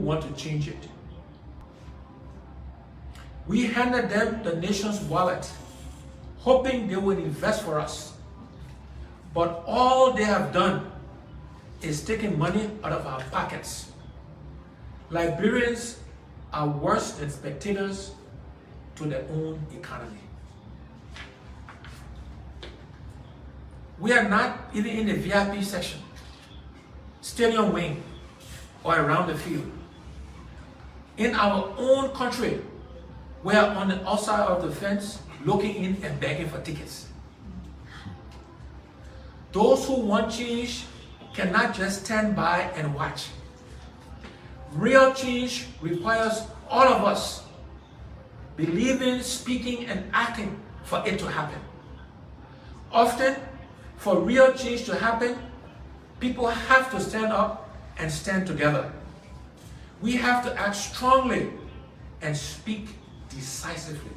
want to change it. We handed them the nation's wallet, hoping they would invest for us. But all they have done is taking money out of our pockets. Liberians are worse than spectators to their own economy. We are not even in the VIP section, stadium wing, or around the field. In our own country, we are on the outside of the fence looking in and begging for tickets. Those who want change cannot just stand by and watch. Real change requires all of us believing, speaking, and acting for it to happen. Often, for real change to happen, people have to stand up and stand together. We have to act strongly and speak decisively.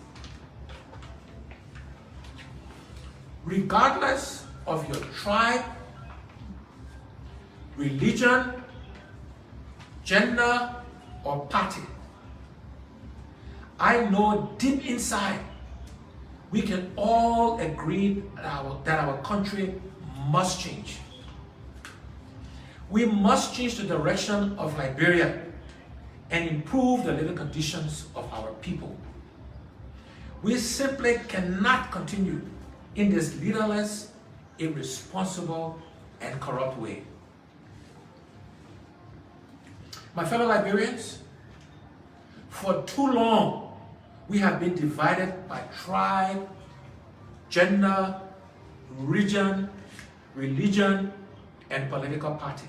Regardless of your tribe, religion, gender, or party, I know deep inside we can all agree that our country must change. We must change the direction of Liberia and improve the living conditions of our people. We simply cannot continue in this leaderless, irresponsible, and corrupt way. My fellow Liberians, for too long, we have been divided by tribe, gender, region, religion, and political party.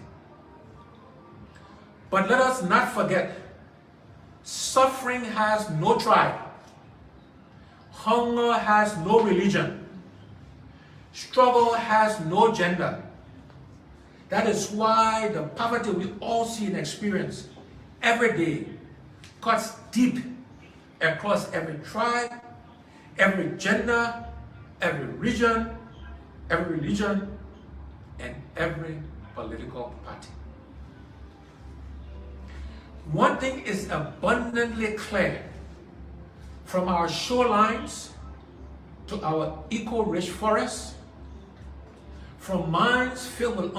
But let us not forget, suffering has no tribe, hunger has no religion, struggle has no gender. That is why the poverty we all see and experience every day cuts deep across every tribe, every gender, every region, every religion, and every political party. One thing is abundantly clear: from our shorelines to our eco-rich forests, from mines filled with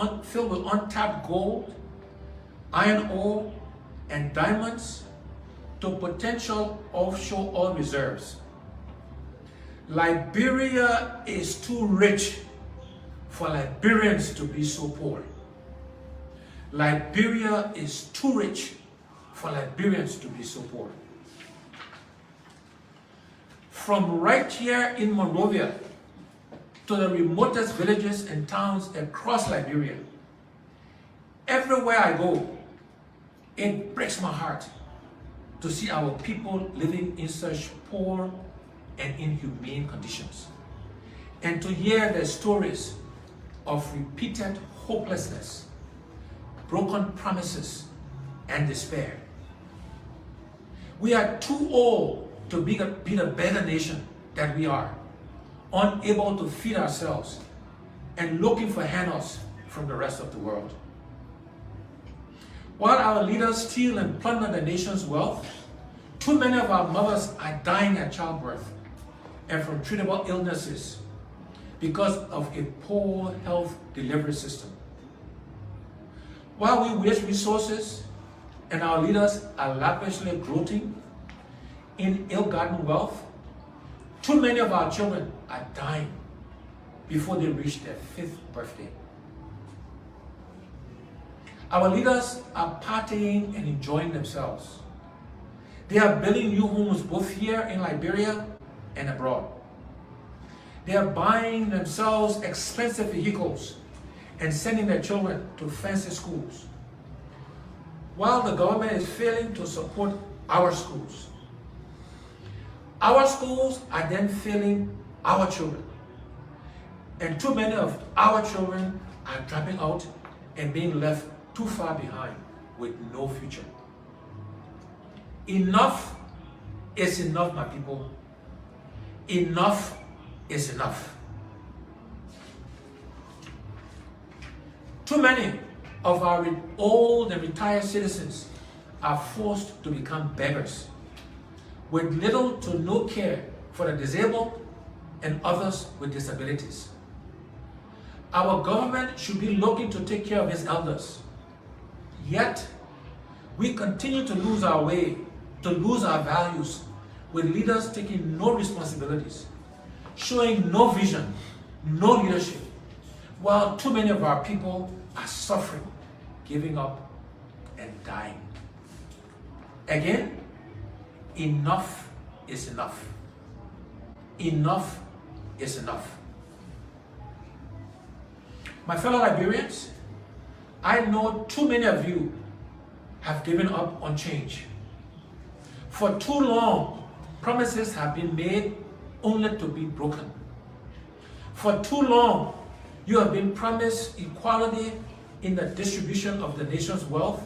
untapped gold, iron ore, and diamonds, to potential offshore oil reserves, Liberia is too rich for Liberians to be so poor. Liberia is too rich for Liberians to be so poor. From right here in Monrovia to the remotest villages and towns across Liberia, everywhere I go, it breaks my heart to see our people living in such poor and inhumane conditions, and to hear their stories of repeated hopelessness, broken promises, and despair. We are too old to be the better nation that we are, unable to feed ourselves and looking for handouts from the rest of the world. While our leaders steal and plunder the nation's wealth, too many of our mothers are dying at childbirth and from treatable illnesses because of a poor health delivery system. While we waste resources and our leaders are lavishly gloating in ill-gotten wealth, too many of our children are dying before they reach their 5th birthday. Our leaders are partying and enjoying themselves. They are building new homes both here in Liberia and abroad. They are buying themselves expensive vehicles and sending their children to fancy schools, while the government is failing to support our schools. Our schools are then failing our children, and too many of our children are dropping out and being left too far behind with no future. Enough is enough, my people. Enough is enough. Too many of our old and retired citizens are forced to become beggars, with little to no care for the disabled and others with disabilities. Our government should be looking to take care of its elders. Yet, we continue to lose our way, to lose our values, with leaders taking no responsibilities, showing no vision, no leadership, while too many of our people are suffering, giving up, and dying. Again, enough is enough. Enough is enough. My fellow Liberians, I know too many of you have given up on change. For too long, promises have been made only to be broken. For too long, you have been promised equality in the distribution of the nation's wealth,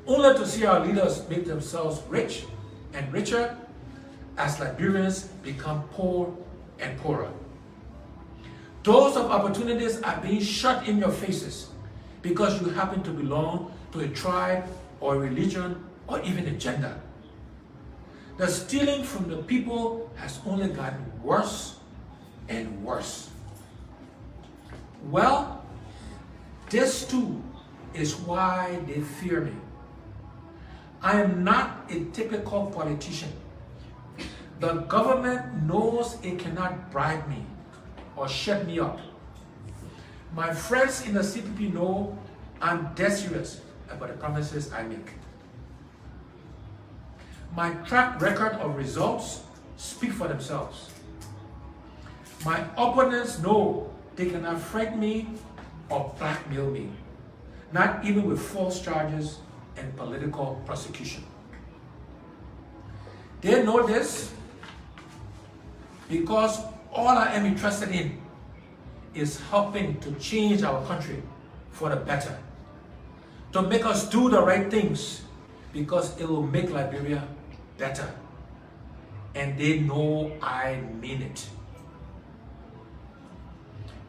only to see our leaders make themselves rich and richer as Liberians become poor and poorer. Doors of opportunities are being shut in your faces because you happen to belong to a tribe or a religion or even a gender. The stealing from the people has only gotten worse and worse. Well, this too is why they fear me. I am not a typical politician. The government knows it cannot bribe me or shut me up. My friends in the CPP know I'm dead serious about the promises I make. My track record of results speak for themselves. My opponents know they cannot frighten me or blackmail me, not even with false charges and political prosecution. They know this because all I am interested in is helping to change our country for the better, to make us do the right things because it will make Liberia better. And they know I mean it.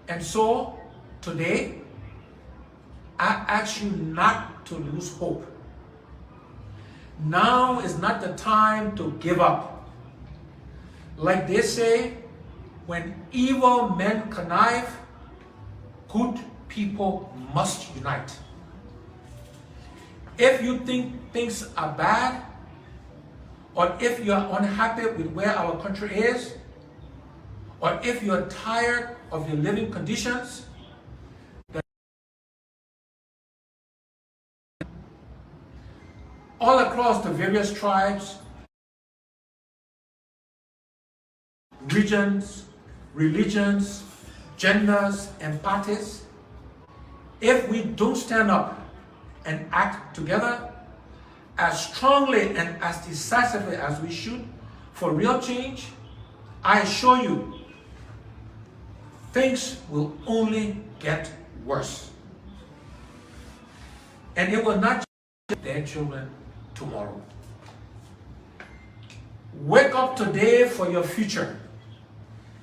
And so, today, I ask you not to lose hope. Now is not the time to give up. Like they say, when evil men connive, good people must unite. If you think things are bad, or if you are unhappy with where our country is, or if you are tired of your living conditions, all across the various tribes, regions, religions, genders, and parties, if we don't stand up and act together as strongly and as decisively as we should for real change, I assure you, things will only get worse. And it will not just their children tomorrow. Wake up today for your future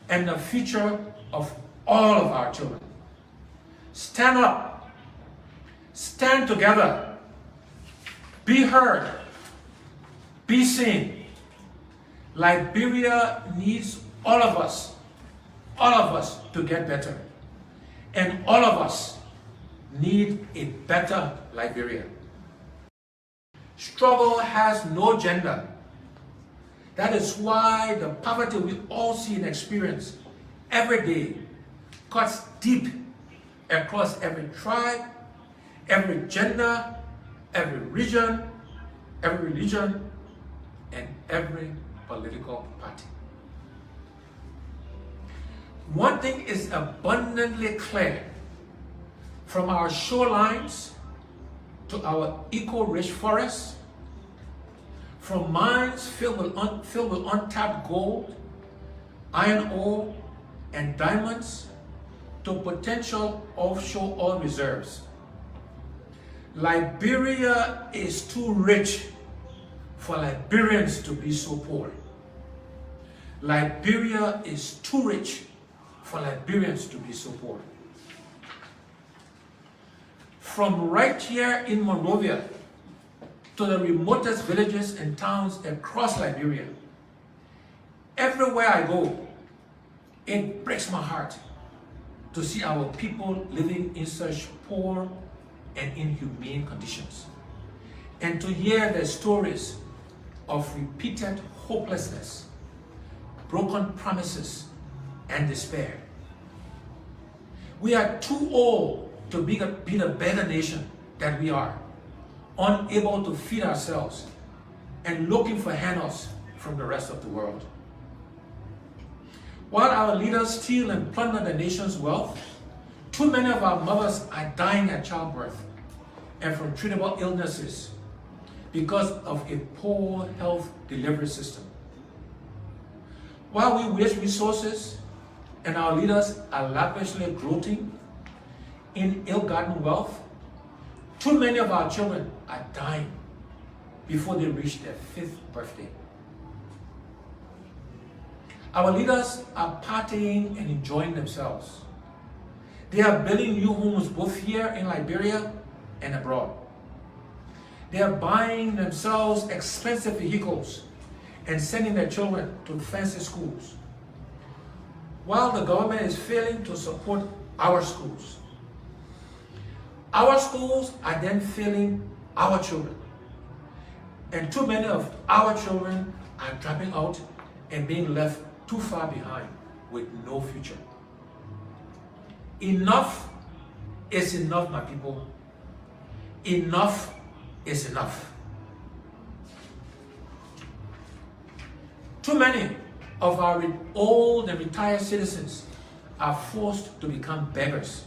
and the future of all of our children. Stand up. Stand together. Be heard. Be seen. Liberia needs all of us to get better. And all of us need a better Liberia. Struggle has no gender. That is why the poverty we all see and experience every day cuts deep across every tribe, every gender, every region, every religion, and every political party. One thing is abundantly clear: from our shorelines to our eco-rich forests, from mines filled with untapped gold, iron ore, and diamonds, to potential offshore oil reserves. Liberia is too rich for Liberians to be so poor. Liberia is too rich for Liberians to be so poor. From right here in Monrovia to the remotest villages and towns across Liberia. Everywhere I go, it breaks my heart to see our people living in such poor and inhumane conditions, and to hear their stories of repeated hopelessness, broken promises, and despair. We are too old to be the better nation that we are, unable to feed ourselves and looking for handouts from the rest of the world. While our leaders steal and plunder the nation's wealth, too many of our mothers are dying at childbirth and from treatable illnesses because of a poor health delivery system. While we waste resources and our leaders are lavishly gloating in ill-gotten wealth, too many of our children are dying before they reach their 5th birthday. Our leaders are partying and enjoying themselves. They are building new homes both here in Liberia and abroad. They are buying themselves expensive vehicles and sending their children to fancy schools, while the government is failing to support our schools. Our schools are then failing our children, and too many of our children are dropping out and being left too far behind with no future. Enough is enough, my people. Enough is enough. Too many of our old and retired citizens are forced to become beggars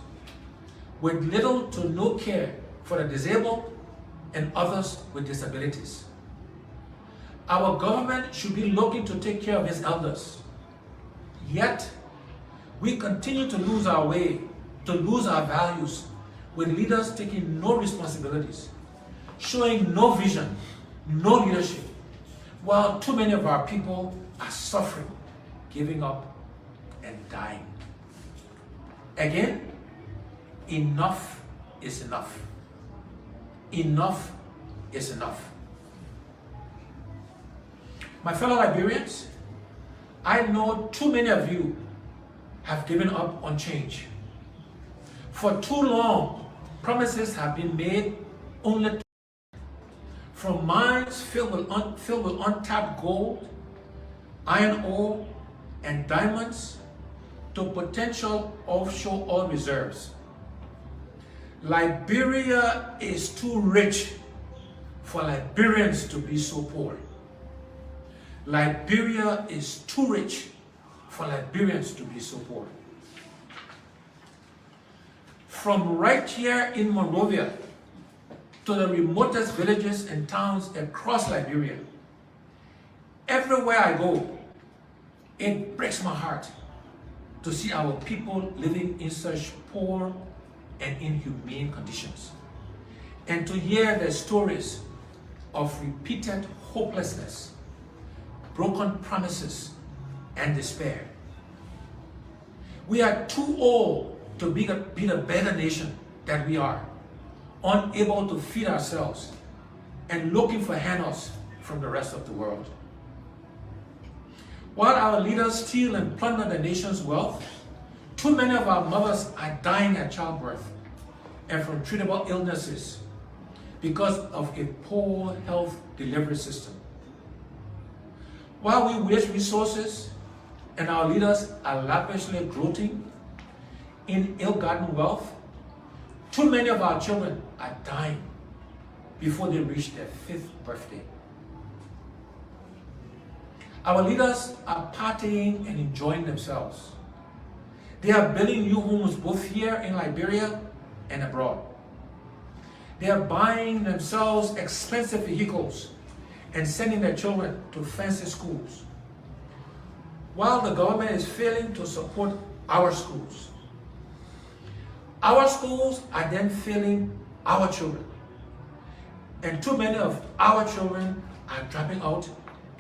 with little to no care for the disabled and others with disabilities. Our government should be looking to take care of its elders. Yet, we continue to lose our way, to lose our values, with leaders taking no responsibilities, showing no vision, no leadership, while too many of our people are suffering, giving up, and dying. Again, enough is enough. Enough is enough. My fellow Liberians, I know too many of you have given up on change. For too long, promises have been made only from mines filled with untapped gold, iron ore, and diamonds to potential offshore oil reserves. Liberia is too rich for Liberians to be so poor. Liberia is too rich for Liberians to be so poor. From right here in Monrovia to the remotest villages and towns across Liberia, everywhere I go, it breaks my heart to see our people living in such poor and inhumane conditions, and to hear their stories of repeated hopelessness, broken promises, and despair. We are too old to be the better nation that we are, unable to feed ourselves and looking for handouts from the rest of the world. While our leaders steal and plunder the nation's wealth, too many of our mothers are dying at childbirth and from treatable illnesses because of a poor health delivery system. While we waste resources and our leaders are lavishly gloating in ill-gotten wealth, too many of our children are dying before they reach their 5th birthday. Our leaders are partying and enjoying themselves. They are building new homes both here in Liberia and abroad. They are buying themselves expensive vehicles and sending their children to fancy schools, while the government is failing to support our schools. Our schools are then failing our children, and too many of our children are dropping out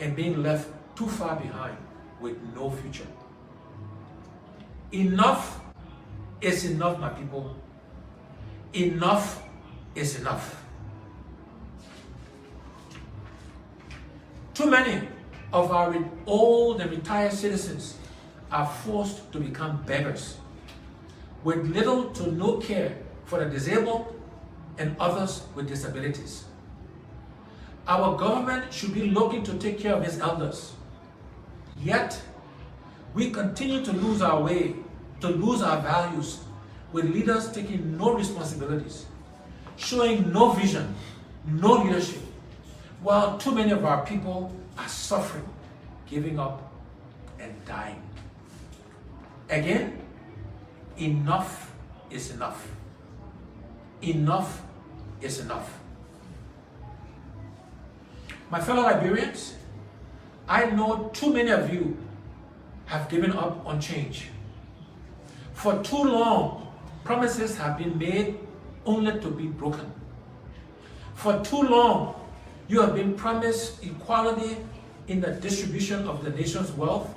and being left too far behind with no future. Enough is enough, my people. Enough is enough. Too many of our old and retired citizens are forced to become beggars with little to no care for the disabled and others with disabilities. Our government should be looking to take care of its elders. Yet, we continue to lose our way, to lose our values, with leaders taking no responsibilities, showing no vision, no leadership, while too many of our people are suffering, giving up, and dying. Again, enough is enough. Enough is enough. My fellow Liberians, I know too many of you have given up on change. For too long, promises have been made only to be broken. For too long, you have been promised equality in the distribution of the nation's wealth,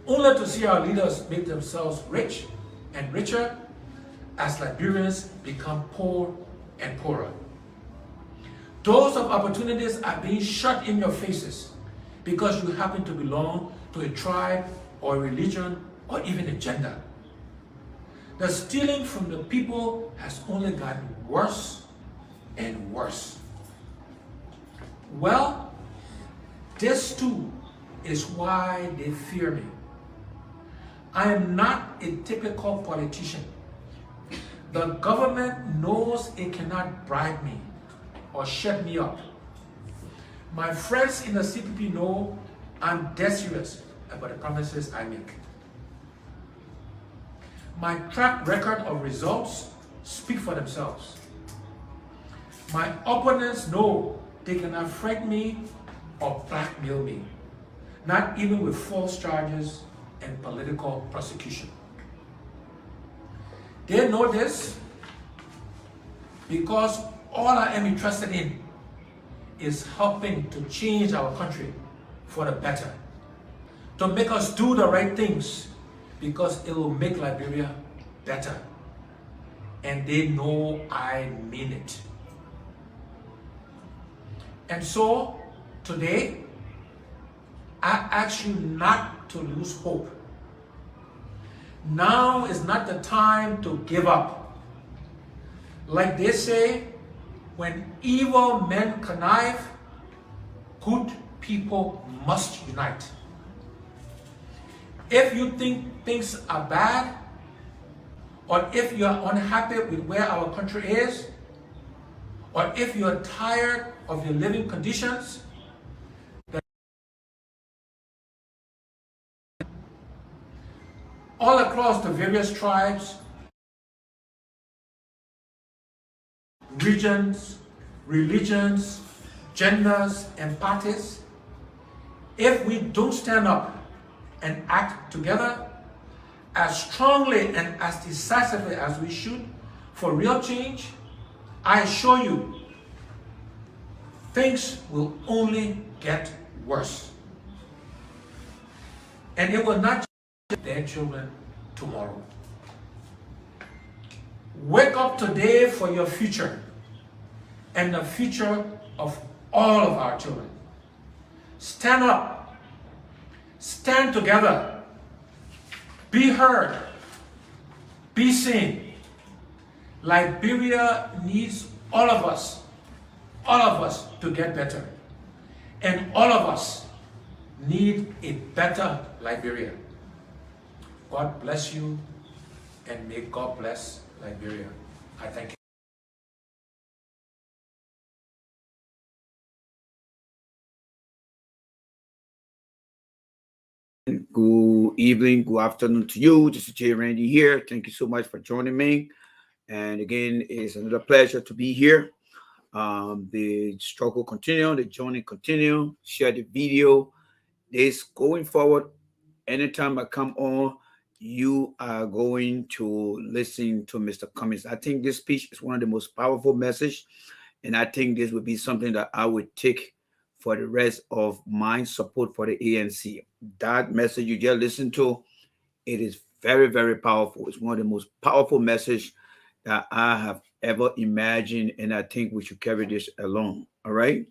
only to see our leaders make themselves rich and richer as Liberians become poor and poorer. Doors of opportunities are being shut in your faces because you happen to belong to a tribe or a religion or even a gender. The stealing from the people has only gotten worse and worse. Well, this too is why they fear me. I am not a typical politician. The government knows it cannot bribe me or shut me up. My friends in the CPP know I'm dead serious about the promises I make. My track record of results speak for themselves. My opponents know they cannot frighten me or blackmail me, not even with false charges and political prosecution. They know this because all I am interested in is helping to change our country for the better, to make us do the right things because it will make Liberia better. And they know I mean it. And so today, I ask you not to lose hope. Now is not the time to give up. Like they say, when evil men connive, good people must unite. If you think things are bad, or if you are unhappy with where our country is, or if you are tired of your living conditions, all across the various tribes, regions, religions, genders, and parties, if we don't stand up and act together as strongly and as decisively as we should for real change, I assure you, things will only get worse. And it will not just their children tomorrow. Wake up today for your future and the future of all of our children. Stand up. Stand together. Be heard. Be seen. Liberia needs all of us to get better. And all of us need a better Liberia. God bless you, and may God bless Liberia. I thank you. Good evening, good afternoon to you. This is Jay Randy here. Thank you so much for joining me. And again, it's another pleasure to be here. The struggle continue, the journey continue. Share the video. This going forward. Anytime I come on, you are going to listen to Mr. Cummings. I think this speech is one of the most powerful messages, and I think this would be something that I would take for the rest of my support for the ANC. That message you just listened to, it is very, very powerful. It's one of the most powerful messages that I have ever imagined, and I think we should carry this along. All right.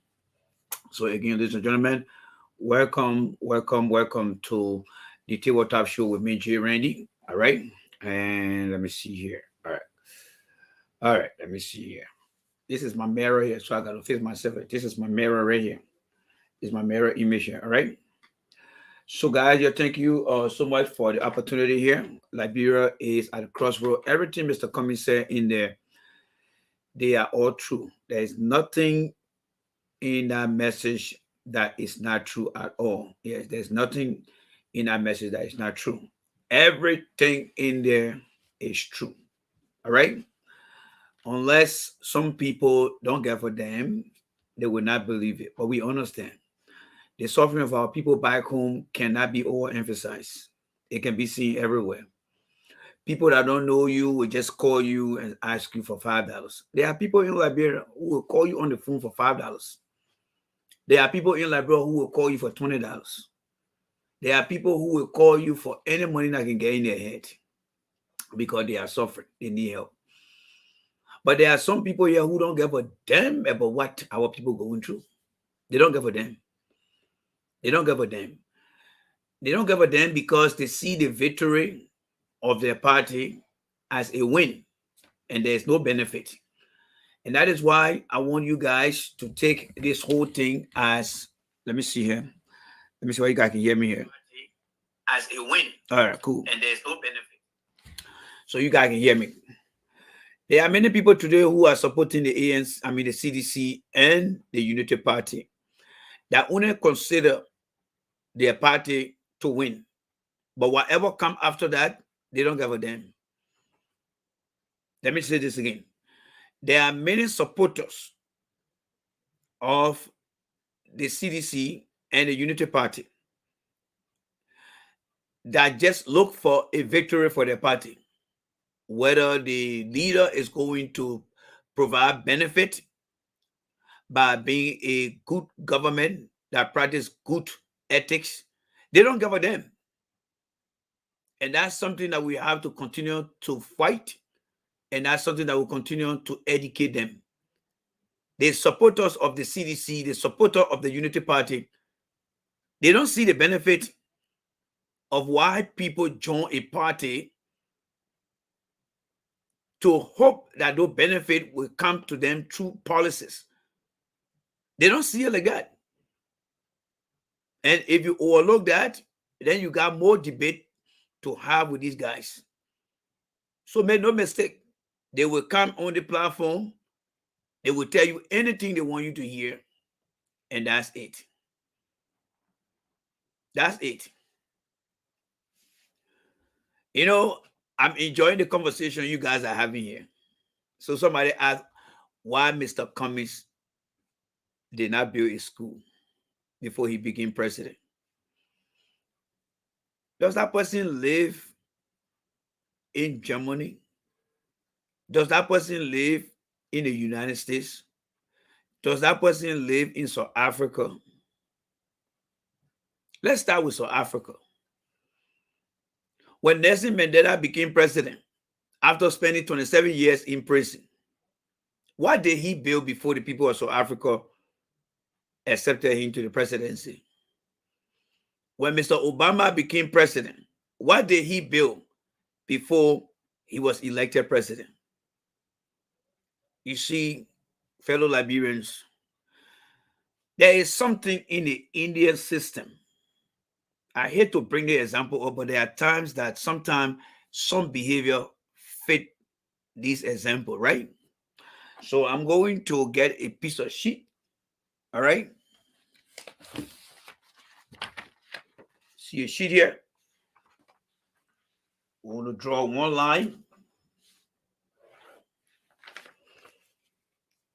So again, ladies and gentlemen, welcome to the Tabletop Show with me, J. Randy. All right, and let me see here. All right. Let me see here. This is my mirror here, so I gotta face myself. This is my mirror right here. This is my mirror image here. All right. So, guys, yeah, thank you so much for the opportunity here. Liberia is at a crossroad. Everything Mr. Cummings said in there, they are all true. There is nothing in that message that is not true at all. Yes, there's nothing in that message that is not true. Everything in there is true. All right. Unless some people don't give a damn, they will not believe it. But we understand the suffering of our people back home cannot be overemphasized. It can be seen everywhere. People that don't know you will just call you and ask you for $5. There are people in Liberia who will call you on the phone for $5. There are people in Liberia who will call you for $20. There are people who will call you for any money that can get in their head because they are suffering. They need help. But there are some people here who don't give a damn about what our people going through. They don't give a damn. They don't give a damn. They don't give a damn because they see the victory of their party as a win and there's no benefit. And that is why I want you guys to take this whole thing as, let me see here. Let me see why you guys can hear me here. As a win. All right, cool. And there's no benefit. So you guys can hear me. There are many people today who are supporting the ANC, the CDC and the Unity Party that only consider their party to win. But whatever come after that, they don't give a damn. Let me say this again. There are many supporters of the CDC and the Unity Party that just look for a victory for their party. Whether the leader is going to provide benefit by being a good government that practice good ethics, they don't give a damn. And that's something that we have to continue to fight. And that's something that will continue to educate them. The supporters of the CDC, the supporter of the Unity Party, they don't see the benefit of why people join a party to hope that those benefit will come to them through policies. They don't see it like that. And if you overlook that, then you got more debate to have with these guys. So make no mistake, they will come on the platform, they will tell you anything they want you to hear, and that's it. That's it. You know, I'm enjoying the conversation you guys are having here. So somebody asked why Mr. Cummings did not build a school before he became president. Does that person live in Germany? Does that person live in the United States? Does that person live in South Africa? Let's start with South Africa. When Nelson Mandela became president, after spending 27 years in prison, what did he build before the people of South Africa accepted him to the presidency? When Mr. Obama became president, what did he build before he was elected president? You see, fellow Liberians, there is something in the Indian system. I hate to bring the example up, but there are times that sometimes some behavior fit this example, right? So I'm going to get a piece of sheet, all right? See a sheet here? We're going to draw one line.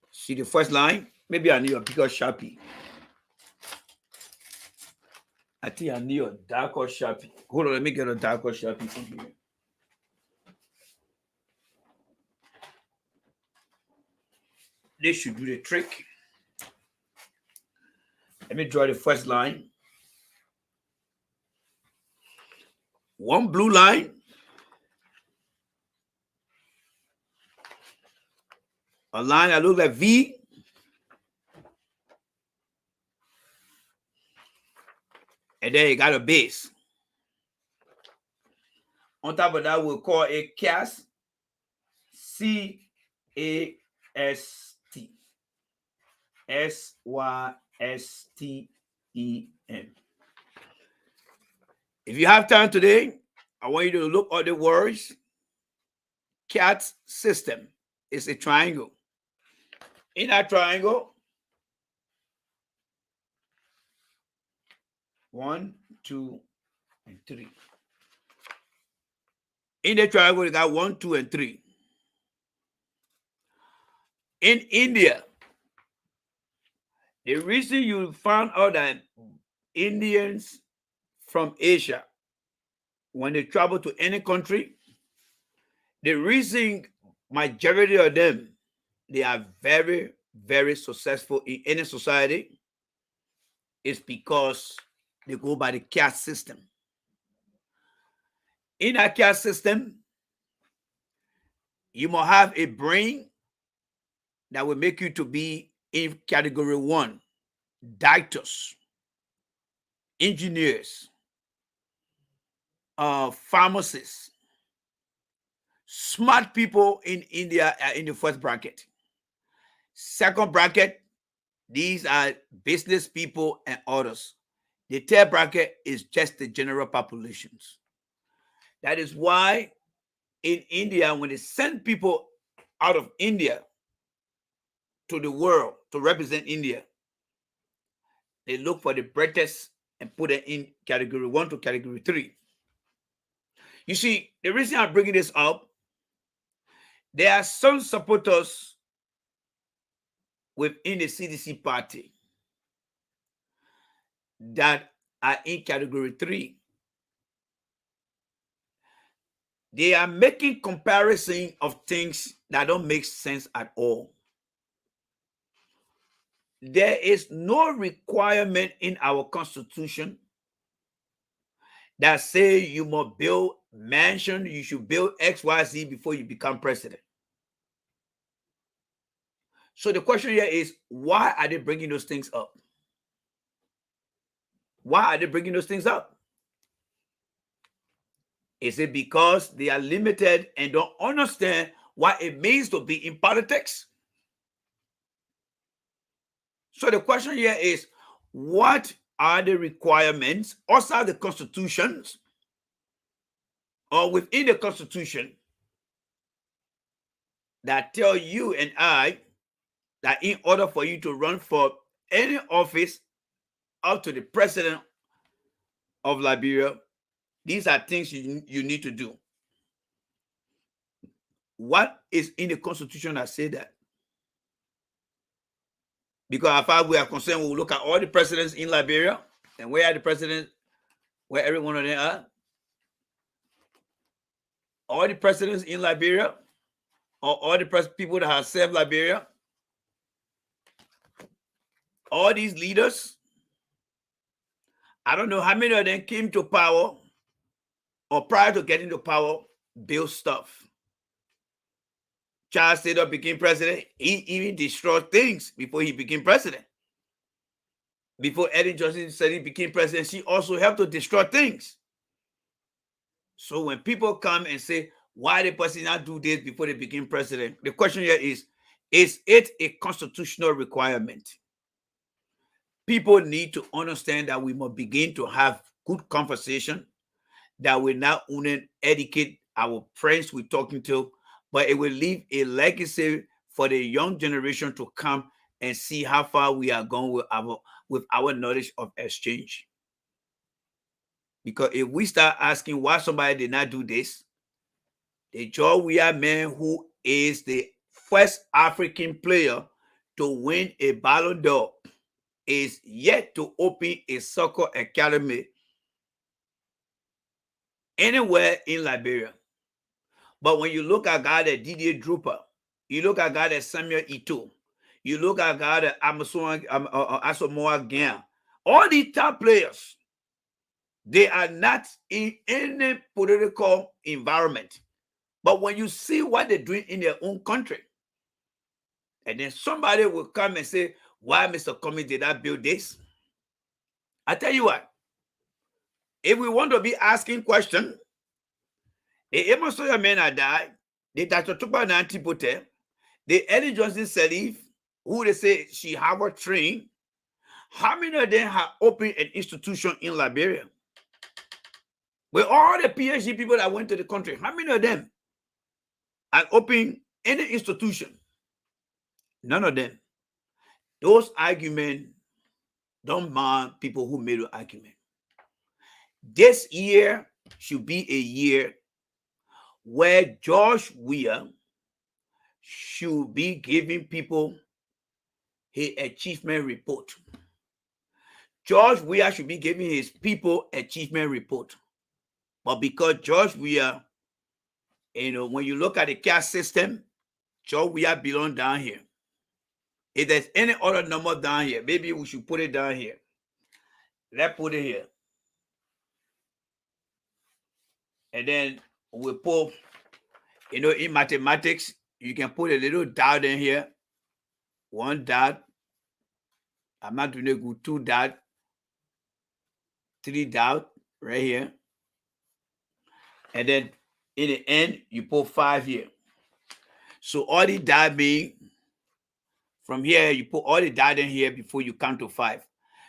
See the first line? Maybe I need a bigger Sharpie. I think I need a darker Sharpie. Hold on, let me get a darker Sharpie from here. This should do the trick. Let me draw the first line. One blue line. A line that looks like V. and then it got a base. On top of that, we'll call it CAST, C-A-S-T, S-Y-S-T-E-M. If you have time today, I want you to look at the words. CAT system is a triangle. In that triangle, 1, 2, and 3. In the triangle, you got 1, 2, and 3. In India, the reason you found out that Indians from Asia, when they travel to any country, the reason majority of them, they are very, very successful in any society is because they go by the caste system. In that caste system, you must have a brain that will make you to be in category 1, doctors, engineers, pharmacists. Smart people in India are in the first bracket. Second bracket, these are business people and others. The third bracket is just the general populations. That is why in India, when they send people out of India to the world to represent India, they look for the brightest and put it in category 1 to category 3. You see, the reason I'm bringing this up, there are some supporters within the CDC party that are in category 3. They are making comparison of things that don't make sense at all. There is no requirement in our constitution that say you must build mansion, you should build XYZ before you become president. So the question here is, why are they bringing those things up? Why are they bringing those things up? Is it because they are limited and don't understand what it means to be in politics? So the question here is, what are the requirements outside the constitutions or within the constitution that tell you and I that in order for you to run for any office up to the president of Liberia, these are things you need to do? What is in the constitution that say that? Because as far as we are concerned, we'll look at all the presidents in Liberia and where are the presidents, where every one of them are. All the presidents in Liberia, or all the people that have served Liberia, all these leaders, I don't know how many of them came to power or prior to getting to power, built stuff. Charles Taylor became president. He even destroyed things before he became president. Before Ellen Johnson said he became president, she also helped to destroy things. So when people come and say, why the person not do this before they became president? The question here is it a constitutional requirement? People need to understand that we must begin to have good conversation, that will not only educate our friends we're talking to, but it will leave a legacy for the young generation to come and see how far we are going with our knowledge of exchange. Because if we start asking why somebody did not do this, the George Weah man, who is the first African player to win a Ballon d'Or, is yet to open a soccer academy anywhere in Liberia. But when you look at guys like Didier Drogba, you look at guys like Samuel Eto'o, you look at guys like Asamoah Gyan, all these top players, they are not in any political environment. But when you see what they're doing in their own country, and then somebody will come and say, why Mr. Cummings did not build this? I tell you what, if we want to be asking questions, the Emosoya men are died, the Tatotuba Nantipote, the Ellie Johnson Salif, who they say she Harvard trained, how many of them have opened an institution in Liberia? With all the PhD people that went to the country, how many of them have opened any institution? None of them. Those arguments don't mind people who made the argument. This year should be a year where George Weah should be giving people his achievement report. George Weah should be giving his people achievement report. But because George Weah, when you look at the caste system, George Weah belongs down here. If there's any other number down here, maybe we should put it down here. Let's put it here. And then we put, in mathematics, you can put a little dot in here. 1 dot. I'm not doing a good 2 dot. 3 dot right here. And then in the end, you put 5 here. So all the dot being from here, you put all the dot in here before you count to 5.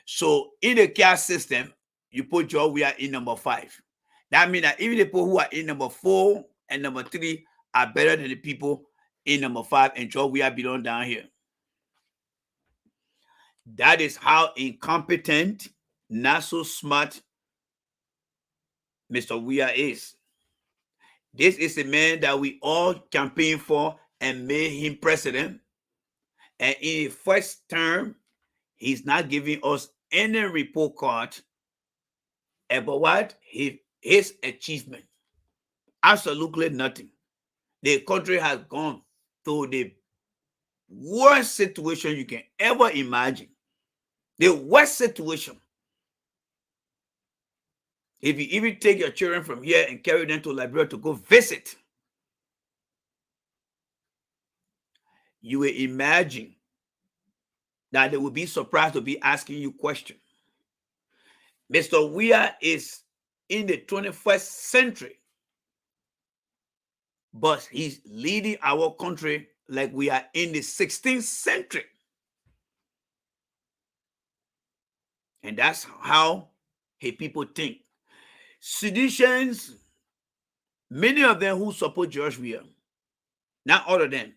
So in the caste system, you put George Weah in number 5. That means that even the people who are in number 4 and number 3 are better than the people in number 5, and George Weah belong down here. That is how incompetent, not so smart Mr. Weah is. This is a man that we all campaigned for and made him president. And in his first term, he's not giving us any report card about what? His achievement. Absolutely nothing. The country has gone through the worst situation you can ever imagine. The worst situation. If you even take your children from here and carry them to Liberia to go visit, you will imagine that they will be surprised to be asking you questions. Mr. Weah is in the 21st century, but he's leading our country like we are in the 16th century. And that's how his people think. Seditions, many of them who support George Weah, not all of them,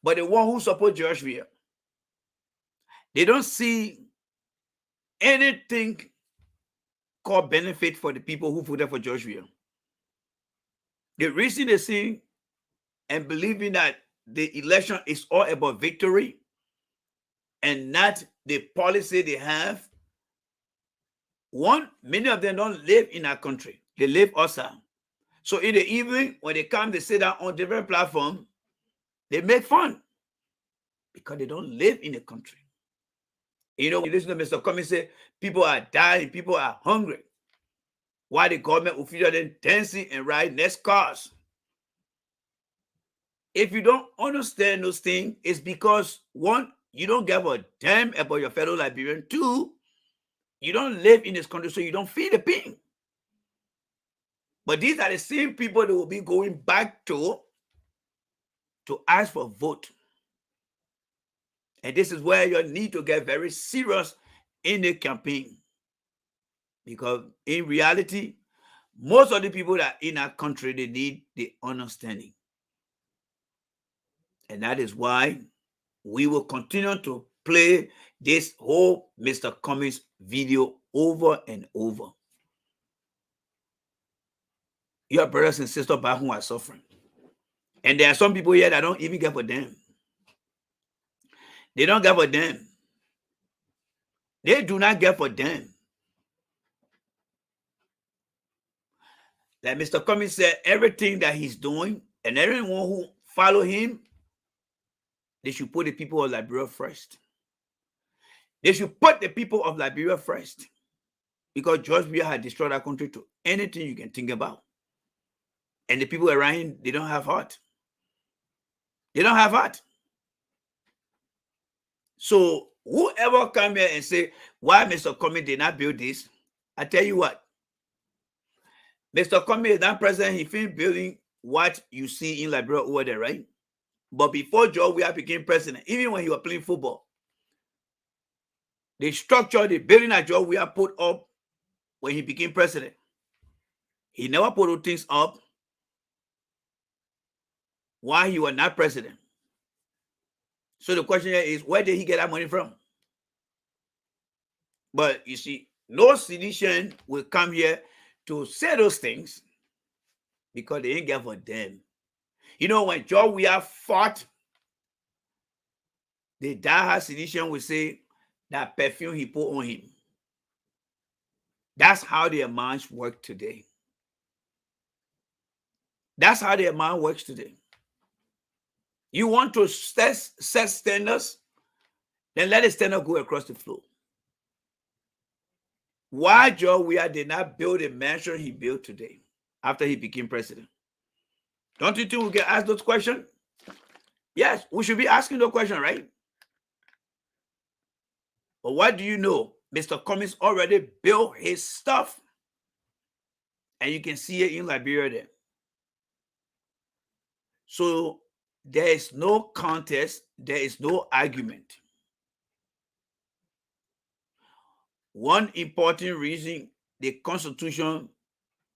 but the one who support George Weah, they don't see anything called benefit for the people who voted for George Weah. The reason they see and believing that the election is all about victory and not the policy they have. One, many of them don't live in our country. They live outside. So in the evening, when they come, they sit down on different platforms, they make fun because they don't live in the country. When you listen to Mr. Cummings say, people are dying, people are hungry. Why the government officials then dancing and riding next cars? If you don't understand those things, it's because, one, you don't give a damn about your fellow Liberian. Two, you don't live in this country, so you don't feel the pain. But these are the same people that will be going back to ask for a vote. And this is where you need to get very serious in the campaign. Because in reality, most of the people that are in our country, they need the understanding. And that is why we will continue to play this whole Mr. Cummings video over and over. Your brothers and sisters back home are suffering. And there are some people here that don't even get for them. They don't get for them. They do not get for them. Like Mr. Cummings said, everything that he's doing and everyone who follow him, they should put the people of Liberia first. They should put the people of Liberia first. Because George Weah had destroyed our country to anything you can think about. And the people around him, they don't have heart. They don't have heart. So whoever come here and say, why Mr. Cummings did not build this, I tell you what, Mr. Cummings is not president. He finished building what you see in Liberia over there, right? But before George Weah became president, even when he was playing football, the structure, the building that George Weah put up when he became president, he never put those things up while he was not president. So the question here is, where did he get that money from? But you see, no sedition will come here to say those things because they ain't get for them. You know, when George Weah fought, the diehard sedition will say that perfume he put on him. That's how their minds work today. That's how their mind works today. You want to set standards, then let the standard go across the floor. Why George Weah did not build a mansion he built today after he became president? Don't you think we can ask those questions? Yes, we should be asking those questions, right? But what do you know? Mr. Cummings already built his stuff. And you can see it in Liberia there. So there is no contest. There is no argument. One important reason the constitution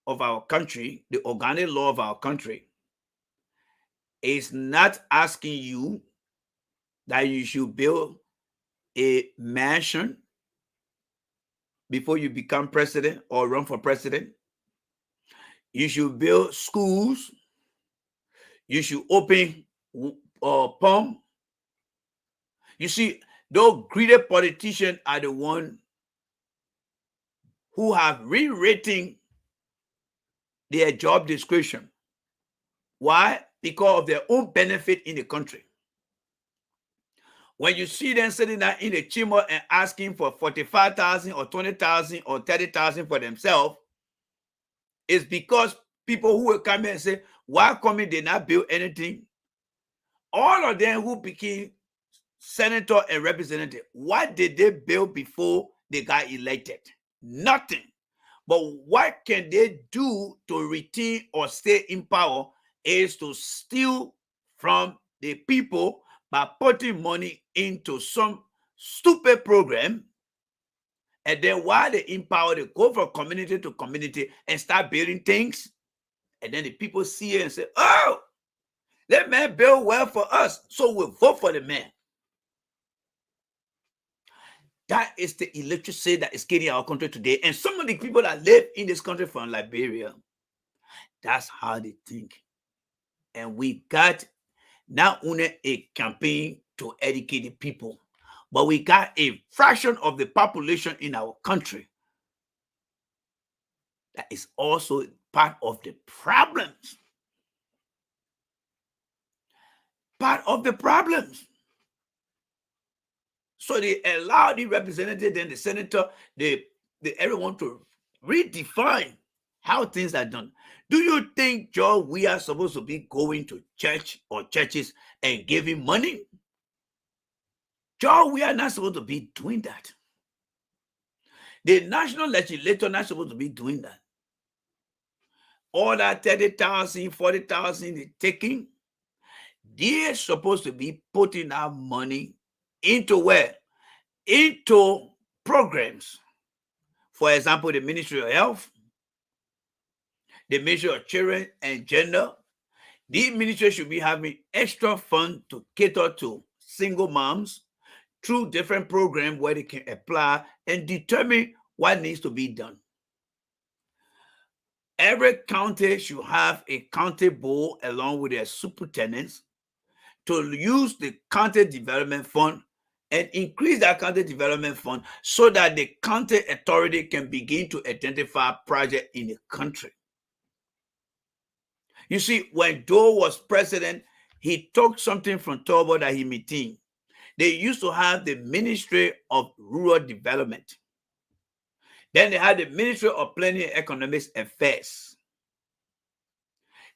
of our country, the organic law of our country, is not asking you that you should build a mansion before you become president or run for president. You should build schools. You should open pump. You see, those greedy politicians are the ones who have rewritten their job description. Why? Because of their own benefit in the country. When you see them sitting there in the chamber and asking for 45,000 or 20,000 or 30,000 for themselves, it's because people who will come here and say, why Cummings did not build anything? All of them who became senator and representative, what did they build before they got elected? Nothing. But what can they do to retain or stay in power is to steal from the people by putting money into some stupid program. And then while they're in power, they go from community to community and start building things. And then the people see it and say, oh, that man built well for us, so we'll vote for the man. That is the illiteracy that is killing our country today. And some of the people that live in this country from Liberia, that's how they think. And we got not only a campaign to educate the people, but we got a fraction of the population in our country that is also part of the problems. Part of the problems. So they allow the representative, then the senator, everyone to redefine how things are done. Do you think George we are supposed to be going to church or churches and giving money? George, we are not supposed to be doing that. The national legislature not supposed to be doing that. All that 30,000, 40,000 they're taking, they're supposed to be putting our money into where? Into programs. For example, the Ministry of Health, the Ministry of Children and Gender. The ministry should be having extra funds to cater to single moms through different programs where they can apply and determine what needs to be done. Every county should have a county board along with their superintendents to use the county development fund and increase that county development fund so that the county authority can begin to identify projects in the country. You see, when Doe was president, he took something from Tobo that he maintained. They used to have the Ministry of Rural Development. Then they had the Ministry of Planning and Economic Affairs.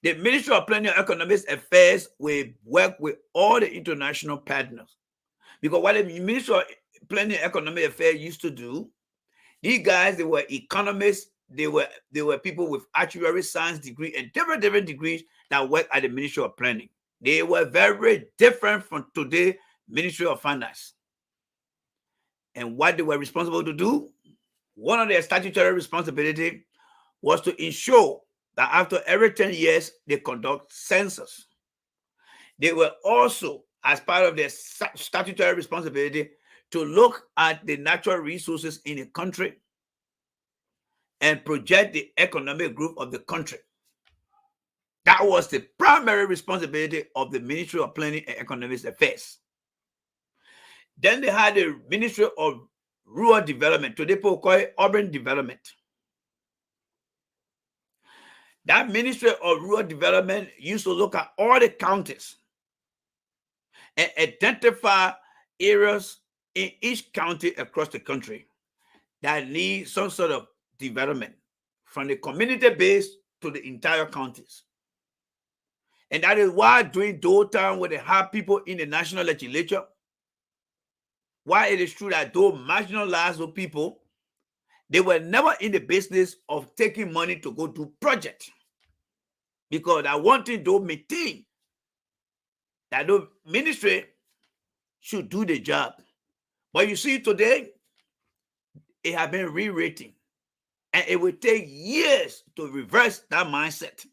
The Ministry of Planning and Economic Affairs will work with all the international partners. Because what the Ministry of Planning and Economic Affairs used to do, these guys, they were economists they were people with actuary science degree and different degrees that work at the Ministry of Planning. They were very different from today Ministry of Finance. And what they were responsible to do, one of their statutory responsibility was to ensure that after every 10 years, they conduct census. They were also, as part of their statutory responsibility, to look at the natural resources in the country and project the economic growth of the country. That was the primary responsibility of the Ministry of Planning and Economic Affairs. Then they had the Ministry of Rural Development. Today people call it Urban Development. That Ministry of Rural Development used to look at all the counties and identify areas in each county across the country that need some sort of development, from the community base to the entire counties. And that is why during those times when they have people in the national legislature, why it is true that those marginalized people, they were never in the business of taking money to go do projects, because I wanted to maintain that the ministry should do the job. But you see today, it has been rewritten. And it will take years to reverse that mindset.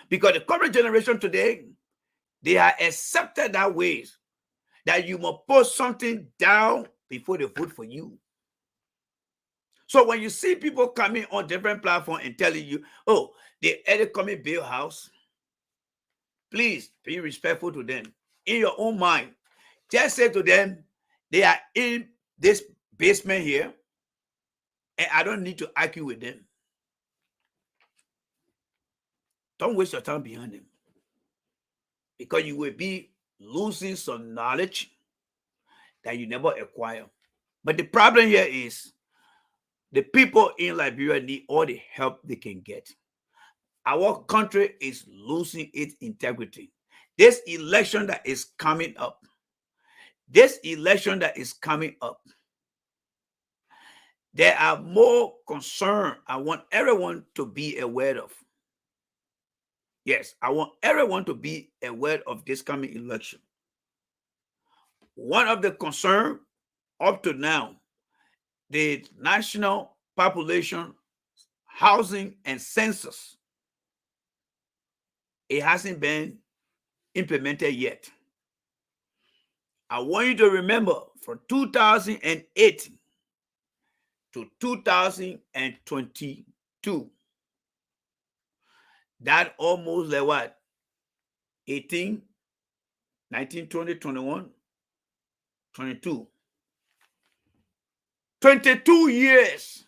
Because the current generation today, they are accepted that ways that you must put something down before they vote for you. So when you see people coming on different platforms and telling you, oh, the Eddie Cummings Bill House, please be respectful to them. In your own mind, just say to them, they are in this basement here, and I don't need to argue with them. Don't waste your time behind them, because you will be losing some knowledge that you never acquire. But the problem here is the people in Liberia need all the help they can get. Our country is losing its integrity. This election that is coming up, there are more concerns I want everyone to be aware of. Yes, I want everyone to be aware of this coming election. One of the concerns up to now, the national population, housing, and census, it hasn't been implemented yet. I want you to remember from 2008 to 2022, that almost like what? 18, 19, 20, 21, 22. 22 years.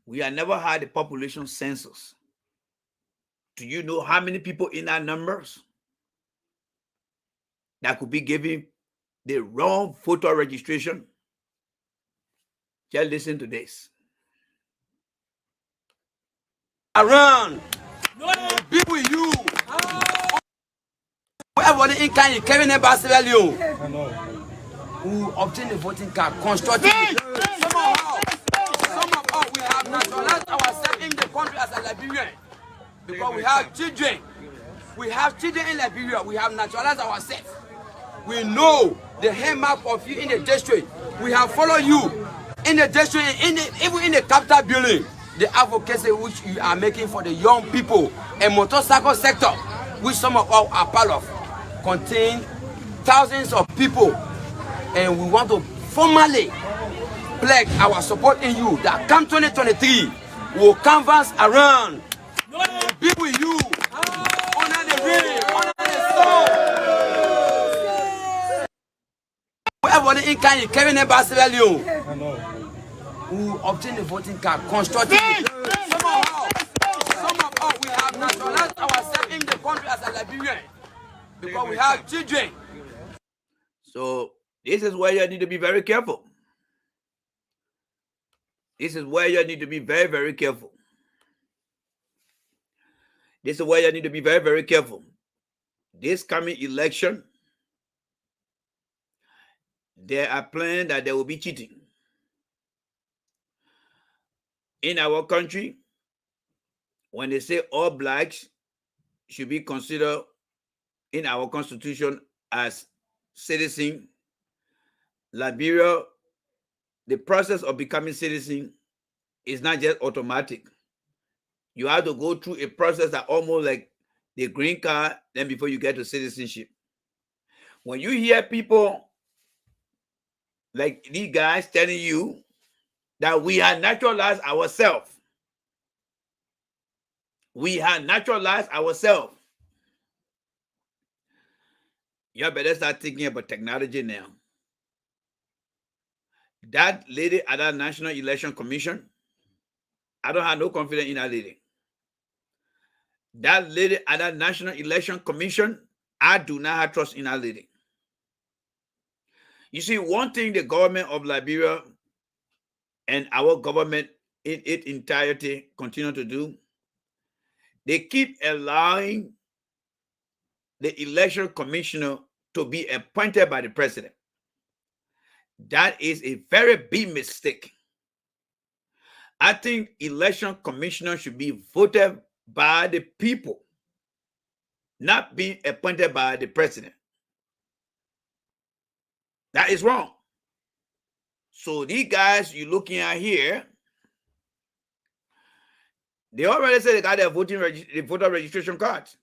We have never had a population census. Do you know how many people in our numbers that could be given the wrong voter registration? Just listen to this. Around, be with you. Everybody in Kenya, Kevin and Barcelona, who obtain the voting card constructively. Some of us, we have naturalized ourselves in the country as a Liberian, because we have children. We have children in Liberia. We have naturalized ourselves. We know the hallmark of you in the district. We have followed you in the district, even in the capital building. The advocacy which you are making for the young people and motorcycle sector, which some of us are part of, contain thousands of people, and we want to formally pledge our support in you that come 2023, we will canvass around, be with you, honor the rain, honor the sun. Everybody in Kenya, Kevin and Barcelona, who obtain the voting card constructively. Some of us, we have naturalized ourselves in the country as a Liberian, because we have children. So this is where you need to be very careful. This is where you need to be very, very careful. This is where you need to be very, very careful. This coming election, there are plans that there will be cheating. in our country, when they say all blacks should be considered in our constitution as citizen, Liberia, the process of becoming citizen is not just automatic. You have to go through a process that almost like the green card, then before you get to citizenship. When you hear people like these guys telling you that we have naturalized ourselves, you better start thinking about technology now. That lady at that National Election Commission, I don't have no confidence in that lady. That lady at that National Election Commission, I do not have trust in that lady. You see, one thing the government of Liberia and our government in its entirety continue to do, they keep allowing the election commissioner to be appointed by the president. That is a very big mistake. I think election commissioner should be voted by the people, not being appointed by the president. That is wrong. So these guys you're looking at here, they already said they got their voter registration cards.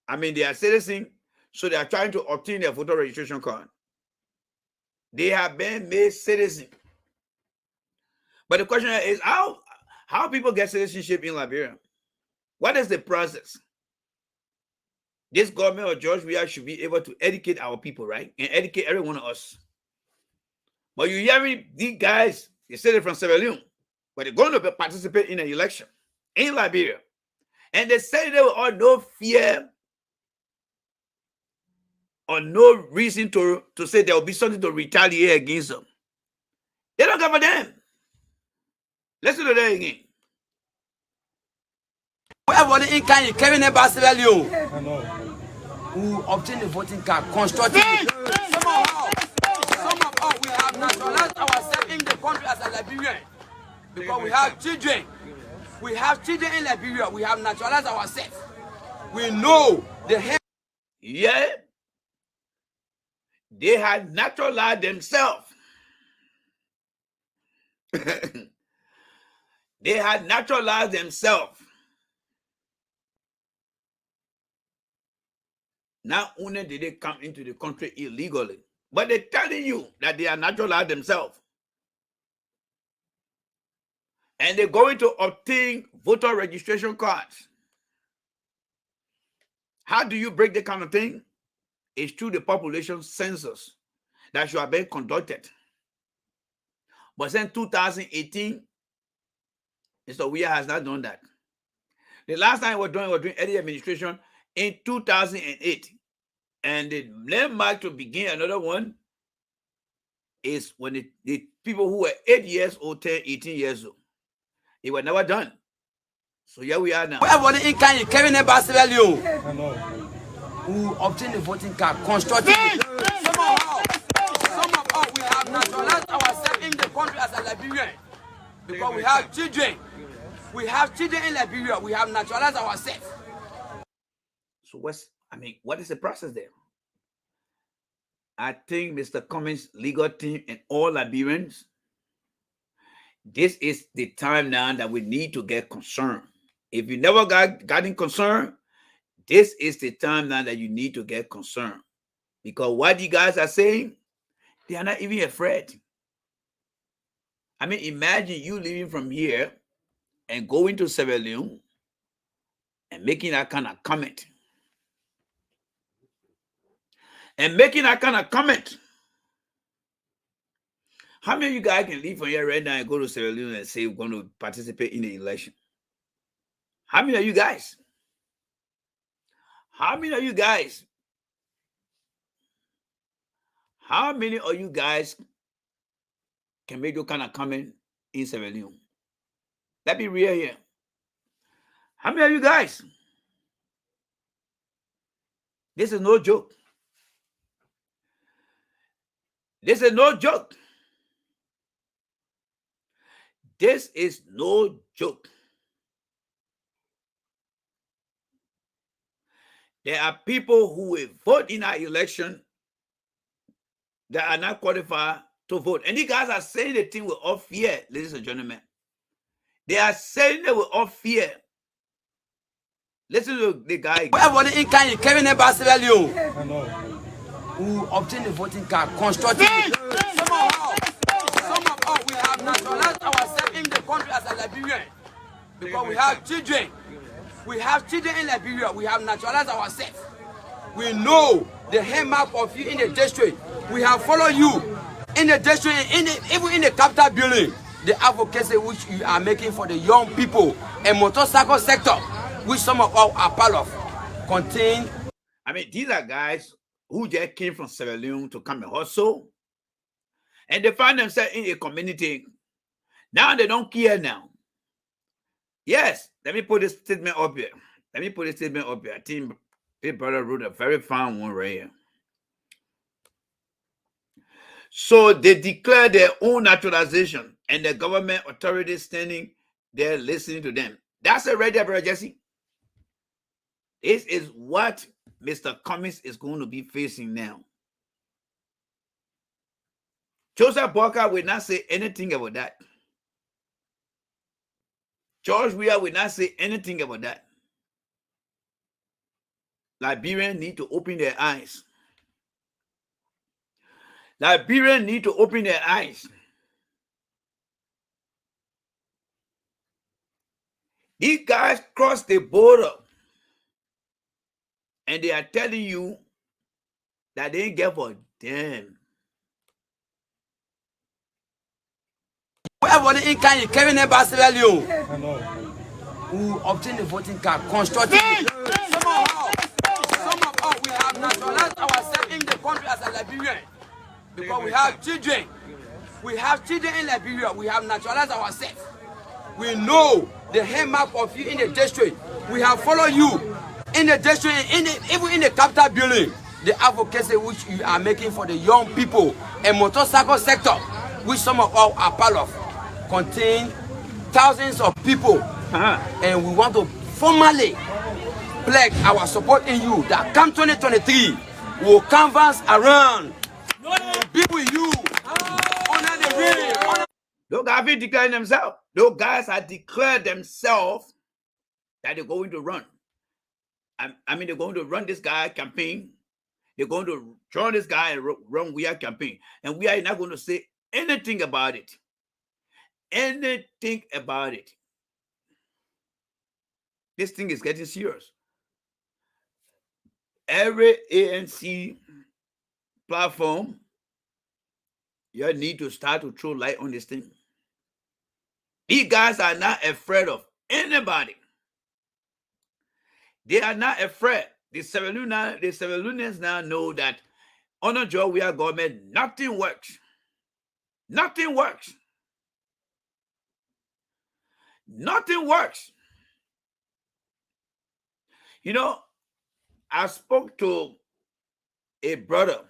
I mean, they are citizens, so they are trying to obtain their voter registration card. They have been made citizens. But the question is, how people get citizenship in Liberia? What is the process? This government of George Weah should be able to educate our people, right? And educate every one of us. But you hear me, these guys, they say they're from Sierra Leone, but they're going to participate in an election in Liberia. And they say they will all no fear or no reason to say there will be something to retaliate against them. They don't give a damn. Listen to that again. Whoever in Kenya, Kevin Sierra Leone, who obtain the voting card constructively. Some of us, we have naturalized ourselves in the country as a Liberian because we have children. We have children in Liberia. We have naturalized ourselves. We know the head. Yeah. They had naturalized themselves. They had naturalized themselves. Not only did they come into the country illegally, but they're telling you that they are naturalized themselves. And they're going to obtain voter registration cards. How do you break that kind of thing? It's through the population census that should have been conducted. But since 2018, Mr. Weah has not done that. The last time we're doing Eddie administration in 2008. And the landmark to begin another one is when the people who were 8 years old, 10, 18 years old. It was never done. So here we are now. Whoever in Kenya, Kevin Sierra Leone, who obtain the voting card constructively. Some of us, we have naturalized ourselves in the country as a Liberian because we have children. We have children in Liberia. We have naturalized ourselves. So what is the process there? I think Mr. Cummings' legal team and all Liberians, this is the time now that we need to get concerned. If you never gotten concerned, this is the time now that you need to get concerned. Because what you guys are saying, they are not even afraid. I mean, imagine you leaving from here and going to Sierra Leone and making that kind of comment. How many of you guys can leave from here right now and go to Sierra Leone and say we're going to participate in the election? How many of you guys? How many of you guys can make those kind of comment in Sierra Leone? Let's be real here. How many of you guys? This is no joke. This is no joke. This is no joke. There are people who will vote in our election that are not qualified to vote. And these guys are saying the thing with all fear, ladies and gentlemen. They are saying it with all fear. Listen to the guy. Who obtain the voting card constructively. Some of us, we have naturalized ourselves in the country as a Liberian. Because we have children. We have children in Liberia. We have naturalized ourselves. We know the hallmark of you in the district. We have followed you in the district, even in the capital building. The advocacy which you are making for the young people and motorcycle sector, which some of us are part of, contain. I mean, these are guys who just came from Sierra Leone to come and hustle. And they find themselves in a community. Now they don't care now. Yes, let me put this statement up here. I think this brother wrote a very fine one right here. So they declare their own naturalization and the government authorities standing there listening to them. That's it right there, brother Jesse. This is what Mr. Cummings is going to be facing now. Joseph Walker will not say anything about that. George Weah will not say anything about that. Liberians need to open their eyes. Liberians need to open their eyes. These guys cross the border and they are telling you that they ain't get for them. Who obtain the voting card constructively. Some of us, we have naturalized ourselves in the country as a Liberian. Because we have children. We have children in Liberia. We have naturalized ourselves. We know the hallmark of you in the district. We have followed you in the district, even in the capital building. The advocacy which you are making for the young people and motorcycle sector, which some of us are part of, contain thousands of people. And we want to formally pledge our support in you that come 2023, we will canvas around, we will be with you, honor the way. Those guys have declared themselves. Those guys have declared themselves that they're going to run. I mean, they're going to run this guy campaign. They're going to join this guy and run Weah campaign. And we are not going to say anything about it. Anything about it. This thing is getting serious. Every ANC platform, you need to start to throw light on this thing. These guys are not afraid of anybody. They are not afraid. The Sierra Leoneans now know that under George Weah government, nothing works. Nothing works. Nothing works. You know, I spoke to a brother.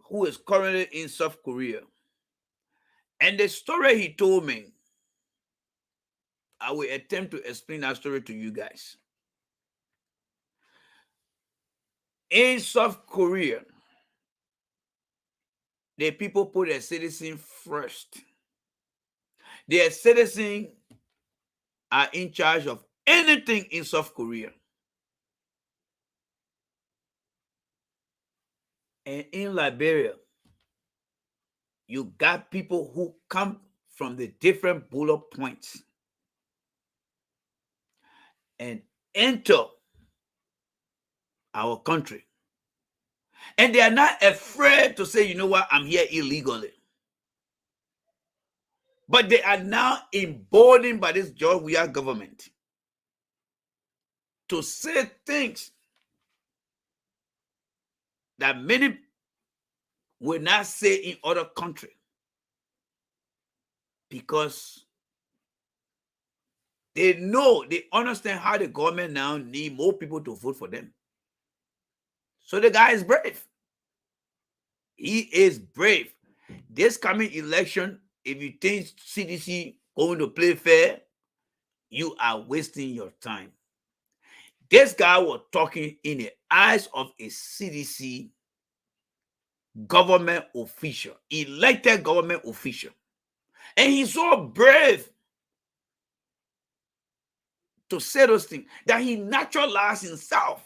Who is currently in South Korea. And the story he told me, I will attempt to explain that story to you guys. In South Korea, the people put their citizen first. Their citizens are in charge of anything in South Korea. And in Liberia, you got people who come from the different bullet points and enter our country. And they are not afraid to say, you know what, I'm here illegally. But they are now emboldened by this George Weah government to say things that many will not say in other countries, because they know, they understand how the government now need more people to vote for them. So the guy is brave. He is brave. This coming election, if you think CDC going to play fair, you are wasting your time. This guy was talking in the eyes of a CDC government official, elected government official. And he's so brave to say those things that he naturalized himself.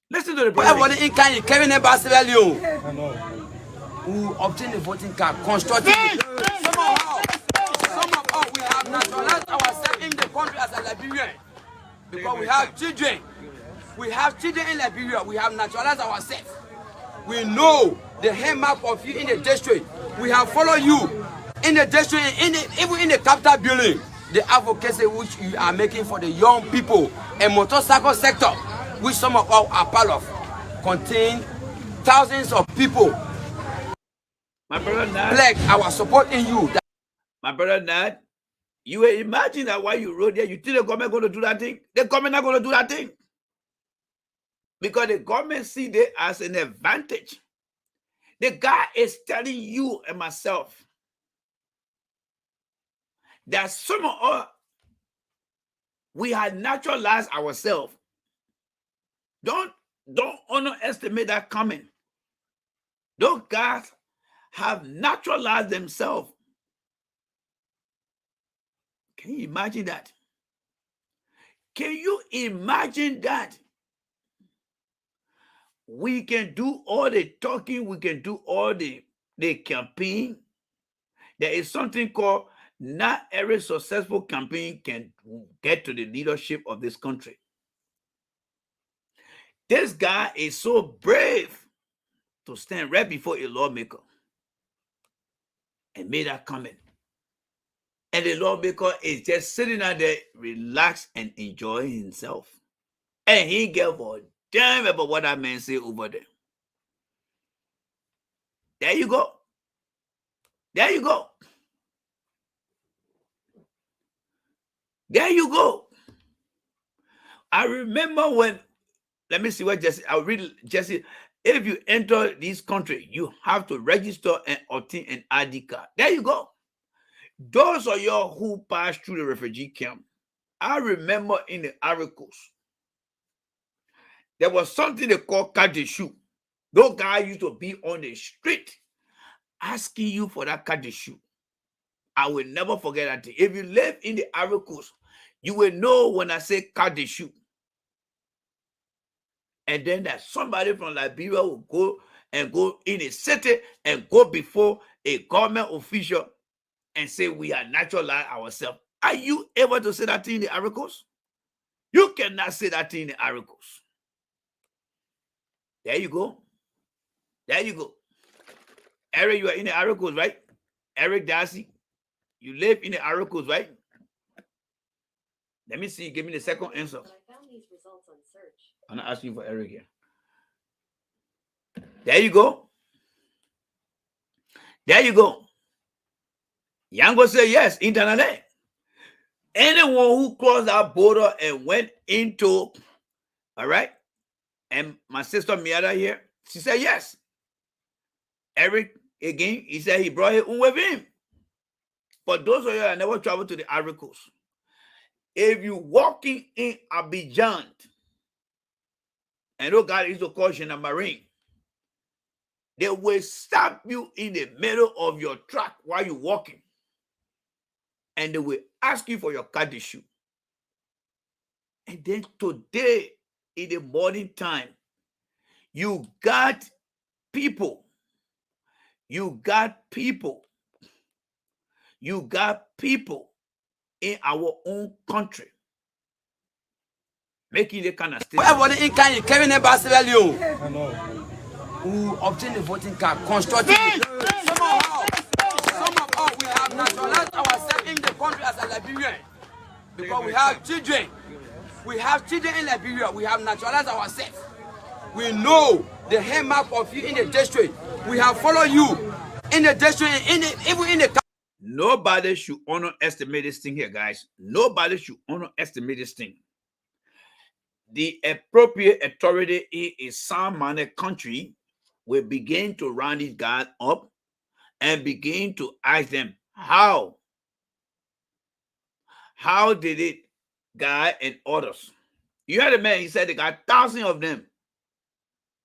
Listen to the brother. Everybody in Kenya, Kevin Embassador who obtain the voting card constructively. Some of us, we have naturalized ourselves in the country as a Liberian because we have children. We have children in Liberia. We have naturalized ourselves. We know the hallmark of you in the district. We have followed you in the district, even in the capital building. The advocacy which you are making for the young people and motorcycle sector, which some of us are part of, contain thousands of people. My brother Nat, Pledge our support in you. my brother Nat, you will imagine that while you wrote there, you think the government going to do that thing? The government not going to do that thing. Because the government see that as an advantage. The guy is telling you and myself that some of us, we had naturalized ourselves. Don't underestimate that coming. Those guys have naturalized themselves. Can you imagine that? Can you imagine that? We can do all the talking, we can do all the campaign. There is something called not every successful campaign can get to the leadership of this country. This guy is so brave to stand right before a lawmaker and made that comment. And the lawmaker is just sitting out there, relaxed and enjoying himself. And he gave a damn about what that man say over there. There you go. There you go. There you go. I remember when, let me see what Jesse, I'll read Jesse. If you enter this country, you have to register and obtain an ID card. There you go. Those are y'all who passed through the refugee camp. I remember in the articles, there was something they called carte de shoe. Those guys used to be on the street asking you for that carte de shoe. I will never forget that thing. If you live in the articles, you will know when I say carte de shoe. And then that somebody from Liberia will go in a city and go before a government official and say we are naturalized ourselves. Are you able to say that thing in the articles? You cannot say that thing in the articles. There you go. There you go. Eric, you are in the articles, right? Eric Darcy, you live in the articles, right? Let me see. Give me the second answer. I found these results on search. I'm not asking for Eric here. There you go. There you go. Yango say yes, internally. Anyone who crossed that border and went into, all right, and my sister Miata here, she said yes. Eric, again, he said he brought it with him. For those of you that never traveled to the articles, if you walking in Abidjan, and those guys used to call Marine, they will stop you in the middle of your track while you're walking. And they will ask you for your carte de shoe. And then today, in the morning time, you got people in our own country making the kind of statement. Everybody in Kenya, Kevin Embassador who obtain the voting card constructively. Some of us, we have naturalized ourselves in the country as a Liberian because we have children. We have children in Liberia. We have naturalized ourselves. We know the hallmark of you in the district. We have followed you in the district, even in the. Nobody should underestimate this thing here, guys. Nobody should underestimate this thing. The appropriate authority in a sound-minded country will begin to round these guys up and begin to ask them, how did it, God and others? You heard the man, he said they got thousands of them.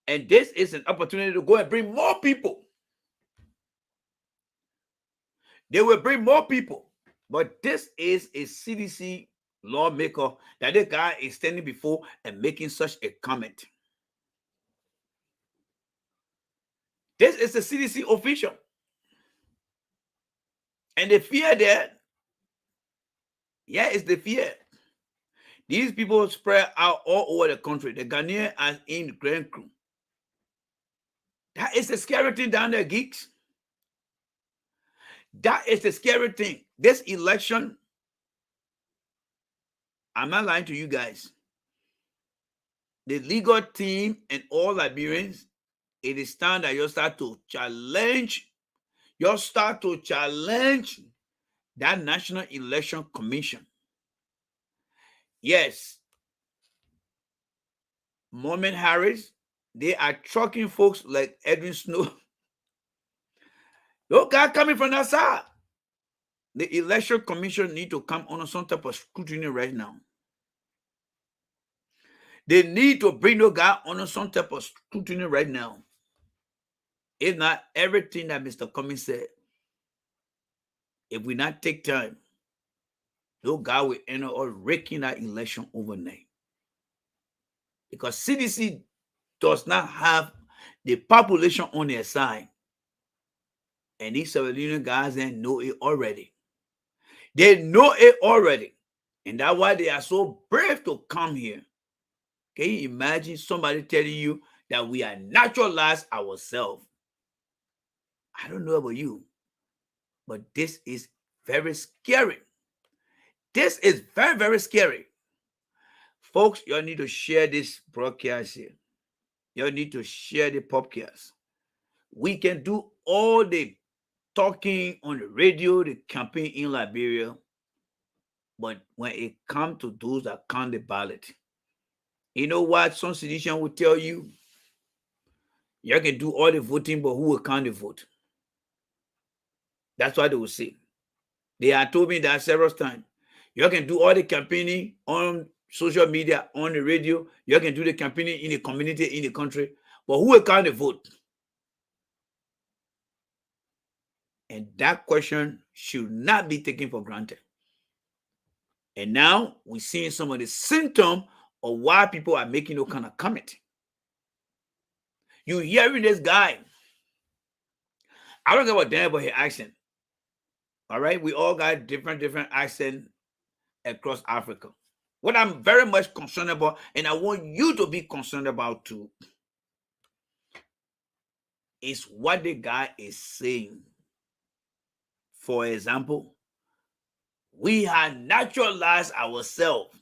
And this is an opportunity to go and bring more people. They will bring more people. But this is a CDC lawmaker that the guy is standing before and making such a comment. This is a CDC official. And the fear there, yeah, it's the fear. These people spread out all over the country. The Ghanaians are in the Grand Crew. That is the scary thing down there, geeks. That is the scary thing. This election, I'm not lying to you guys. The legal team and all Liberians, it is time that you start to challenge. You start to challenge that National Election Commission. Yes, Moment Harris, they are trucking folks like Edwin Snow. Those guys coming from that side. The Election Commission need to come under some type of scrutiny right now. They need to bring those guys under some type of scrutiny right now. If not, everything that Mr. Cummings said, if we not take time, those guys will end up raking that election overnight. Because CDC does not have the population on their side. And these Sierra Leone guys then know it already. They know it already. And that's why they are so brave to come here. Can you imagine somebody telling you that we are naturalized ourselves? I don't know about you, but this is very scary. This is very, very scary. Folks, you need to share this broadcast here. You need to share the podcast. We can do all the talking on the radio, the campaign in Liberia, but when it comes to those that count the ballot, you know what some citizens will tell you? You can do all the voting, but who will count the vote? That's what they will say. They have told me that several times. You can do all the campaigning on social media, on the radio. You can do the campaigning in the community, in the country. But who will count the vote? And that question should not be taken for granted. And now we're seeing some of the symptoms of why people are making no kind of comment. You hearing this guy. I don't care what damn about his accent. All right, we all got different accents across Africa. What I'm very much concerned about, and I want you to be concerned about too, is what the guy is saying. For example, we have naturalized ourselves.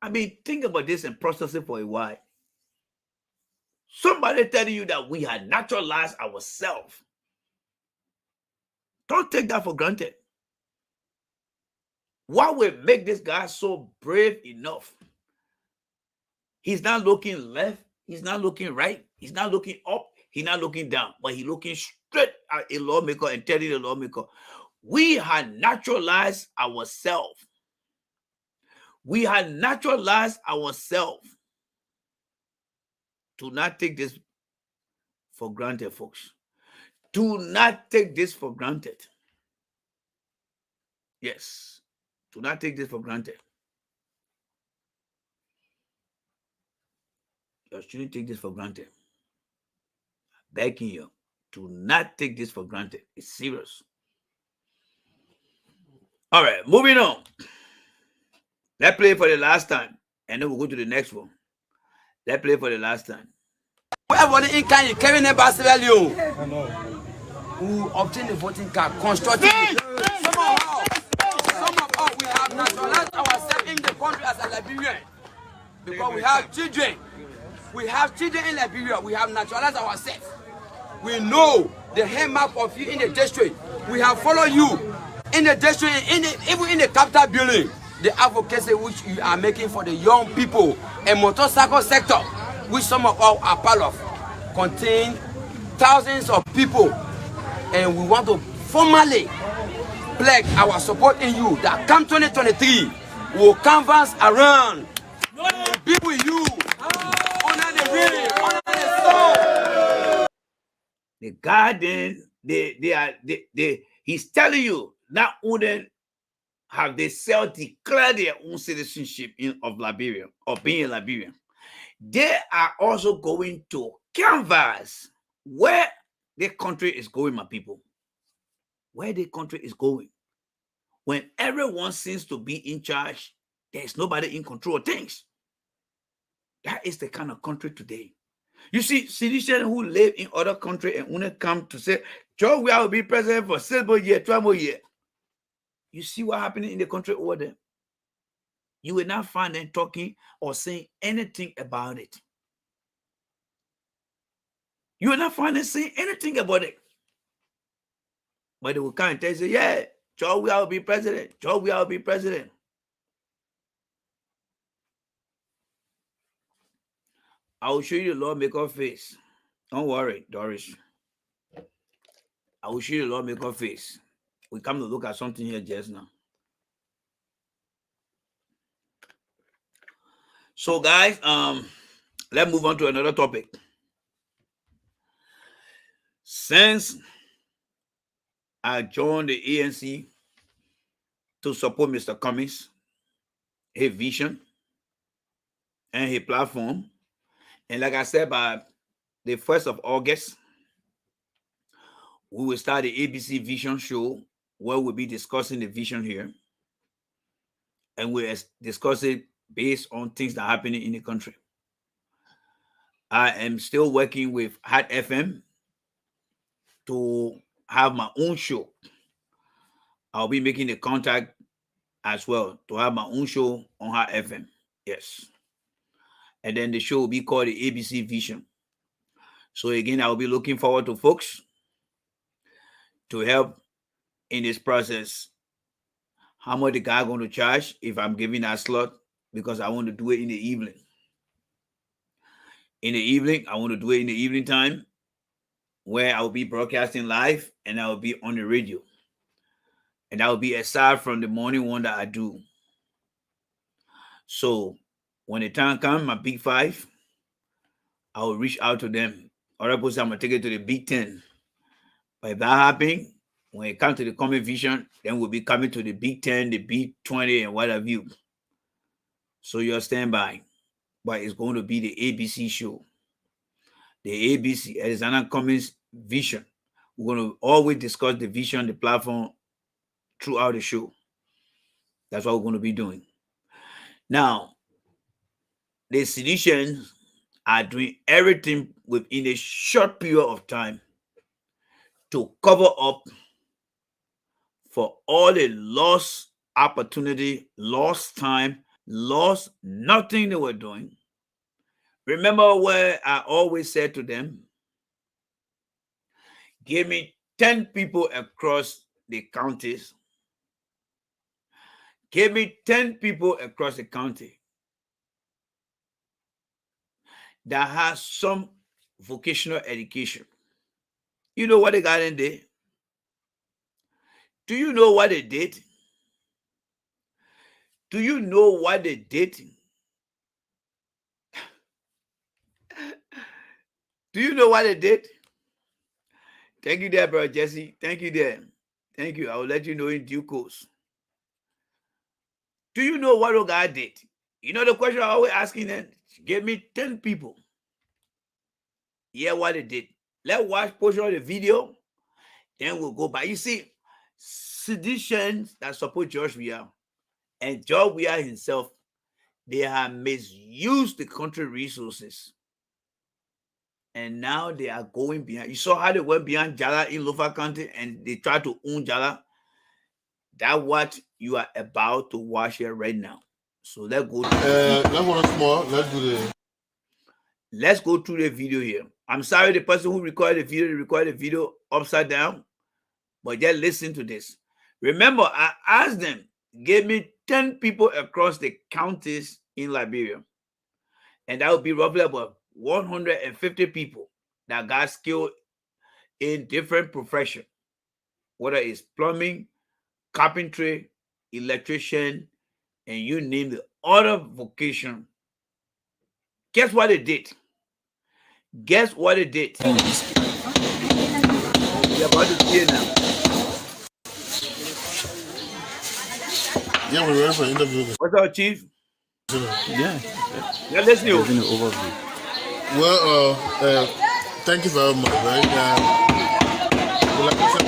I mean, think about this and process it for a while. Somebody telling you that we have naturalized ourselves. Don't take that for granted. What will make this guy so brave enough? He's not looking left. He's not looking right. He's not looking up. He's not looking down. But he's looking straight at a lawmaker and telling the lawmaker, we have naturalized ourselves. We have naturalized ourselves. Do not take this for granted, folks. Do not take this for granted. Yes. Do not take this for granted. You shouldn't take this for granted. I'm begging you. Do not take this for granted. It's serious. All right, moving on. Let's play for the last time. And then we'll go to the next one. Let's play for the last time. Everybody in Kenya, Kevin who obtain the voting card constructively. Some of us, we have naturalized ourselves in the country as a Liberian. Because we have children. We have children in Liberia. We have naturalized ourselves. We know the handmark of you in the district. We have followed you in the district, even in the capital building. The advocacy which you are making for the young people and motorcycle sector, which some of us are part of, contain thousands of people, and we want to formally pledge our support in you that come 2023, we will canvas around, be with you, honor the rain, honor the sun. The garden, he's telling you not only have they self-declared their own citizenship of Liberia or being Liberian, they are also going to canvas where the country is going, my people. Where the country is going. When everyone seems to be in charge, there's nobody in control of things. That is the kind of country today. You see, citizens who live in other countries and only come to say, Joe, we will be president for 6 more years, 12 more years. You see what happening in the country over there? You will not find them talking or saying anything about it. You will not find them saying anything about it. But they will come and tell you, yeah, Joe, we will be president. Joe, we will be president. I will show you the lawmaker face. Don't worry, Doris. I will show you the lawmaker face. We come to look at something here just now. So, guys, let's move on to another topic. Since I joined the ANC to support Mr. Cummings, his vision, and his platform, and like I said, by the 1st of August, we will start the ABC Vision Show, where we'll be discussing the vision here, and we'll discuss it based on things that are happening in the country. I am still working with Hot FM to have my own show. I'll be making the contact as well to have my own show on Hot FM. Yes. And then the show will be called the ABC Vision. So again, I'll be looking forward to folks to help in this process. How much the guy going to charge if I'm giving that slot? Because I want to do it in the evening. In the evening, I want to do it in the evening time, where I'll be broadcasting live and I'll be on the radio. And that will be aside from the morning one that I do. So when the time comes, my big 5, I will reach out to them. Other people say I'm going to take it to the big 10. But if that happens, when it comes to the common vision, then we'll be coming to the big 10, the big 20, and what have you. So you're standby. But it's going to be the ABC show. The ABC, Alexander Cummings vision. We're going to always discuss the vision, the platform throughout the show. That's what we're going to be doing. Now, the seditions are doing everything within a short period of time to cover up for all the lost opportunity, lost time, lost nothing they were doing. Remember where I always said to them, give me 10 people across the counties. Give me 10 people across the county that has some vocational education. You know what they got in there? Do you know what they did? Do you know what they did? Do you know what they did? Thank you there, brother Jesse. Thank you there. Thank you. I will let you know in due course. Do you know what the guy did? You know the question I always asking them? Give me 10 people. Yeah, what they did. Let's watch portion of the video. Then we'll go back. You see, seditions that support George Weah and George Weah himself, they have misused the country resources. And now they are going behind. You saw how they went behind Jala in Lofa County and they tried to own Jala. That's what you are about to watch here right now. So let's go. Let's go through the video here. I'm sorry, the person who recorded the video upside down, but just listen to this. Remember, I asked them, give me 10 people across the counties in Liberia, and that would be roughly about 150 people that got skilled in different professions, whether it's plumbing, carpentry, electrician, and you name the other vocation. Guess what they did? Guess what they did? We're about to see it now. Yeah, we're ready for interview. What's up, Chief? Yeah, Let's do giving an overview. Well, thank you very much. Right? Like I said,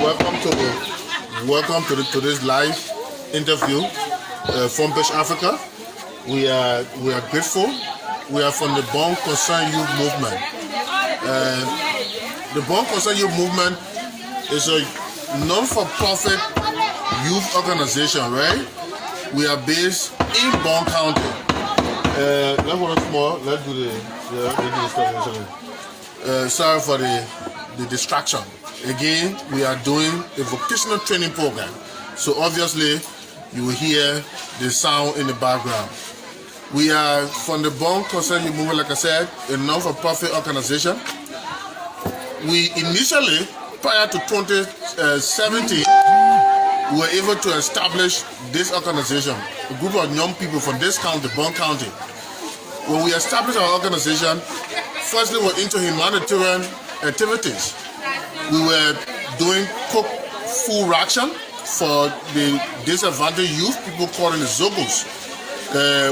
welcome to this live interview from Fish Africa. We are grateful. We are from the Born Concerned Youth Movement. The Born Concerned Youth Movement is a non-for-profit youth organization, right? We are based in Born County. Let's one small. Let's do the stuff. Sorry for the distraction. Again, we are doing a vocational training program. So obviously, you will hear the sound in the background. We are from the Born Concerned Youth Movement, like I said, a non-for-profit organization. We initially, prior to 2017, we were able to establish this organization, a group of young people from this county, Born County. When we established our organization, firstly, we were into humanitarian activities. We were doing cook food ration for the disadvantaged youth, people called in the Zogos.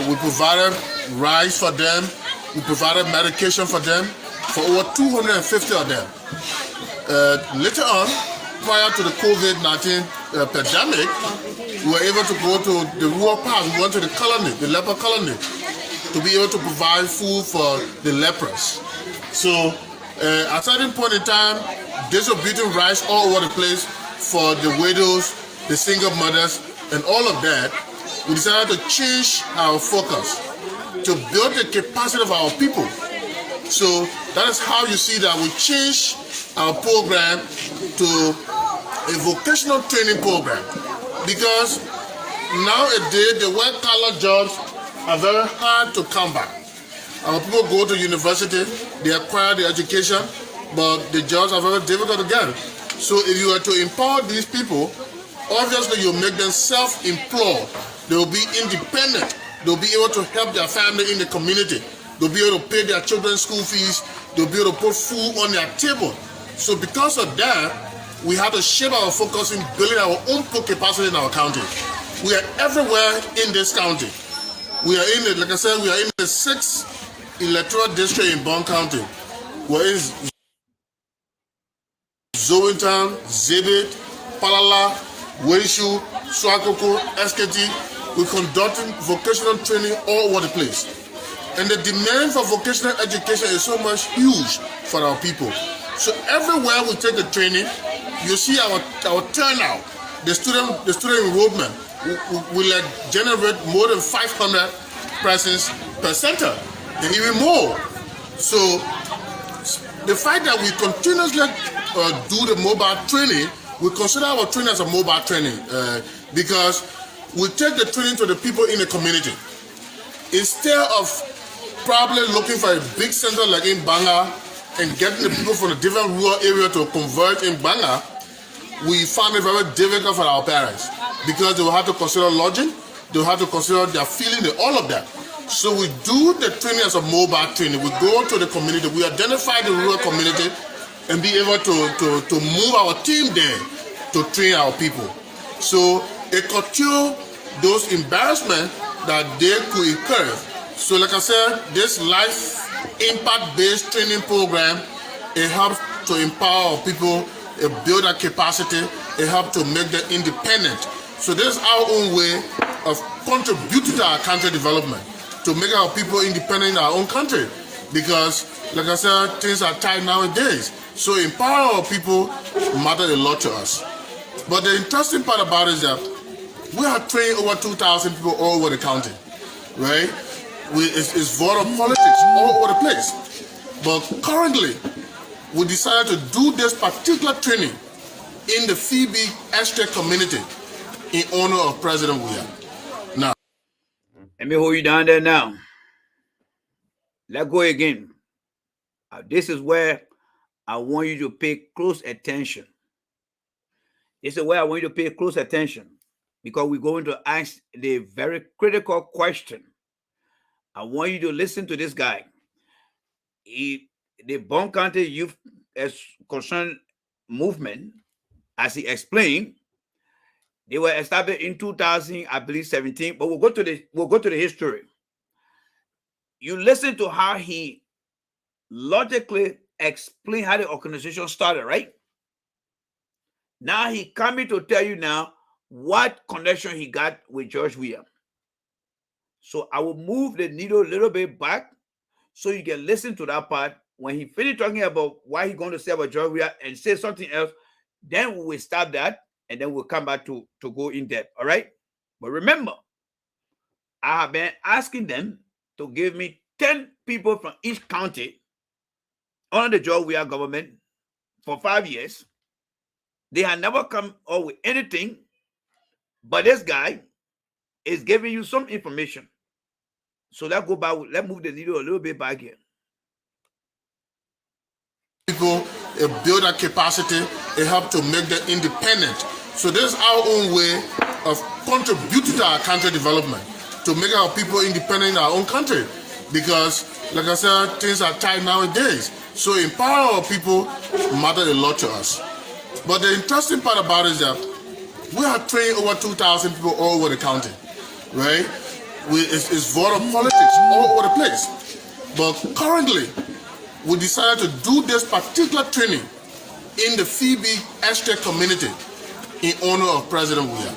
We provided rice for them. We provided medication for them, for over 250 of them. Later on, prior to the COVID-19 pandemic, we were able to go to the rural parts. We went to the colony, the leper colony, to be able to provide food for the lepers. So at a certain point in time, distributing rice all over the place for the widows, the single mothers, and all of that, we decided to change our focus to build the capacity of our people. So that is how you see that we changed our program to a vocational training program, because nowadays the white-collar jobs are very hard to come by. Our people go to university, they acquire the education, but the jobs are very difficult to get. So if you are to empower these people, obviously you make them self-employed. They will be independent. They'll be able to help their family in the community. They'll be able to pay their children's school fees. They'll be able to put food on their table. So because of that, we have to shape our focus in building our own capacity in our county. We are everywhere in this county. We are in it, like I said, we are in the 6th electoral district in Born County. We're in Zowintown, Zebit, Palala, Weishu, Swakoko, SKT. We're conducting vocational training all over the place. And the demand for vocational education is so much huge for our people. So everywhere we take the training, you see our turnout, the student enrollment will generate more than 500 persons per center, and even more. So the fact that we continuously do the mobile training, we consider our training as a mobile training because we take the training to the people in the community. Instead of probably looking for a big center like in Banga and getting the people from the different rural area to convert in Banga, we found it very difficult for our parents because they will have to consider lodging, they will have to consider their feeling and all of that. So we do the training as a mobile training. We go to the community, we identify the rural community and be able to move our team there to train our people. So it curtails those embarrassments that they could incur. So like I said, this life impact-based training program, it helps to empower our people, it build their capacity, it helps to make them independent. So this is our own way of contributing to our country development, to make our people independent in our own country. Because like I said, things are tight nowadays. So empowering our people matters a lot to us. But the interesting part about it is that we have trained over 2,000 people all over the county, right? It's vote of politics all over the place. But currently, we decided to do this particular training in the Phoebe Estate community in honor of President William. Now, let me hold you down there now. Let's go again. This is where I want you to pay close attention. This is where I want you to pay close attention because we're going to ask the very critical question. I want you to listen to this guy. The Bond County Youth Concern Movement, as he explained, they were established in 2000, I believe 17. But we'll go to the history. You listen to how he logically explained how the organization started, right? Now he coming to tell you now what connection he got with George Weah. So I will move the needle a little bit back so you can listen to that part. When he finished talking about what he's going to say about George Weah and say something else, then we will stop that and then we'll come back to go in depth. All right. But remember, I have been asking them to give me 10 people from each county under the George Weah government for 5 years. They have never come up with anything, but this guy is giving you some information. So let's go back. Let's move the needle a little bit back here. People build that capacity, it helps to make them independent. So this is our own way of contributing to our country development, to make our people independent in our own country. Because, like I said, things are tight nowadays. So empowering our people matters a lot to us. But the interesting part about it is that we have trained over 2,000 people all over the county, right? It's voter politics all over the place. But currently, we decided to do this particular training in the Phoebe Estate community in honor of President Weah.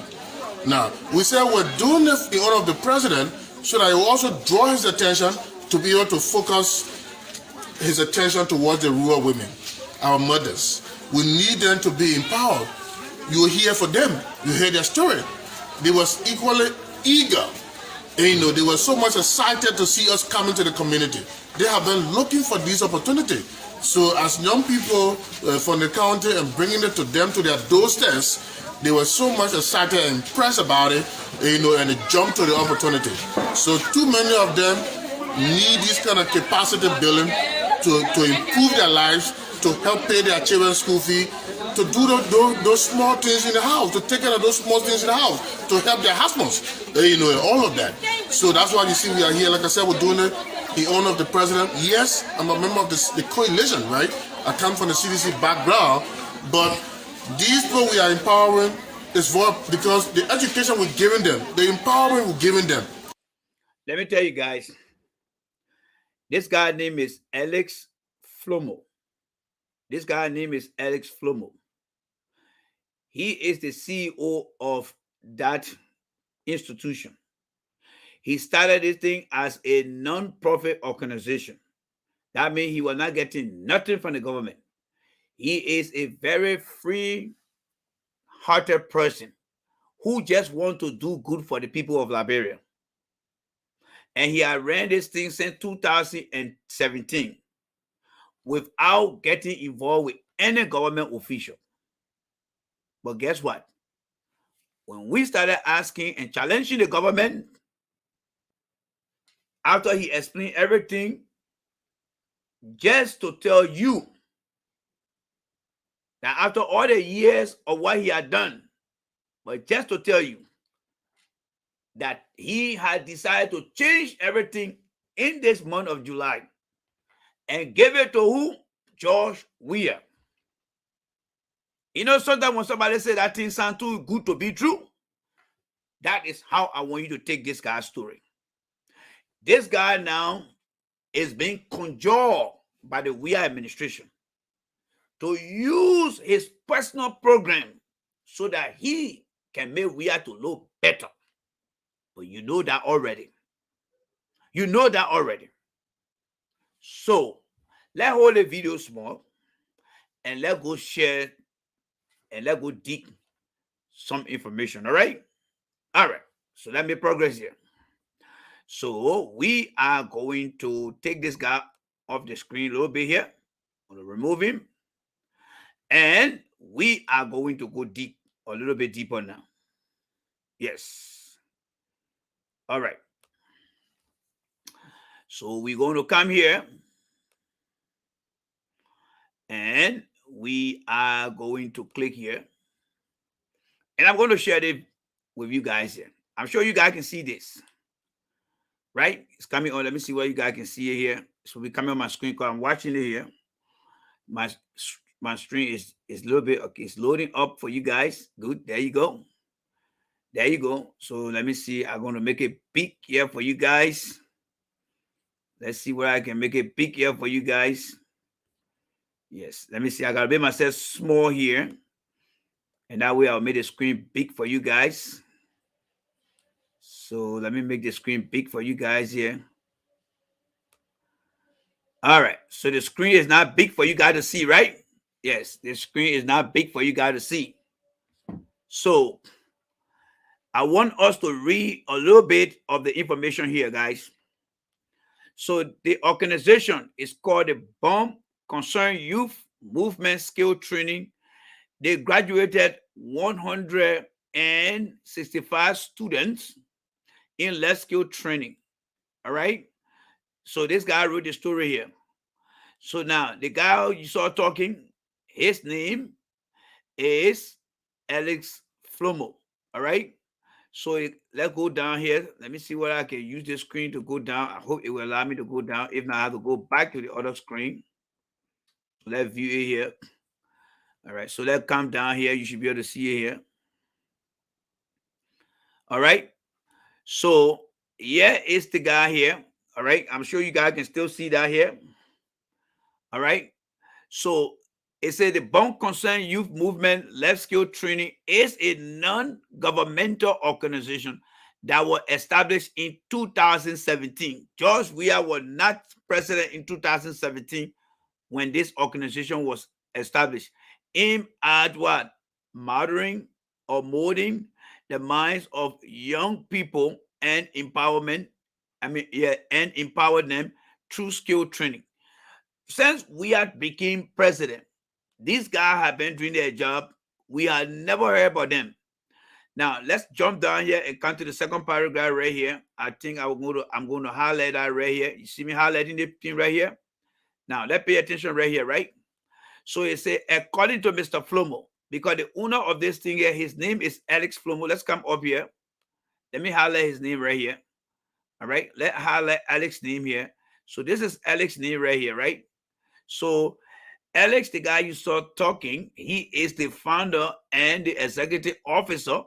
Now, we said we're doing this in honor of the president so that it will also draw his attention to be able to focus his attention towards the rural women, our mothers. We need them to be empowered. You will hear from them. You hear their story. They was equally eager. And, they were so much excited to see us coming to the community. They have been looking for this opportunity. So as young people from the county and bringing it to them to their doorsteps, they were so much excited and impressed about it, and they jumped to the opportunity. So too many of them need this kind of capacity building to improve their lives, to help pay their children's school fee, to do those small things in the house, to take care of those small things in the house, to help their husbands, all of that. So that's why you see we are here. Like I said, we're doing it in honor of the president. Yes, I'm a member of the coalition, right? I come from the CDC background, but these people we are empowering is because the education we're giving them, the empowerment we're giving them. Let me tell you guys, this guy's name is Alex Flomo. This guy's name is Alex Flomo. He is the CEO of that institution. He started this thing as a non-profit organization. That means he was not getting nothing from the government. He is a very free-hearted person who just wants to do good for the people of Liberia. And he had ran this thing since 2017 without getting involved with any government official. But guess what? When we started asking and challenging the government, after he explained everything, just to tell you that after all the years of what he had done, but just to tell you that he had decided to change everything in this month of July and give it to who? George Weah. Sometimes when somebody say that thing sounds too good to be true, that is how I want you to take this guy's story. This guy now is being conjured by the Weah administration to use his personal program so that he can make Weah to look better. But you know that already. You know that already. So let's hold the video small and let's go share and let's go dig some information. All right. So let me progress here. So we are going to take this guy off the screen a little bit here. I'm going to remove him. And we are going to go deep, a little bit deeper now. Yes. All right. So we're going to come here. And we are going to click here. And I'm going to share it with you guys here. I'm sure you guys can see this. Right? It's coming on. Let me see what you guys can see it here. So we coming on my screen because I'm watching it here. My screen is a little bit okay. It's loading up for you guys. Good. There you go. There you go. So let me see. I'm going to make it big here for you guys. Let's see where I can make it big here for you guys. Yes. Let me see. I got to make myself small here. And that way I'll make the screen big for you guys. So let me make the screen big for you guys here. All right. So the screen is not big for you guys to see, right? Yes. The screen is not big for you guys to see. So I want us to read a little bit of the information here, guys. So the organization is called the Bomb Concerned Youth Movement Skill Training. They graduated 165 students in less skill training. All right. So this guy wrote the story here. So now the guy you saw talking, his name is Alex Flomo. All right. So let's go down here. Let me see whether I can use this screen to go down. I hope it will allow me to go down. If not, I have to go back to the other screen. Let's view it here. All right. So let's come down here. You should be able to see it here. All right. So yeah, it's the guy here. All right. I'm sure you guys can still see that here. All right. So it said the Bomb Concerned Youth Movement Left Skill Training is a non-governmental organization that was established in 2017. George Weah was not president in 2017 when this organization was established. Aimed at what? Mothering or molding the minds of young people and empowerment. And empower them through skill training. Since Weah became president, these guys have been doing their job. We have never heard about them. Now let's jump down here and come to the second paragraph right here. I think I'm going to highlight that right here. You see me highlighting the thing right here? Now let's pay attention right here, right? So it says, according to Mr. Flomo, because the owner of this thing here, his name is Alex Flomo. Let's come up here. Let me highlight his name right here. All right. Let's highlight Alex's name here. So this is Alex's name right here, right? So Alex, the guy you saw talking, he is the founder and the executive officer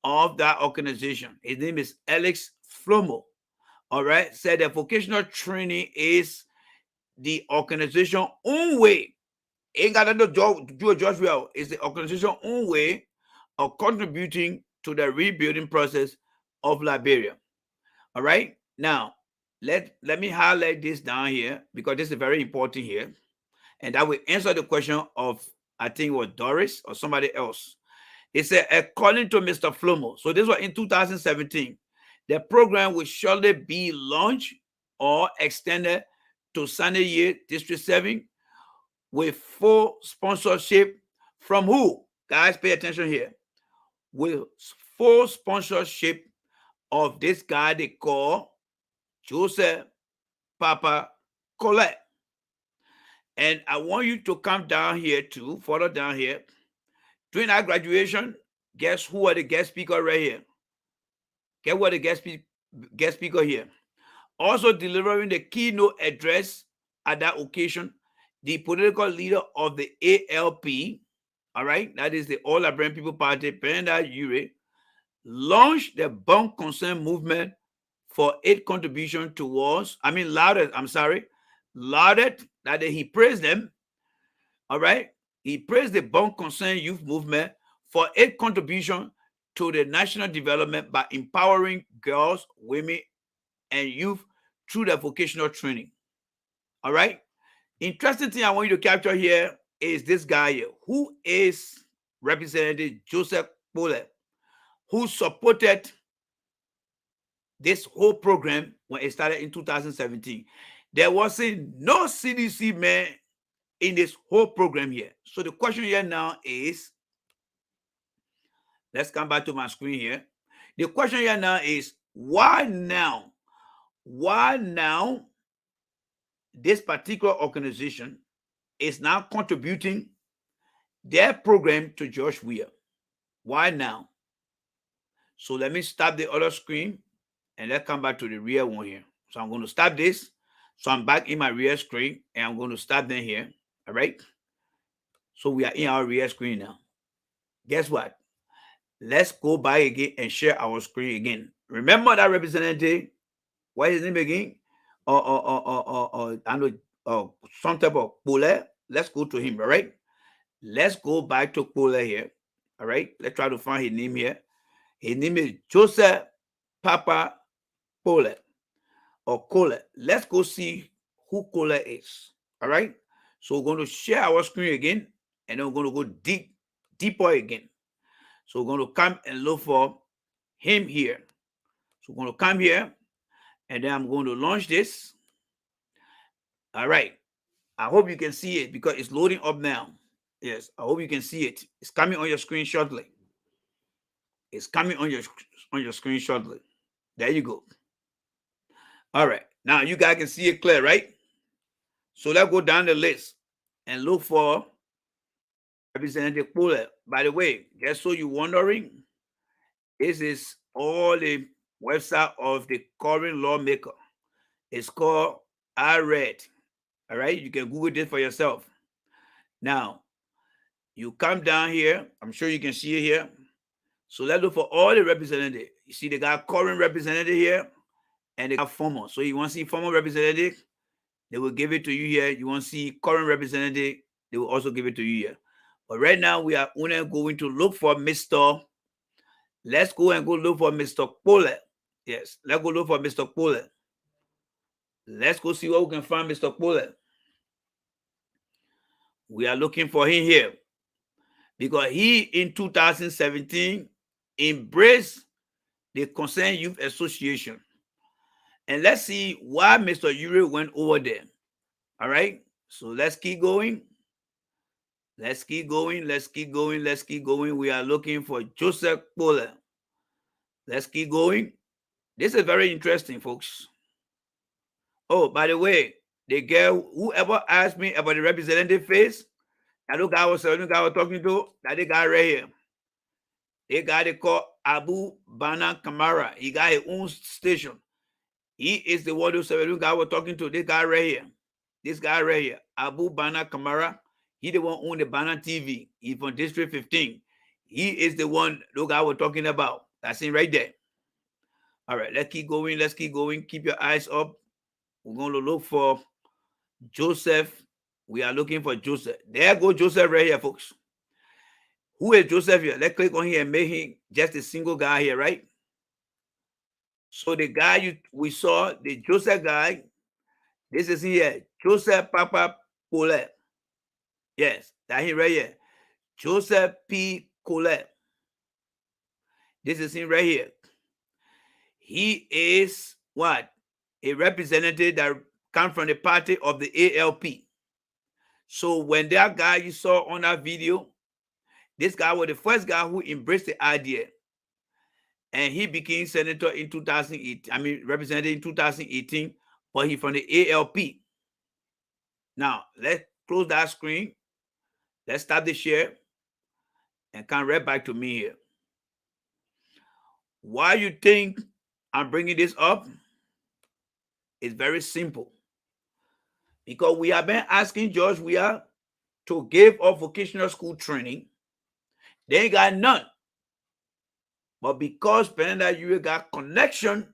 of that organization. His name is Alex Flomo. All right. Said that vocational training is the organization own way. Ain't got nothing to do with George Weah. It's the organization own way of contributing to the rebuilding process of Liberia. All right. Now, let me highlight this down here because this is very important here. And that will answer the question of, I think it was Doris or somebody else. It said, according to Mr. Flomo, so this was in 2017, the program will surely be launched or extended to Sunday Year District 7 with full sponsorship from who? Guys, pay attention here. With full sponsorship of this guy they call Joseph Papa Colette. And I want you to come down here too, further down here. During that graduation, guess who are the guest speaker right here? Guess what the guest speaker here? Also delivering the keynote address at that occasion, the political leader of the ALP, all right, that is the All Liberian People Party, Penda Ure, launched the Bomb Concern movement for its contribution towards, lauded that he praised them, all right? He praised the Bomb Concern Youth Movement for its contribution to the national development by empowering girls, women, and youth through their vocational training, all right? Interesting thing I want you to capture here is this guy here, who is Representative Joseph Pole, who supported this whole program when it started in 2017. There wasn't no CDC man in this whole program here. So the question here now is, let's come back to my screen here. The question here now is, why now? Why now this particular organization is now contributing their program to George Weah. Why now? So let me stop the other screen and let's come back to the real one here. So I'm going to stop this. So I'm back in my real screen and I'm going to stop them here. All right. So we are in our real screen now. Guess what? Let's go back again and share our screen again. Remember that representative? What is his name again? I know some type of Pole. Let's go to him. All right. Let's go back to Pole here. All right. Let's try to find his name here. His name is Joseph Papa Pole or Cole. Let's go see who Cole is. All right. So we're going to share our screen again, and then we're going to go deeper again. So we're going to come and look for him here. So we're going to come here, and then I'm going to launch this. All right. I hope you can see it because it's loading up now. Yes, I hope you can see it. It's coming on your screen shortly. It's coming on your screen shortly. There you go. All right. Now you guys can see it clear, right? So let's go down the list and look for Representative Pole. By the way, just so you're wondering, this is all the website of the current lawmaker. It's called I Read. All right. You can Google this for yourself. Now, you come down here. I'm sure you can see it here. So let's look for all the representatives. You see they got current representative here and they got former. So you want to see former representative, they will give it to you here. You want to see current representative, they will also give it to you here. But right now we are only going to look for Mr. Let's go and go look for Mr. Pole. Yes, let's go look for Mr. Pole. Let's go see what we can find Mr. Pole. We are looking for him here because he in 2017 embraced the Concerned Youth Association. And let's see why Mr. Uri went over there. All right. So let's keep going. Let's keep going. Let's keep going. Let's keep going. We are looking for Joseph Pole. Let's keep going. This is very interesting, folks. Oh, by the way, the girl, whoever asked me about the representative face, that guy was talking to, that the guy right here. They got it called Abu Bana Kamara. He got his own station. He is the one who guy was talking to. This guy right here. This guy right here. Abu Bana Kamara. He the one own the Bana TV. He's from District 15. He is the one the guy was talking about. That's him right there. All right, let's keep going. Let's keep going. Keep your eyes up. We're going to look for Joseph. We are looking for Joseph. There go Joseph right here, folks. Who is Joseph here? Let's click on here and make him just a single guy here, right? So the guy we saw, the Joseph guy, this is here, Joseph Papa Pole. Yes, that him right here. Joseph P. Cole. This is him right here. He is what? A representative that comes from the party of the ALP. So when that guy you saw on that video, this guy was the first guy who embraced the idea. And he became senator in 2018, representative in 2018, but he from the ALP. Now, let's close that screen. Let's stop the share and come right back to me here. Why you think I'm bringing this up? It's very simple. Because we have been asking George Weah to give up vocational school training. They ain't got none. But because Penanda Uri got connection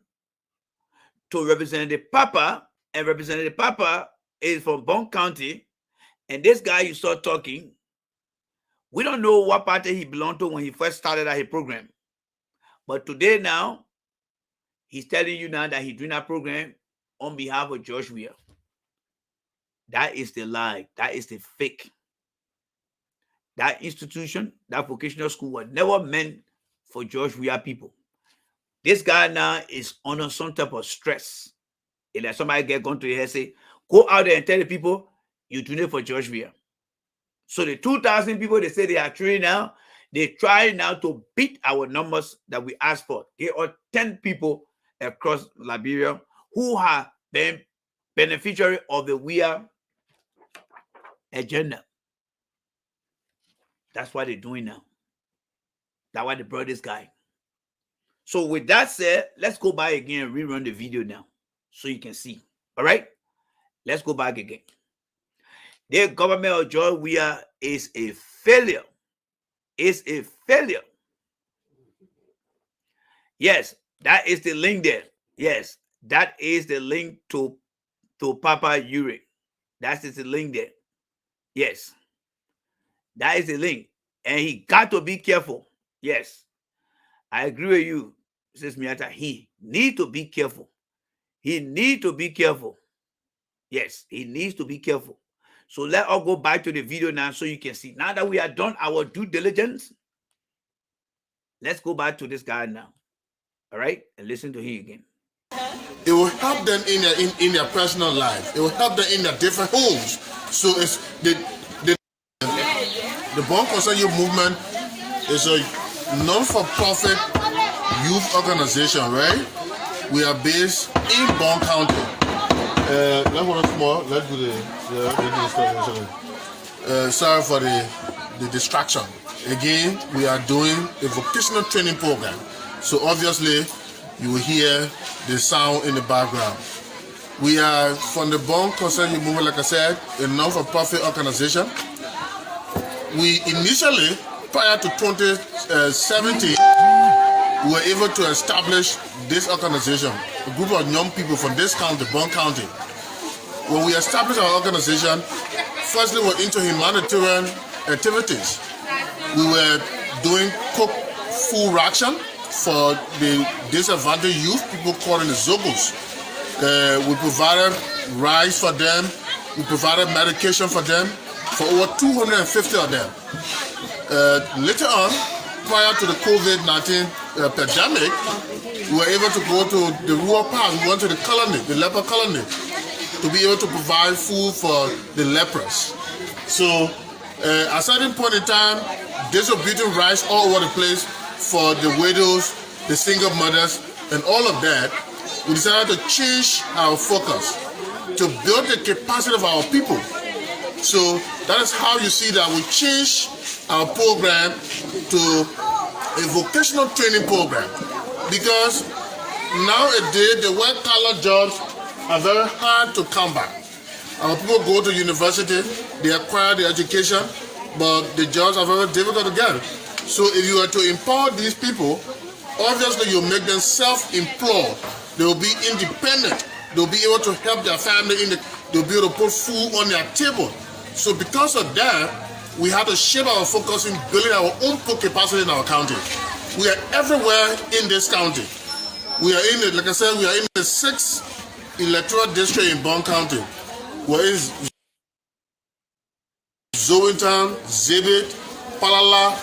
to Representative Papa, and Representative Papa is from Bond County, and this guy you saw talking, we don't know what party he belonged to when he first started his program. But today now, he's telling you now that he's doing that program on behalf of George Weah. That is the lie. That is the fake. That institution, that vocational school was never meant for George Weah people. This guy now is under some type of stress. It's like somebody get gone to your head and say, go out there and tell the people you do it for George Weah. So the 2,000 people they say they are training now, they try now to beat our numbers that we asked for. There are 10 people across Liberia who have been beneficiary of the Weah agenda. That's what they're doing now. That's why they brought this guy. So with that said, let's go back again and rerun the video now so you can see. All right? Let's go back again. The government of George Weah is a failure. It's a failure. Yes, that is the link there. Yes, that is the link to Papa Uri. That is the link there. Yes, that is the link. And he got to be careful. Yes, I agree with you, Sis Miata. He need to be careful. He need to be careful. Yes, he needs to be careful. So let us go back to the video now so you can see. Now that we have done our due diligence, let's go back to this guy now. All right? And listen to him again. It will help them in their personal life. It will help them in their different homes. So it's the Born Concerned Youth Movement is a non-for-profit youth organization, right? We are based in Born County. Let's one more. Let's do the sorry for the distraction. Again, we are doing a vocational training program. So obviously, you will hear the sound in the background. We are from the Born Concerned Youth Movement, like I said, a non-for-profit organization. We initially, prior to 2017, we were able to establish this organization, a group of young people from this county, Born County. When we established our organization, firstly, we were into humanitarian activities. We were doing cook food ration for the disadvantaged youth, people called in the Zogos. We provided rice for them. We provided medication for them, for over 250 of them. Later on, prior to the COVID-19 pandemic, we were able to go to the rural part. We went to the colony, the leper colony, to be able to provide food for the lepers. So at a certain point in time, distributing rice all over the place for the widows, the single mothers, and all of that, we decided to change our focus to build the capacity of our people. So that is how you see that we changed our program to a vocational training program, because nowadays the white-collar jobs are very hard to come by. Our people go to university, they acquire the education, but the jobs are very difficult to get. So if you are to empower these people, obviously you make them self-employed. They will be independent. They'll be able to help their family. They'll be able to put food on their table. So because of that, we have to shape our focus in building our own capacity in our county. We are everywhere in this county. We are in it, like I said, we are in the 6th electoral district in Born County. We're in Zowintown, Zebit, Palala,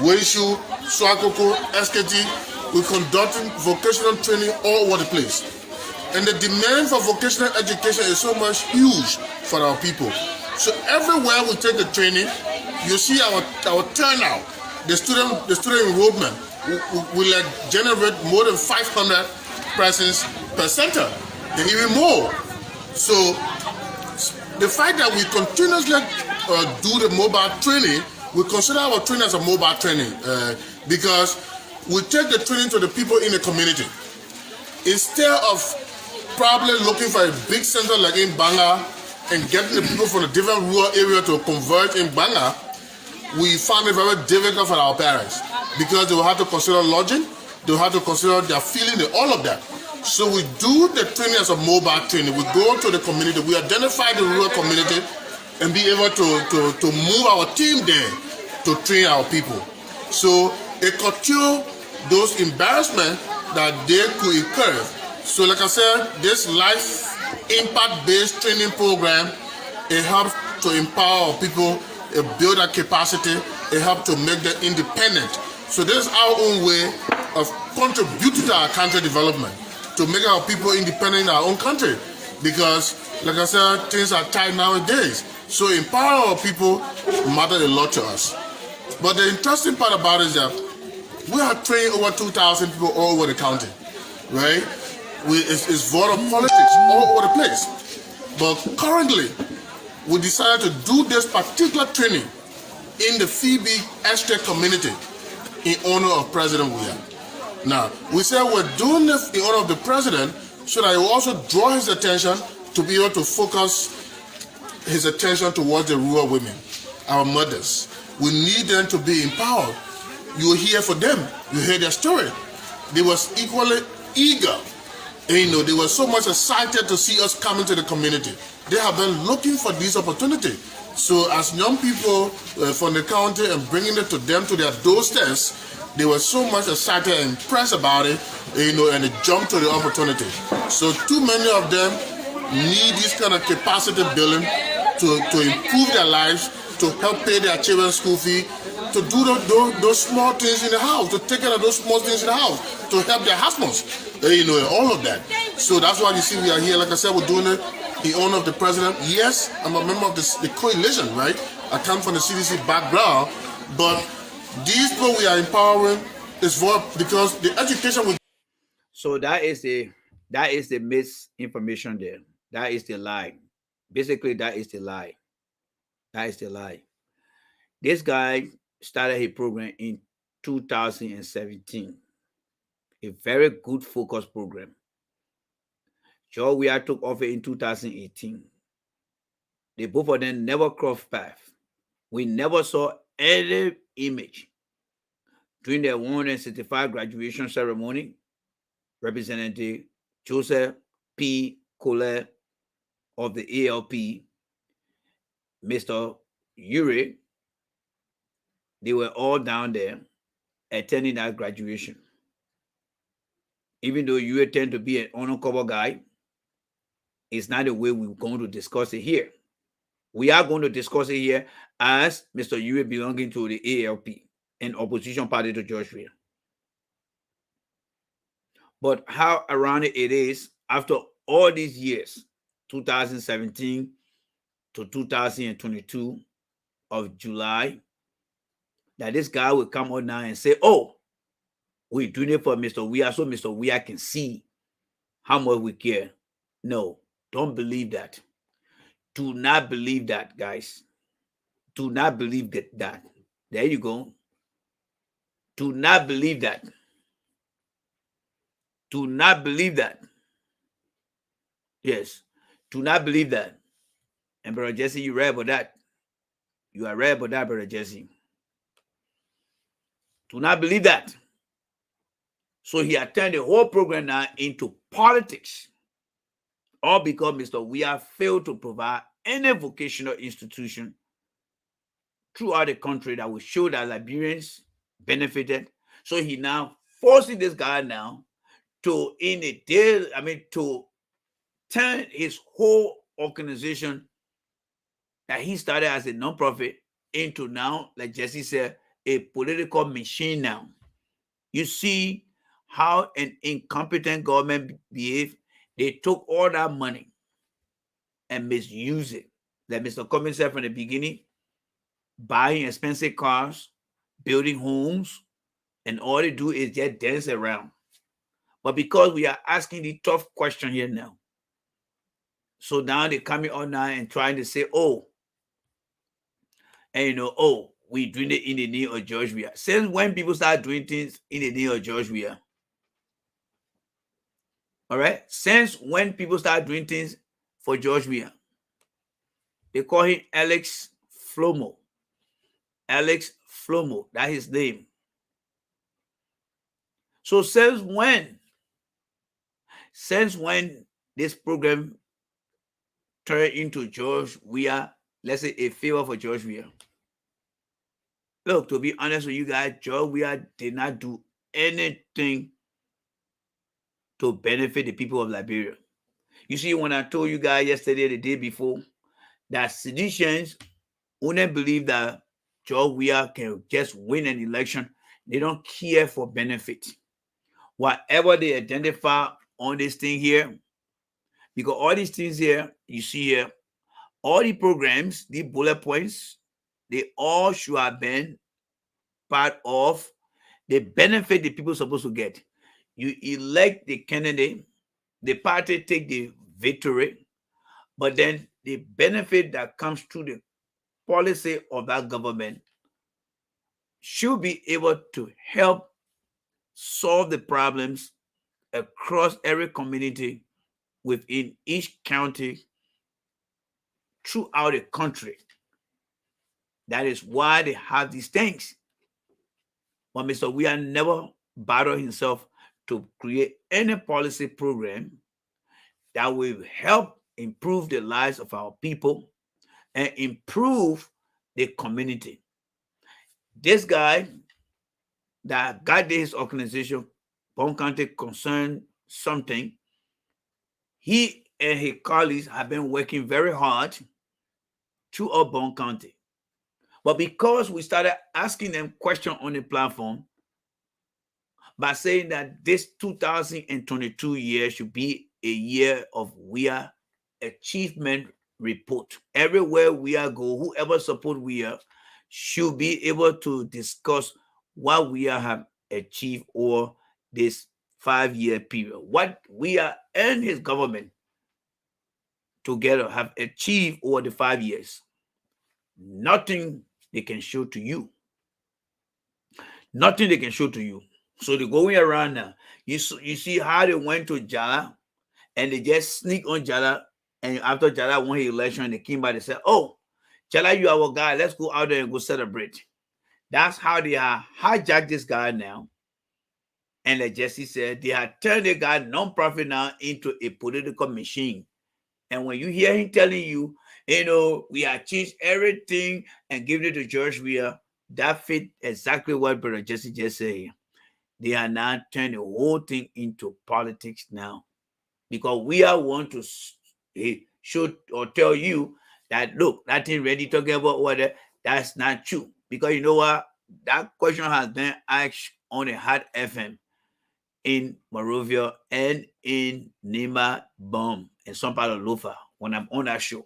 Weishu, Swakoko, SKT. We're conducting vocational training all over the place. And the demand for vocational education is so much huge for our people. So everywhere we take the training, you see our turnout, the student enrollment will generate more than 500 persons per center, and even more. So the fact that we continuously do the mobile training, we consider our training as a mobile training because we take the training to the people in the community. Instead of probably looking for a big center like in Banga and getting the people from the different rural area to converge in Banga, we found it very difficult for our parents because they will have to consider lodging, they will have to consider their feeling and all of that. So we do the training as a mobile training. We go to the community, we identify the rural community and be able to move our team there to train our people. So it curtails those embarrassments that they could incur. So like I said, this life impact-based training program, it helps to empower our people, it build our capacity, it helps to make them independent. So this is our own way of contributing to our country development, to make our people independent in our own country. Because, like I said, things are tight nowadays. So empowering our people matters a lot to us. But the interesting part about it is that we are training over 2,000 people all over the county, right? It's voter politics all over the place. But currently, we decided to do this particular training in the Phoebe Estate community in honor of President Weah. Now, we said we're doing this in honor of the president so that it will also draw his attention to be able to focus his attention towards the rural women, our mothers. We need them to be empowered. You hear for them, you hear their story. They was equally eager. And, they were so much excited to see us coming to the community. They have been looking for this opportunity. So as young people from the county and bringing it to them to their doorsteps, they were so much excited and impressed about it, and they jumped to the opportunity. So too many of them need this kind of capacity building to improve their lives, to help pay their children's school fee, to do those small things in the house, to take care of those small things in the house, to help their husbands, and all of that. So that's why you see we are here. Like I said, we're doing it in honor of the president. Yes, I'm a member of the coalition, right? I come from the CDC background, but these people we are empowering is for because the education we. So that is the misinformation there. That is the lie. Basically, that is the lie. That is the lie. This guy started his program in 2017. A very good focus program. George Weah took office in 2018. They both of them never crossed paths. We never saw any image during the 165 graduation ceremony. Representative Joseph P. Colette of the ALP, Mr. Ure, they were all down there attending that graduation. Even though Ure tend to be an undercover guy, it's not the way we're going to discuss it here. We are going to discuss it here as Mr. Ure belonging to the ALP, an opposition party to George Weah. But how ironic it is, after all these years, 2017 to 2022 of July, that this guy will come out now and say, oh, we're doing it for Mr. Weah so Mr. Weah can see how much we care. No, don't believe that. Do not believe that, guys. Do not believe that. There you go. Do not believe that. Do not believe that. Yes. Do not believe that. And Brother Jesse, you read about that. You are read about that, Brother Jesse. Do not believe that. So he turned the whole program now into politics. All because Mr. Weah failed to provide any vocational institution throughout the country that would show that Liberians benefited. So he now forcing this guy now to to turn his whole organization that he started as a nonprofit into now, like Jesse said, a political machine now. You see how an incompetent government behaved. They took all that money and misused it. Like Mr. Cummings said from the beginning, buying expensive cars, building homes, and all they do is just dance around. But because we are asking the tough question here now, so now they're coming on now and trying to say, oh, and we doing it in the name of George Weah. Since when people start doing things in the name of George Weah? All right? Since when people start doing things for George Weah? They call him Alex Flomo. Alex Flomo, that's his name. So since when this program turned into George Weah, let's say a favor for George Weah? Look, to be honest with you guys, George Weah did not do anything to benefit the people of Liberia. You see, when I told you guys yesterday, the day before, that seditions wouldn't believe that George Weah can just win an election. They don't care for benefit. Whatever they identify on this thing here, because all these things here, you see here, all the programs, the bullet points, they all should have been part of the benefit the people are supposed to get. You elect the candidate, the party take the victory, but then the benefit that comes through the policy of that government should be able to help solve the problems across every community within each county throughout the country. That is why they have these things. But Mr. Weir never bothered himself to create any policy program that will help improve the lives of our people and improve the community. This guy that got his organization, Bone County Concern Something, he and his colleagues have been working very hard throughout Bone County. But because we started asking them questions on the platform by saying that this 2022 year should be a year of Weir achievement report. Everywhere Weir go, whoever support Weir should be able to discuss what Weir have achieved over this 5-year period. What Weir and his government together have achieved over the 5 years. Nothing they can show to you. Nothing they can show to you. So they're going around now. You see how they went to Jala and they just sneak on Jala. And after Jala won his election, they came back and said, oh, Jala, you are our guy. Let's go out there and go celebrate. That's how they are hijacked this guy now. And like Jesse said, they have turned the guy non-profit now into a political machine. And when you hear him telling you, we have changed everything and given it to George Weir, that fit exactly what Brother Jesse just said. They are now turning the whole thing into politics now. Because we are want to show or tell you that, look, that thing ready talking about whether that's not true. Because you know what? That question has been asked on the Hot FM in Monrovia and in Nima Bum and some part of Lofa when I'm on that show.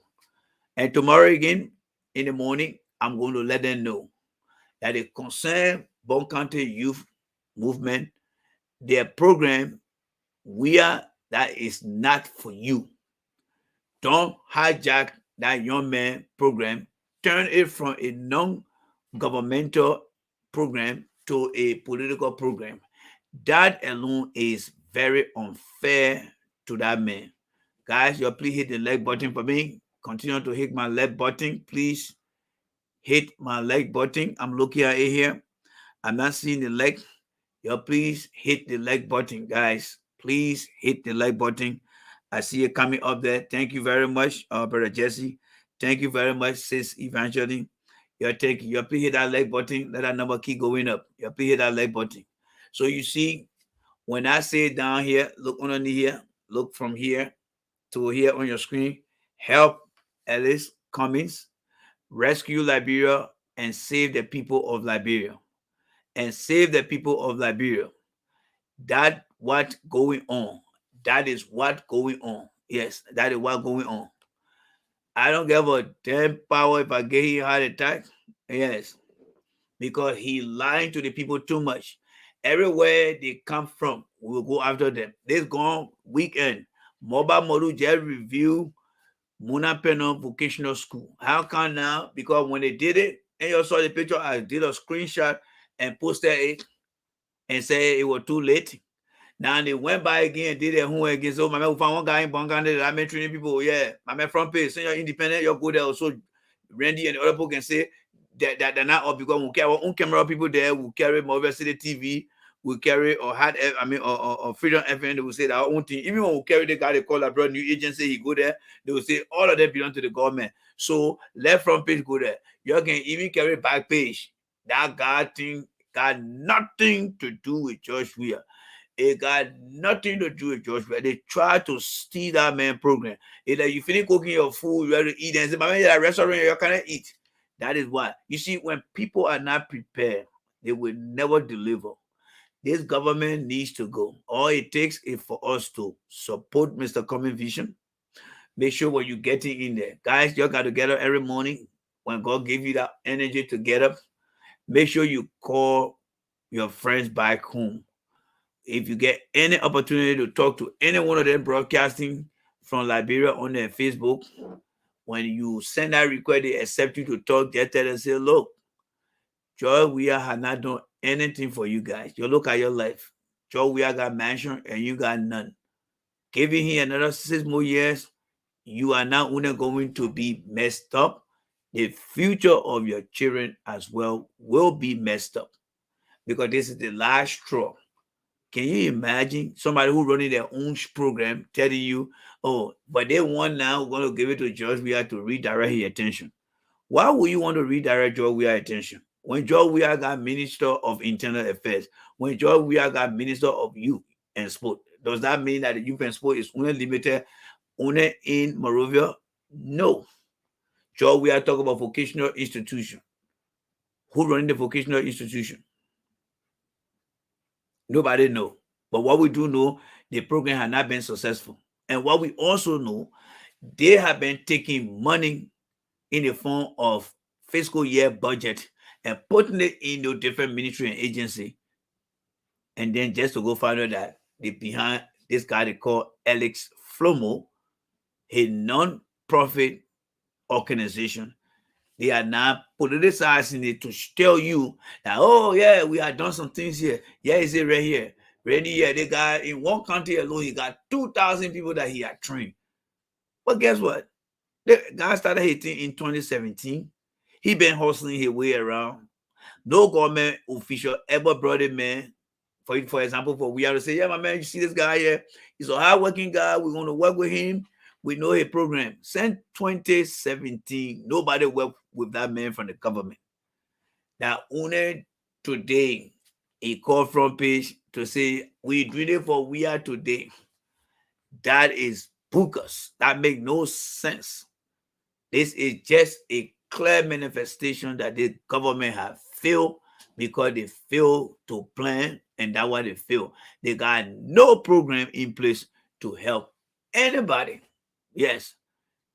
And tomorrow again in the morning, I'm going to let them know that the concerned Bone County Youth Movement, their program, that is not for you. Don't hijack that young man program. Turn it from a non-governmental program to a political program. That alone is very unfair to that man. Guys, you please hit the like button for me. Continue to hit my like button. Please hit my like button. I'm looking at it here. I'm not seeing the like. You please hit the like button, guys. Please hit the like button. I see it coming up there. Thank you very much, Brother Jesse. Thank you very much, Sis Evangeline. You please hit that like button. Let that number keep going up. You please hit that like button. So you see, when I say down here, look underneath here, look from here to here on your screen, help Alice Cummings, rescue Liberia and save the people of Liberia. And save the people of Liberia. That what going on. That is what going on. Yes, that is what going on. I don't give a damn power if I get him a heart attack. Yes. Because he lying to the people too much. Everywhere they come from, we will go after them. This gone weekend, Mobile Model just review Muna Peno Vocational School. How come now? Because when they did it, and you saw the picture, I did a screenshot and posted it and said it was too late. Now they went by again, did their homework again. So my man found one guy in Bangladesh that I met training people. Yeah, my man front page, saying you're independent, you'll go there. Also, Randy and the other people can say that they're not up because we carry our own camera people there. We carry Mobile City TV. We carry or Freedom FM. They will say our own thing. Even when we carry the guy they call abroad new agency, he go there. They will say all of them belong to the government. So left front page go there. You can even carry back page. That guy thing got nothing to do with George Weir. It got nothing to do with George Weir. They try to steal that man program. It's like you finish cooking your food, you have to eat and say, my man, that restaurant you cannot eat. That is why. You see, when people are not prepared, they will never deliver. This government needs to go. All it takes is for us to support Mr. Cummings' vision. Make sure when you get in there. Guys, you got to get up every morning. When God gives you that energy to get up, make sure you call your friends back home. If you get any opportunity to talk to any one of them broadcasting from Liberia on their Facebook when you send that request, they accept you to talk, they tell them, say, look, Joy, we have not done anything for you guys. You look at your life. Joy, we have got mansion and you got none. Giving him another 6 more years, you are not only going to be messed up, the future of your children as well will be messed up, because this is the last straw. Can you imagine somebody who running their own program telling you, oh, but they want now, we're going to give it to George Weah to redirect his attention? Why would you want to redirect George Weah's attention? When George Weah got Minister of Internal Affairs, when George Weah got Minister of Youth and Sport, does that mean that the youth and sport is only limited only in Monrovia? No. George Weah talk about vocational institution. Who running the vocational institution? Nobody know. But what we do know, the program has not been successful. And what we also know, they have been taking money in the form of fiscal year budget and putting it in the different ministry and agency. And then just to go find out that they behind this guy they call Alex Flomo, a non-profit organization. They are now politicizing it to tell you that, oh yeah, we have done some things here. Yeah, is it right here? Ready here. They got in one country alone, he got 2,000 people that he had trained. But guess what? The guy started hitting in 2017. He been hustling his way around. No government official ever brought him in. For example, for we have to say, yeah, my man, you see this guy here? He's a hardworking guy. We're going to work with him. We know his program. Since 2017, nobody worked with that man from the government. Now, only today, he called front page to say, we're doing it for we are today. That is bogus. That makes no sense. This is just a clear manifestation that the government have failed because they failed to plan, and that's why they failed. They got no program in place to help anybody. Yes,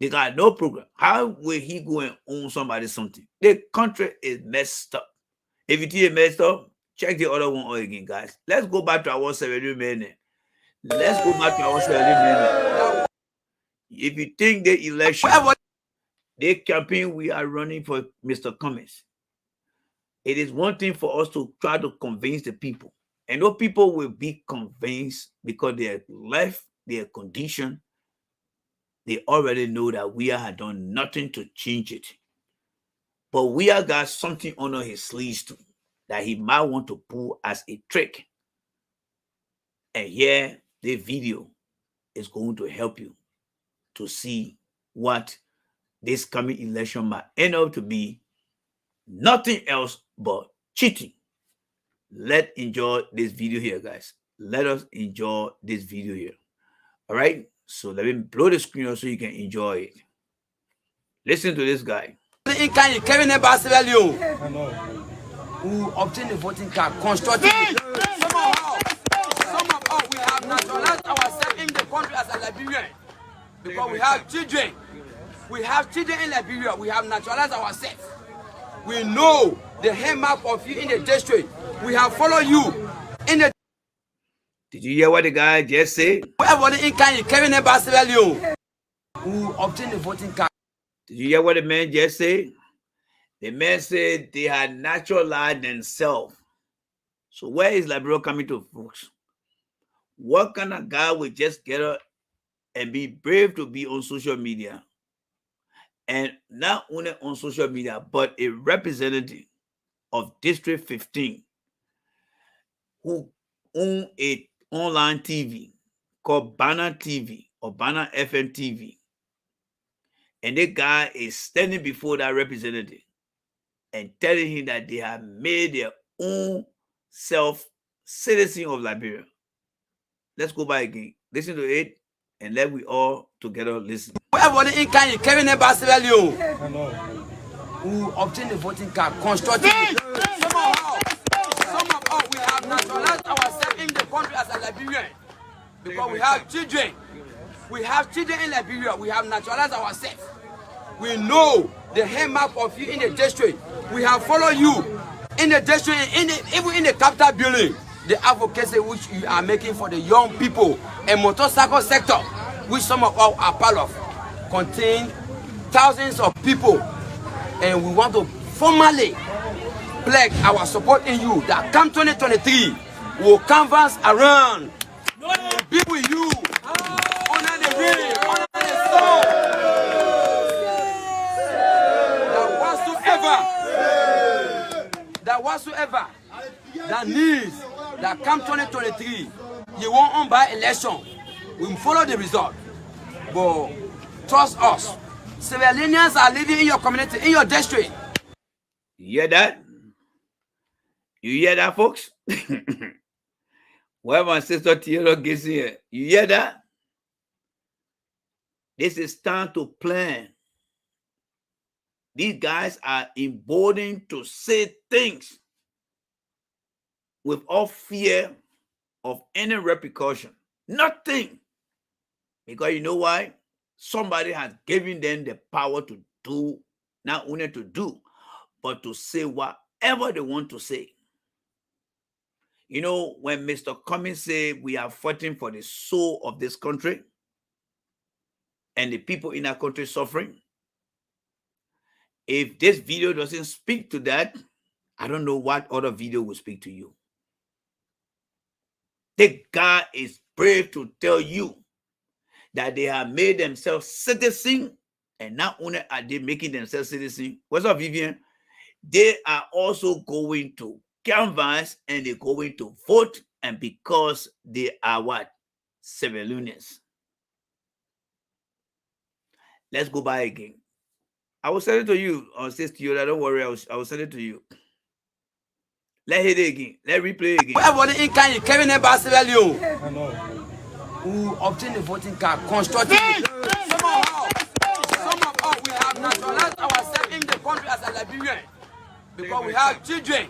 they got no program. How will he go and own somebody something? The country is messed up. If you think it's messed up, check the other one again, guys. Let's go back to our 70 minutes. Let's go back to our 70 minutes. If you think the election, the campaign we are running for Mr. Cummings, it is one thing for us to try to convince the people. And those people will be convinced because they are left, their condition. They already know that we have done nothing to change it. But we have got something under his sleeves too that he might want to pull as a trick. And here, the video is going to help you to see what this coming election might end up to be. Nothing else but cheating. Let's enjoy this video here, guys. Let us enjoy this video here. All right? So let me blow the screen so you can enjoy it. Listen to this guy. Who obtained the voting card constructively. Some of us, we have naturalized ourselves in the country as a Liberian. Because we have children. We have children in Liberia. We have naturalized ourselves. We know the hallmark of you in the district. We have followed you in the. Did you hear what the guy just said? Who obtained the voting card. Did you hear what the man just said? The man said they had naturalized themselves. So where is Liberia coming to, folks? What kind of guy would just get up and be brave to be on social media? And not only on social media, but a representative of District 15 who own a online TV called Banner TV or Banner FM TV. And that guy is standing before that representative and telling him that they have made their own self-citizen of Liberia. Let's go back again. Listen to it and let we all together listen. Who obtained the voting card constructively. Some of us, we have naturalized ourselves in the country as a Liberian. Because we have children. We have children in Liberia. We have naturalized ourselves. We know the hallmark of you in the district. We have followed you in the district, even in the capital building. The advocacy which you are making for the young people and motorcycle sector, which some of us are part of, contain thousands of people, and we want to formally pledge our support in you that come 2023, we will canvas around, be with you, honor the rain, honor the storm, that whatsoever that needs that come 2023, you won't on by election, we will follow the result. But trust us, civilians are living in your community, in your district. You hear that? You hear that, folks? Where my sister Theodore gets here. You hear that? This is time to plan. These guys are emboldened to say things without fear of any repercussion. Nothing. Because you know why? Somebody has given them the power to do, not only to do, but to say whatever they want to say. You know, when Mr. Cummings said we are fighting for the soul of this country and the people in our country suffering, if this video doesn't speak to that, I don't know what other video will speak to you. The guy is brave to tell you that they have made themselves citizens, and not only are they making themselves citizens, what's up, Vivian? They are also going to canvass and they're going to vote, and because they are what? Civilians. Let's go by again. I will send it to you. I'll say to you that don't worry, I will send it to you. Let's hit it again. Let's replay it again. Everybody in Kenya, Kevin and Barcelona, who obtain the voting card constructively. Some of us, we have naturalized ourselves in the country as a Liberian because we have children.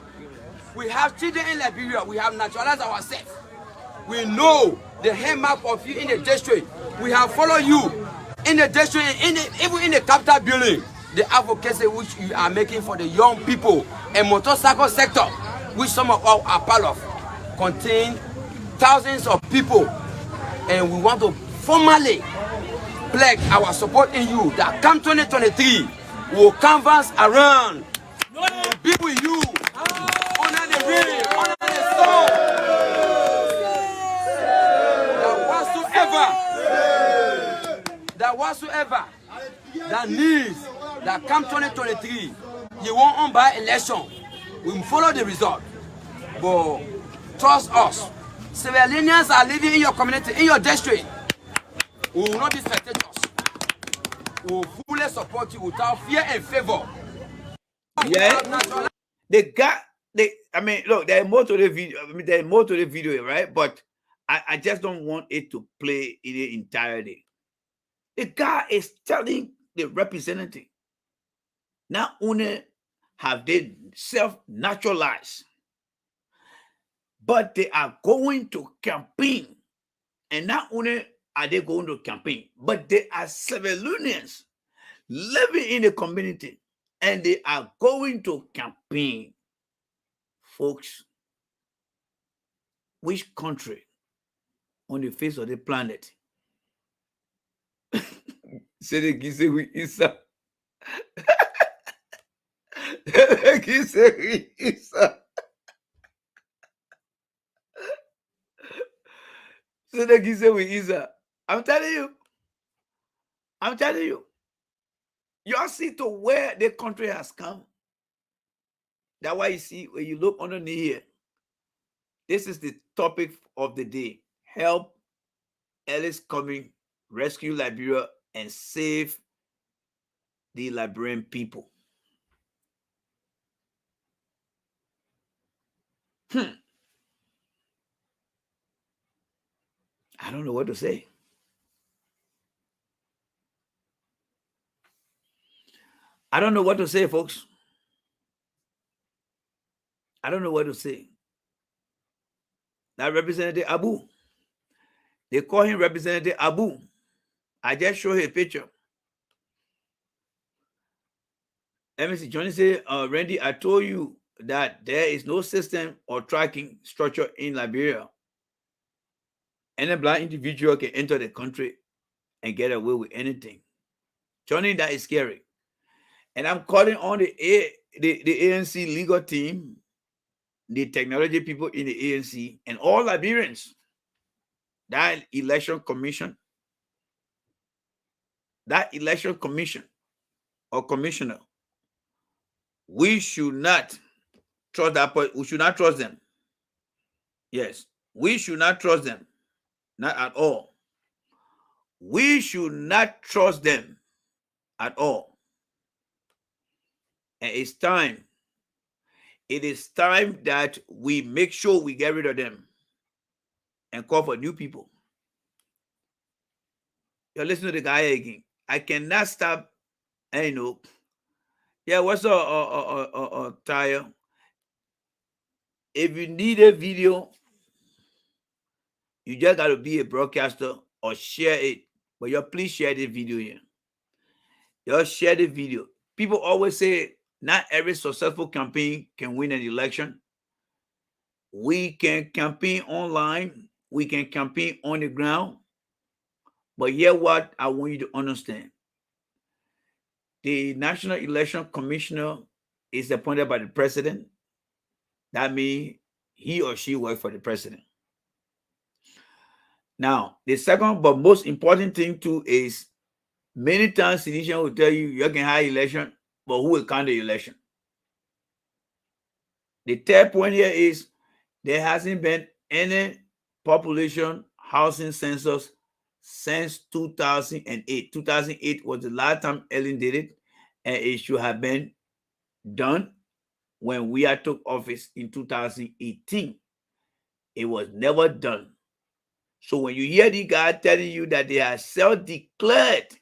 We have children in Liberia. We have naturalized ourselves. We know the hallmark of you in the district. We have followed you in the district, even in the capital building. The advocacy which you are making for the young people and motorcycle sector, which some of us are part of, contain thousands of people, and we want to formally pledge our support in you that come 2023, we will canvas around, be with you, honor the rain, honor the storm, that whatsoever that needs that come 2023, you won't on by election, we will follow the result. But trust us, civilians are living in your community, in your district. We will not be spectators. We will fully support you without fear and favor. Yeah. Look, there's more to the video. There's more to the video, right? But I just don't want it to play in the entirety. The guy is telling the representative, not only have they self-naturalized, but they are going to campaign. And not only are they going to campaign, but they are civilians living in the community, and they are going to campaign. Folks, which country on the face of the planet said they give say we Isa? They say we Isa. So they give say we Isa. I'm telling you. Y'all see to where the country has come. That's why you see, when you look underneath here, this is the topic of the day. Help Ellis Cummings rescue Liberia and save the Liberian people. I don't know what to say. I don't know what to say, folks. I don't know what to say. That Representative Abu, they call him Representative Abu. I just show his picture. Let me see. Johnny said, Randy, I told you that there is no system or tracking structure in Liberia. Any black individual can enter the country and get away with anything. Johnny, that is scary. And I'm calling on the ANC legal team, the technology people in the ANC, and all Liberians. That election commission or commissioner, we should not trust that person. We should not trust them. Yes, we should not trust them. Not at all. We should not trust them at all. And it's time. It is time that we make sure we get rid of them and call for new people. You're listening to the guy again. I cannot stop. I know. Yeah, what's a tire? If you need a video, you just got to be a broadcaster or share it. But you please share the video here. Just share the video. People always say not every successful campaign can win an election. We can campaign online. We can campaign on the ground. But here what I want you to understand. The National Election Commissioner is appointed by the president. That means he or she works for the president. Now, the second but most important thing too is many times clinicians will tell you you can have election, but who will count the election? The third point here is there hasn't been any population housing census since 2008. 2008 was the last time Ellen did it, and it should have been done when we took office in 2018. It was never done. So when you hear the guy telling you that they have self-declared,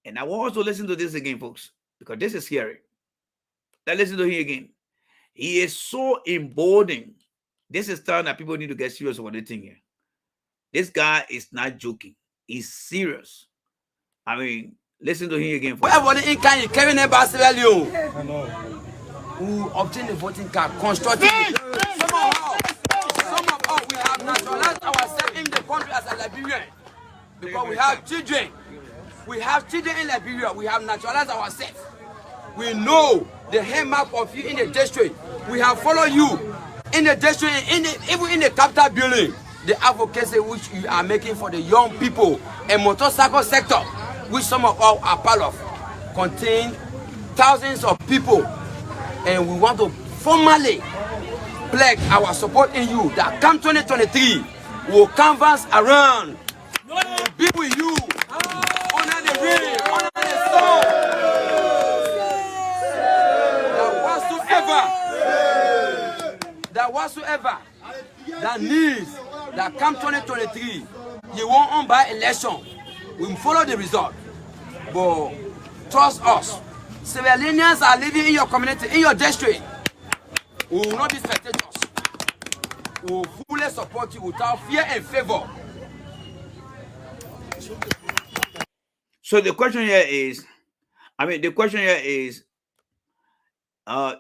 and I want also listen to this again, folks, because this is scary. Let's listen to him again. He is so emboldened. This is time that people need to get serious about the thing here. This guy is not joking. He's serious. I mean, listen to him again. Everybody in Kenya, Kevin Sierra who obtained the voting card constructively. Some of us, we have naturalized ourselves in the country as a Liberian because we have children. We have children in Liberia. We have naturalized ourselves. We know the handmark of you in the district. We have followed you in the district, even in the capital building. The advocacy which you are making for the young people and motorcycle sector, which some of us are part of, contain thousands of people. And we want to formally pledge our support in you that come 2023, we will canvas around, we will be with you, honor the rain, honor the sun. That whatsoever that needs that come 2023, you won't on by election, we will follow the result. But trust us, civilians are living in your community, in your district. We will not be spectators. We will fully support you without fear and favor. So the question here is,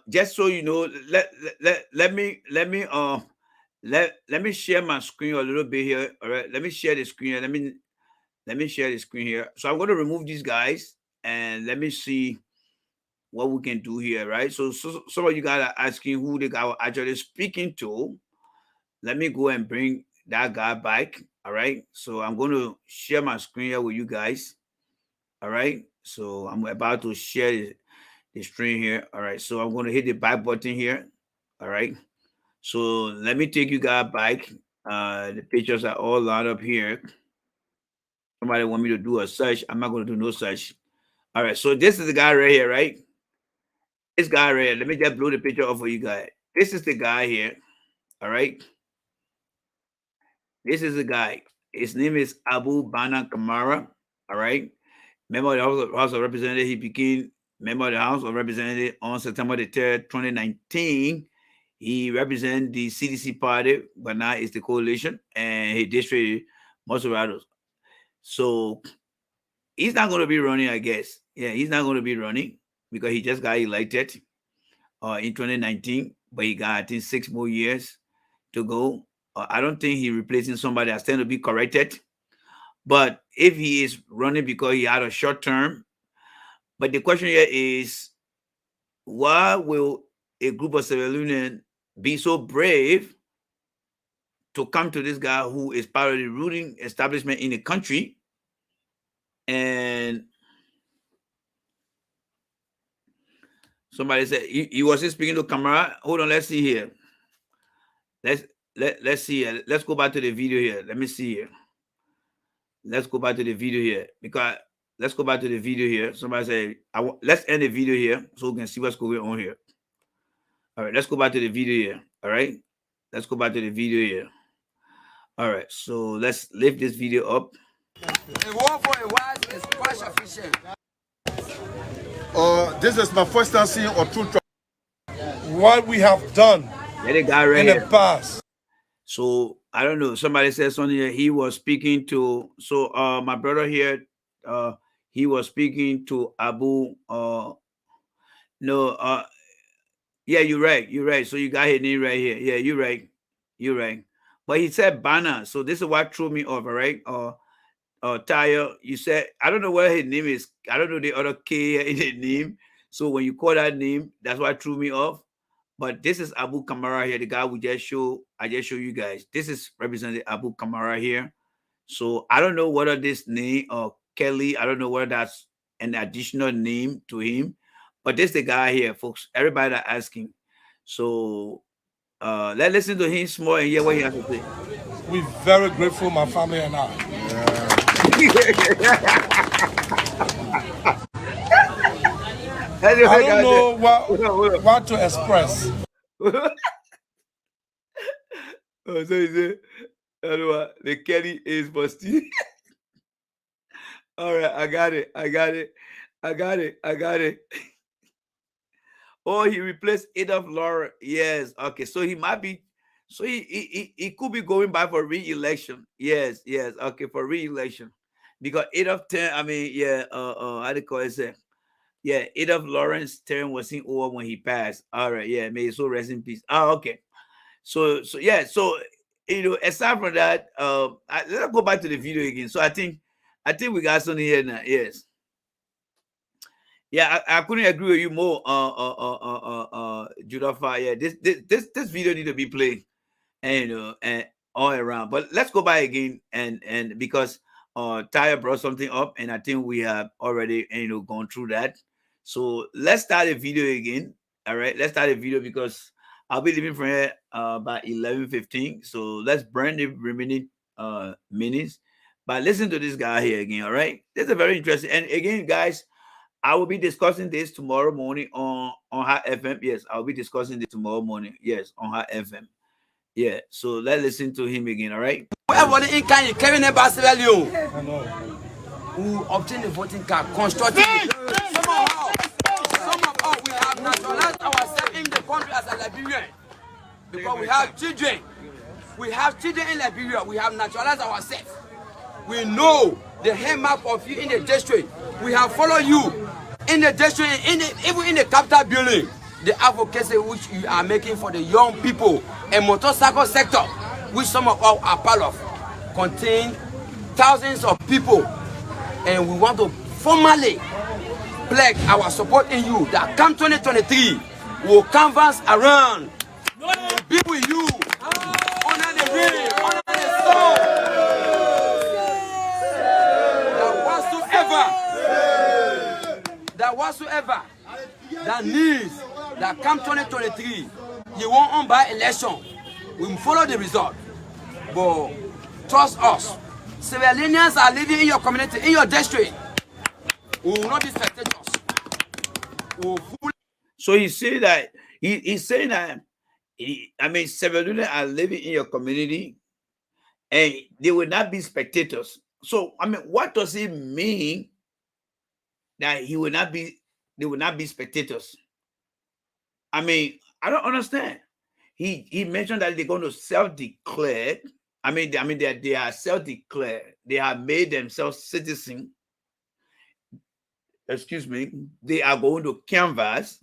just so you know, let me share my screen a little bit here. All right, let me share the screen. Let me share the screen here. So I'm going to remove these guys and let me see what we can do here, right? So some of you guys are asking who the guy was actually speaking to. Let me go and bring that guy back. All right. So I'm going to share my screen here with you guys. All right. So I'm about to share the screen here. All right. So I'm going to hit the back button here. All right. So let me take you guys back. The pictures are all lined up here. Somebody want me to do a search. I'm not going to do no search. All right. So this is the guy right here, right? This guy right here. Let me just blow the picture off for you guys. This is the guy here. All right. This is the guy. His name is Abu Bana Kamara. All right. Member of the House of Representatives. He became member of the House of Representatives on September the 3rd, 2019. He represents the CDC party, but now it's the coalition, and he district Moserados. So he's not going to be running, I guess. Yeah, he's not going to be running because he just got elected in 2019, but he got, I think, 6 more years to go. I don't think he's replacing somebody that's trying to be corrected. But if he is running because he had a short term, but the question here is, why will a group of Sierra Leoneans be so brave to come to this guy who is part of the ruling establishment in the country? And somebody said he was speaking to camera. Hold on, let's see here. Let's see here. Let's go back to the video here. Let me see here. Let's go back to the video here, because let's go back to the video here. Somebody say, let's end the video here so we can see what's going on here. All right, let's go back to the video here. All right, let's go back to the video here. All right, so let's lift this video up. A war for a while is quite sufficient. This is my first time seeing a true what we have done The guy right in here. the past. So I don't know. Somebody said something here. He was speaking to my brother here. He was speaking to Abu. Yeah, you're right. You're right. So you got his name right here. Yeah, you're right. You're right. But he said Bana. So this is what threw me off, all right? Taya, you said, I don't know what his name is. I don't know the other K in his name. So when you call that name, that's what threw me off. But this is Abu Kamara here, the guy we just I just show you guys. This is represented Abu Kamara here. So I don't know whether this name or Kelly, I don't know whether that's an additional name to him. But this is the guy here, folks. Everybody that asking. So let's listen to him small and hear what he has to say. We're very grateful, my family and I. I don't know what to express. So he said, the Kelly is busty. All right, I got it. Oh, he replaced Adolf Laura. Yes, okay. So he might be, so he could be going back for re-election. Yes, okay, for re-election. Because Adolf term, how do you call it? Yeah, Adolf Lawrence's term wasn't over when he passed. All right, yeah, may his soul rest in peace. Oh, okay. So aside from that, let's go back to the video again. So I think we got something here now. Yes. Yeah, I couldn't agree with you more, Judafa. Yeah, this video need to be played and all around. But let's go back again and because Tyre brought something up, and I think we have already gone through that. So let's start the video again. All right, let's start the video because I'll be leaving from here by 11:15. So let's burn the remaining minutes. But listen to this guy here again. All right, this is very interesting. And again, guys, I will be discussing this tomorrow morning on Hot FM. Yes, I'll be discussing this tomorrow morning. Yes, on Hot FM. Yeah, so let's listen to him again. All right. Everybody in Kenya, Kevin and Barcelona, who obtained the voting card constructively. Some of us, we have naturalized ourselves in the country as a Liberian because we have children. We have children in Liberia. We have naturalized ourselves. We know the hallmark of you in the district. We have followed you in the district, even in the capital building. The advocacy which you are making for the young people and motorcycle sector, which some of us are part of, contain thousands of people, and we want to formally pledge our support in you that come 2023 will canvas around, will be with you, honor the rain, honor the sun, that whatsoever that needs that come 2023, you won't on by election, we will follow the result. But trust us, Sierra Leoneans are living in your community, in your district. We will not be spectators. So he said that he's saying that Sierra Leoneans are living in your community and they will not be spectators. So what does it mean that they will not be spectators? I don't understand. He mentioned that they're going to self-declare. They are self-declared. They have made themselves citizens. Excuse me. They are going to canvass,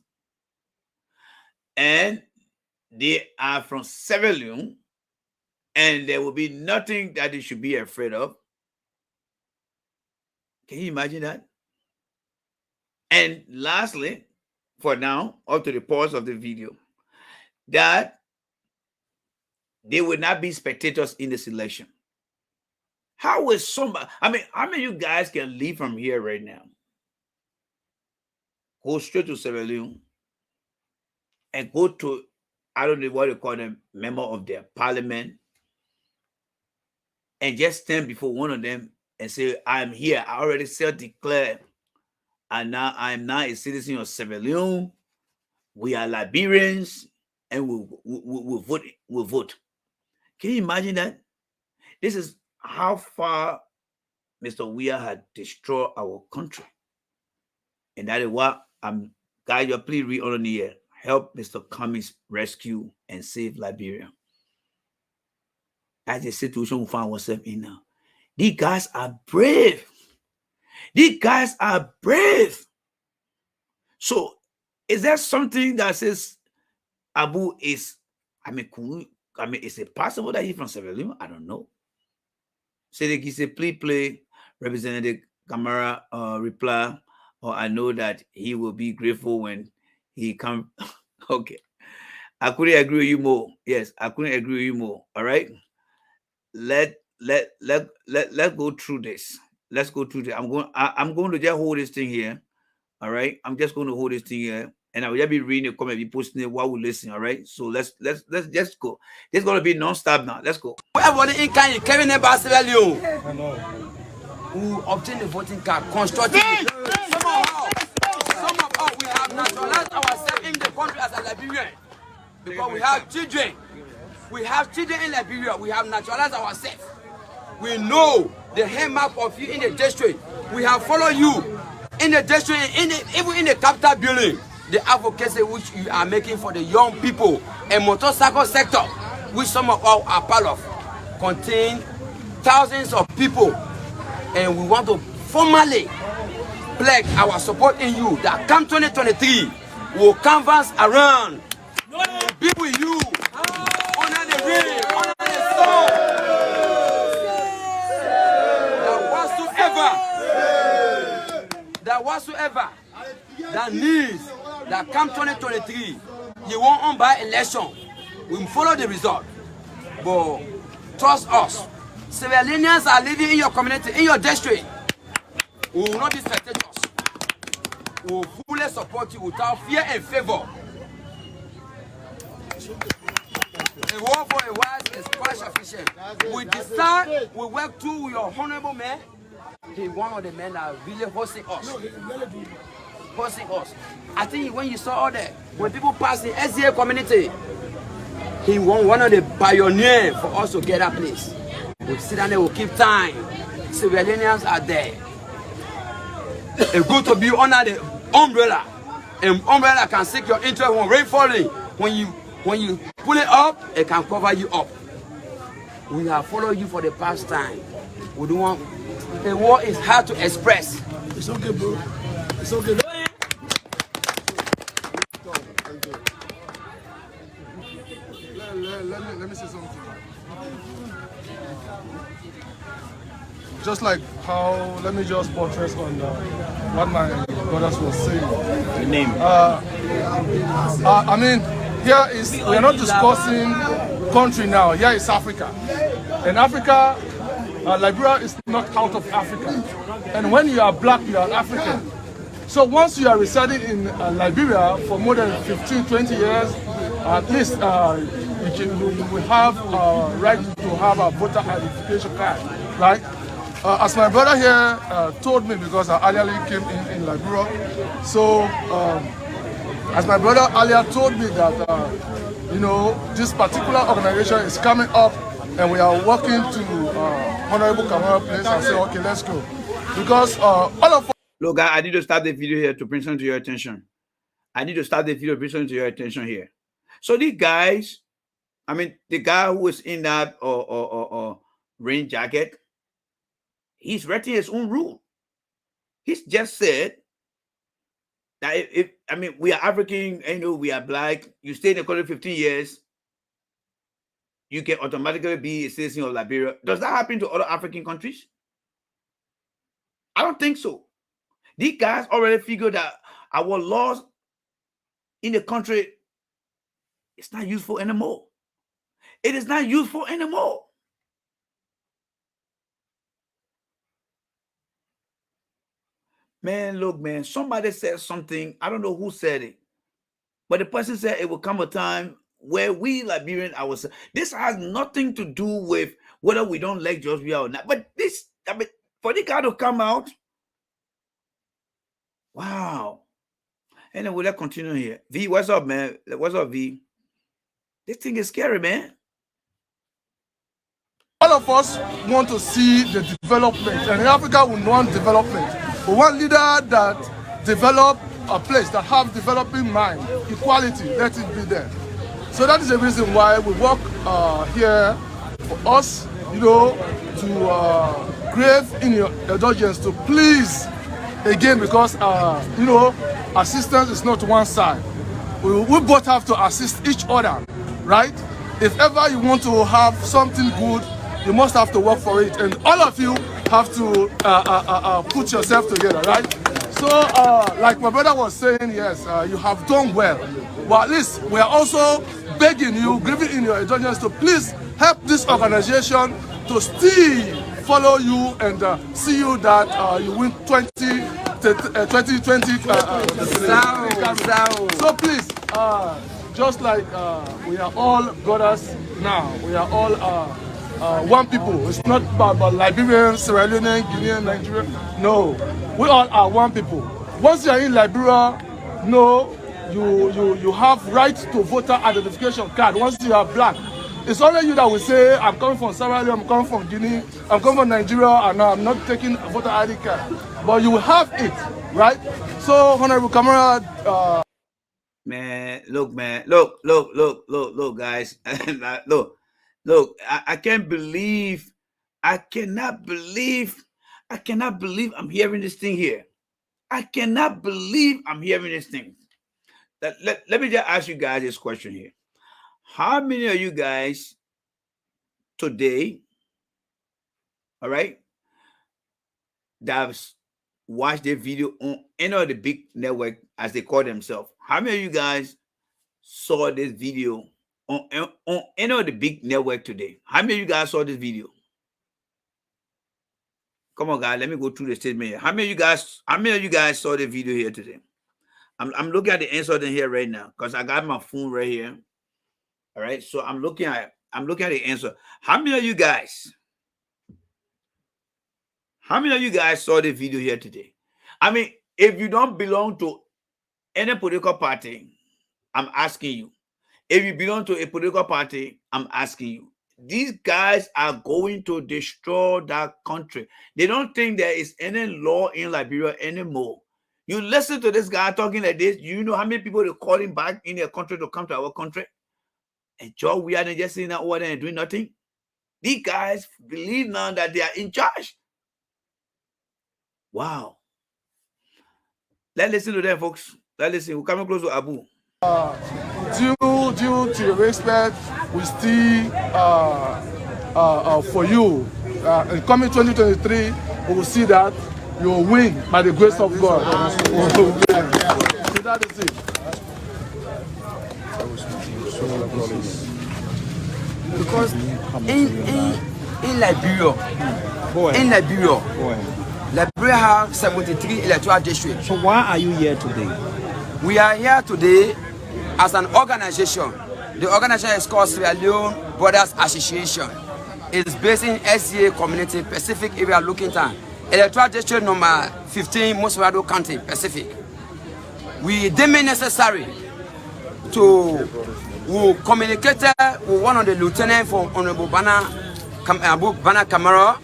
and they are from Sierra Leone, and there will be nothing that they should be afraid of. Can you imagine that? And lastly, for now, up to the pause of the video, that they will not be spectators in this election. How is somebody, I mean, how many of you guys can leave from here right now, go straight to Sierra Leone, and go to, I don't know what they call them, member of their parliament, and just stand before one of them and say, I'm here, I already self-declared, and now I'm now a citizen of Sierra Leone, we are Liberians, and we'll vote. We'll vote. Can you imagine that? This is how far Mr. Weah had destroyed our country. And that is what I'm, guys, you please read on the air. Help Mr. Cummings rescue and save Liberia. That's the situation we find ourselves in now. These guys are brave. These guys are brave. So, is there something that says Abu is, is it possible that he's from Sierra Leone? I don't know. Say he said, please play Representative Camara reply, or I know that he will be grateful when he comes. Okay. I couldn't agree with you more. Yes, I couldn't agree with you more. All right. Let's go through this. Let's go through this. I'm going to just hold this thing here. All right. I'm just going to hold this thing here. And I will just be reading the comment, be posting it while we listen. All right. So let's just go. It's gonna be non-stop now. Let's go. Everybody in Kenya, Kevin Sierra who obtained the voting card constructively. Some of us we have naturalized ourselves in the country as a Liberian because we have children. We have children in Liberia. We have naturalized ourselves. We know the hallmark of you in the district. We have followed you in the district, even in the capital building. The advocacy which you are making for the young people and motorcycle sector, which some of us are part of, contain thousands of people, and we want to formally pledge our support in you that come 2023 will canvas around, be with you, honor the rain, honor the storm, that whatsoever that needs that come 2023, you won't on by election. We follow the result. But trust us. Civilians are living in your community, in your district. We will not be spectators. We will fully support you without fear and favor. A word for a wise is quite sufficient. We decide, we work through your honorable man. He's one of the men that are really hosting us. I think when you saw all that, when people pass the SDA community, he was one of the pioneers for us to get that place. We sit down there, we keep time. Civilians are there. It's good to be under the umbrella. And umbrella can seek your interest when rain falling. When you pull it up, it can cover you up. We have followed you for the past time. We don't want, the word is hard to express. It's okay, bro. It's okay. Let me say something. Just like how, let me just buttress on what my brothers were saying. The name. I mean, here is, we are not discussing country now. Here is Africa. In Africa, Liberia is not out of Africa. And when you are black, you are African. So once you are residing in Liberia for more than 15, 20 years, at least we have right to have a voter identification card, right? As my brother here told me, because I earlier came in Liberia, so as my brother earlier told me that, you know, this particular organization is coming up and we are working to Honorable Kamara place and say, okay, let's go. Because all of us... Look, guys, I need to start the video here to bring something to your attention. I need to start the video to bring something to your attention here. So these guys, I mean, the guy who was in that rain jacket, he's writing his own rule. He's just said that if I mean, we are African, you know, we are black, you stay in the country 15 years, you can automatically be a citizen of Liberia. Does that happen to other African countries? I don't think so. These guys already figured that our laws in the country, it's not useful anymore. It is not useful anymore. Man, look, man, somebody said something. I don't know who said it, but the person said it will come a time where we Liberian ourselves. This has nothing to do with whether we don't like Georgia or not. But this, I mean, for the guy to come out, wow. Anyway, let's continue here. V, what's up, man? What's up, V? This thing is scary, man. All of us want to see the development, and in Africa we want development. We want leader that develop a place, that have developing mind, equality, let it be there. So that is the reason why we work here for us, you know, to crave in your indulgence, to please again, because you know, assistance is not one side. We both have to assist each other, right? If ever you want to have something good, you must have to work for it, and all of you have to put yourself together, right? So, like my brother was saying, yes, you have done well, but at least we are also begging you, giving in your indulgence, to please help this organization to still follow you and see you that you win 2020. So please, just like we are all brothers now, we are all one people. It's not about Liberian, Sierra Leone, Guinea, Nigeria. No, we all are one people. Once you are in Liberia, no, you have right to voter identification card. Once you are black, it's only you that will say, I'm coming from Sierra Leone, I'm coming from Guinea, I'm coming from Nigeria, and I'm not taking a voter ID card. But you will have it, right? So, Honorable Camara. Man, look, man, look, guys, look, I can't believe, I cannot believe I'm hearing this thing here. I cannot believe I'm hearing this thing. Let me just ask you guys this question here. How many of you guys today, all right, that have watched the video on any of the big network, as they call themselves? How many of you guys saw this video on any of the big network today? How many of you guys saw this video? Come on, guys, let me go through the statement here. How many of you guys saw the video here today? I'm looking at the answer in here right now because I got my phone right here. All right, so I'm looking at the answer. How many of you guys saw the video here today? I mean, if you don't belong to any political party, I'm asking you. If you belong to a political party, I'm asking you. These guys are going to destroy that country. They don't think there is any law in Liberia anymore. You listen to this guy talking like this, you know how many people they call him back in their country to come to our country? And Joe, we are just sitting out over there and doing nothing. These guys believe now that they are in charge. Wow. Let's listen to them, folks. Let's listen. We're coming close to Abu. Due to the respect, we still for you. In coming 2023, we will see that you will win by the grace of God. So that is it. Because in Liberia, Liberia has 73 electoral districts. So why are you here today? We are here today as an organization. The organization is called Sierra Leone Brothers Association. It's based in SCA Community, Pacific Area, Lookington. Electoral district number 15, Moswado County, Pacific. We deem it necessary to communicate with one of the lieutenants from Honorable Bana Camara,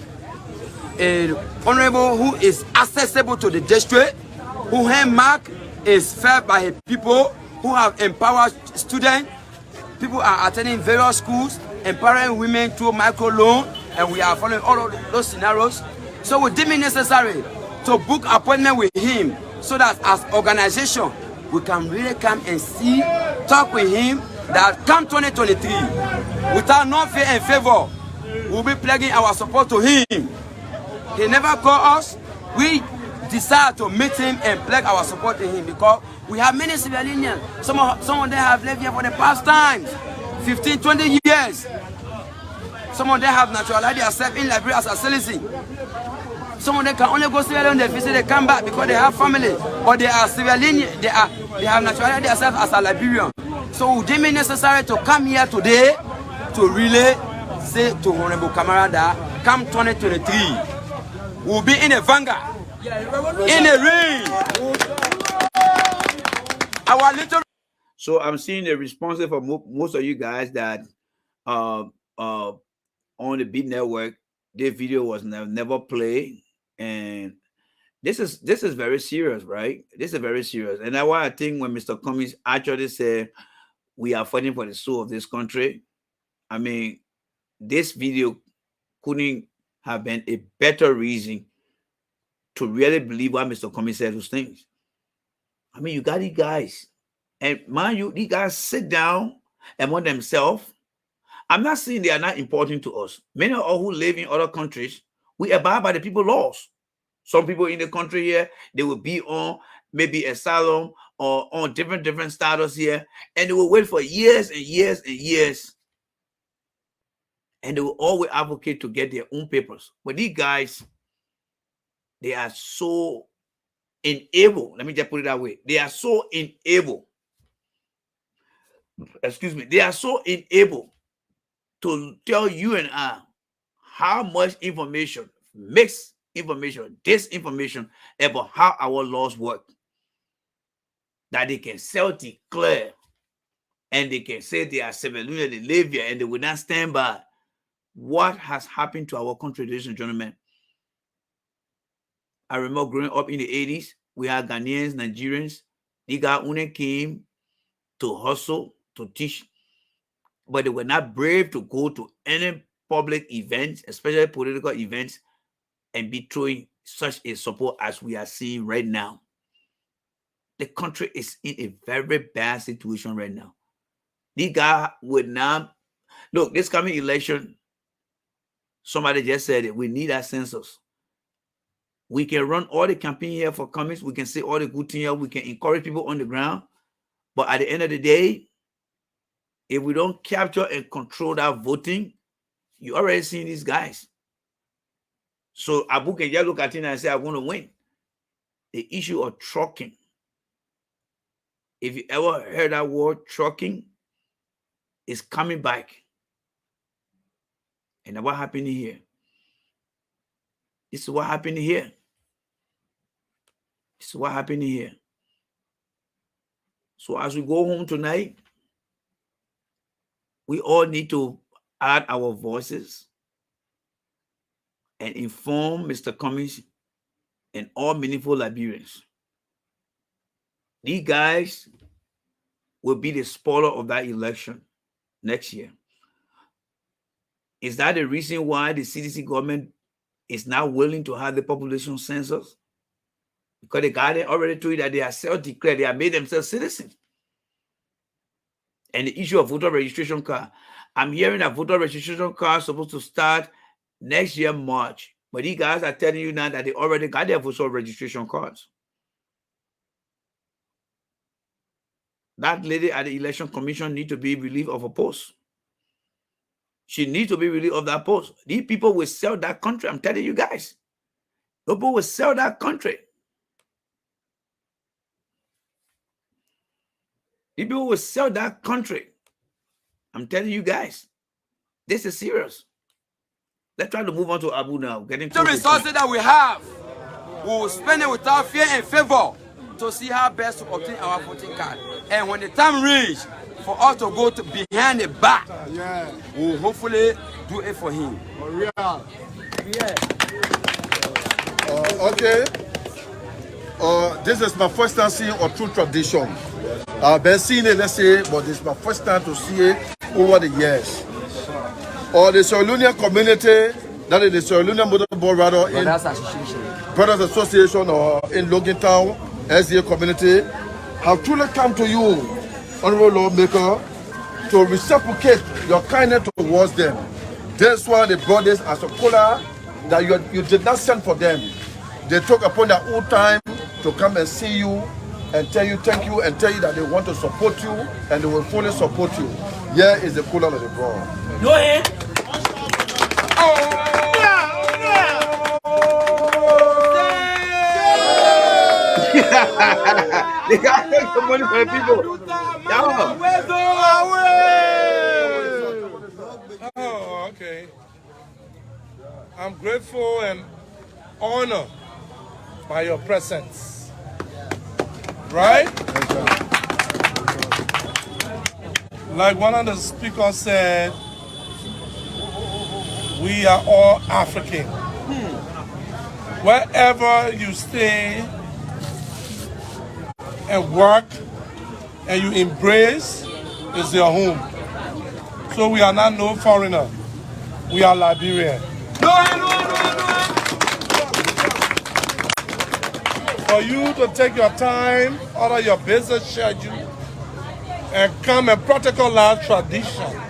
a honorable who is accessible to the district, who handmark is fed by people who have empowered students. People are attending various schools, empowering women through microloan, and we are following all of those scenarios. So we deem it necessary to book appointment with him so that as organization, we can really come and see, talk with him, that come 2023, without no fear and favor, we'll be pledging our support to him. He never called us, we decide to meet him and pledge our support in him because we have many civilians. Some of them have lived here for the past times, 15, 20 years. Some of them have naturalized themselves in Liberia as a citizen. Some of them can only go Sierra Leone, they visit, they come back because they have family, or they are civilian, they have naturalized themselves as a Liberian. So it deem it necessary to come here today to really say to Honorable Kamara that come 2023, we'll be in a vanguard, in a ring. Our little. So I'm seeing the response from most of you guys that on the Beat Network, this video was never played, and this is very serious, right? This is very serious, and that's why I think when Mr. Cummings actually said we are fighting for the soul of this country, I mean, this video couldn't have been a better reason to really believe why Mr. Cummings said those things. I mean, you got these guys, and mind you, these guys sit down among themselves. I'm not saying they are not important to us. Many of us who live in other countries, we abide by the people's laws. Some people in the country here, they will be on maybe asylum or on different status here, and they will wait for years and years and years, and they will always advocate to get their own papers. But these guys, they are so unable. Let me just put it that way. They are so unable. Excuse me. They are so unable to tell you and I how much information, mixed information, disinformation about how our laws work, that they can self-declare and they can say they are civilian, they live here, and they will not stand by. What has happened to our country, ladies and gentlemen? I remember growing up in the 80s, we had Ghanaians, Nigerians. They got when they came to hustle, to teach, but they were not brave to go to any public events, especially political events, and be throwing such a support as we are seeing right now. The country is in a very bad situation right now. These guys would not look. This coming election, somebody just said it. We need a census. We can run all the campaign here for Cummings. We can say all the good things here. We can encourage people on the ground. But at the end of the day, if we don't capture and control that voting, you already seen these guys. So Abu can just look at it and say, I want to win. The issue of trucking. If you ever heard that word, trucking, is coming back. And what happened here? This is what happened here. This is what happened here. So as we go home tonight, we all need to add our voices and inform Mr. Cummings and all meaningful Liberians. These guys will be the spoiler of that election next year. Is that the reason why the CDC government is not willing to have the population census? Because the guardian already told you that they are self-declared, they have made themselves citizens. And the issue of voter registration card, I'm hearing that voter registration card is supposed to start next year, March. But these guys are telling you now that they already got their voter registration cards. That lady at the election commission needs to be relieved of a post. She needs to be relieved of that post. These people will sell that country. I'm telling you guys. People will sell that country. People will sell that country. I'm telling you guys. This is serious. Let's try to move on to Abu now. Getting the resources that we have, we will spend it without fear and favor to see how best to obtain our voting card. And when the time reaches for us to go to behind the back, we will hopefully do it for him. Okay. This is my first time seeing a true tradition. I've been seeing it, let's say, but this is my first time to see it over the years. The Sierra Leonean community, that is the Sierra Leonean Motorboard rather in Brothers Association or in Logan Town, SDA community, have truly come to you, Honorable Lawmaker, to reciprocate your kindness towards them. That's why they brought this as a color that you did not send for them. They took upon their own time to come and see you and tell you thank you and tell you that they want to support you and they will fully support you. Here is the cooler of the broad. Go ahead. They got to take some money for the people. Oh, okay. I'm grateful and honored by your presence. Right? Like one of the speakers said, we are all African. Wherever you stay and work and you embrace is your home. So we are not no foreigner. We are Liberian. For you to take your time out of your business schedule and come and protocolize tradition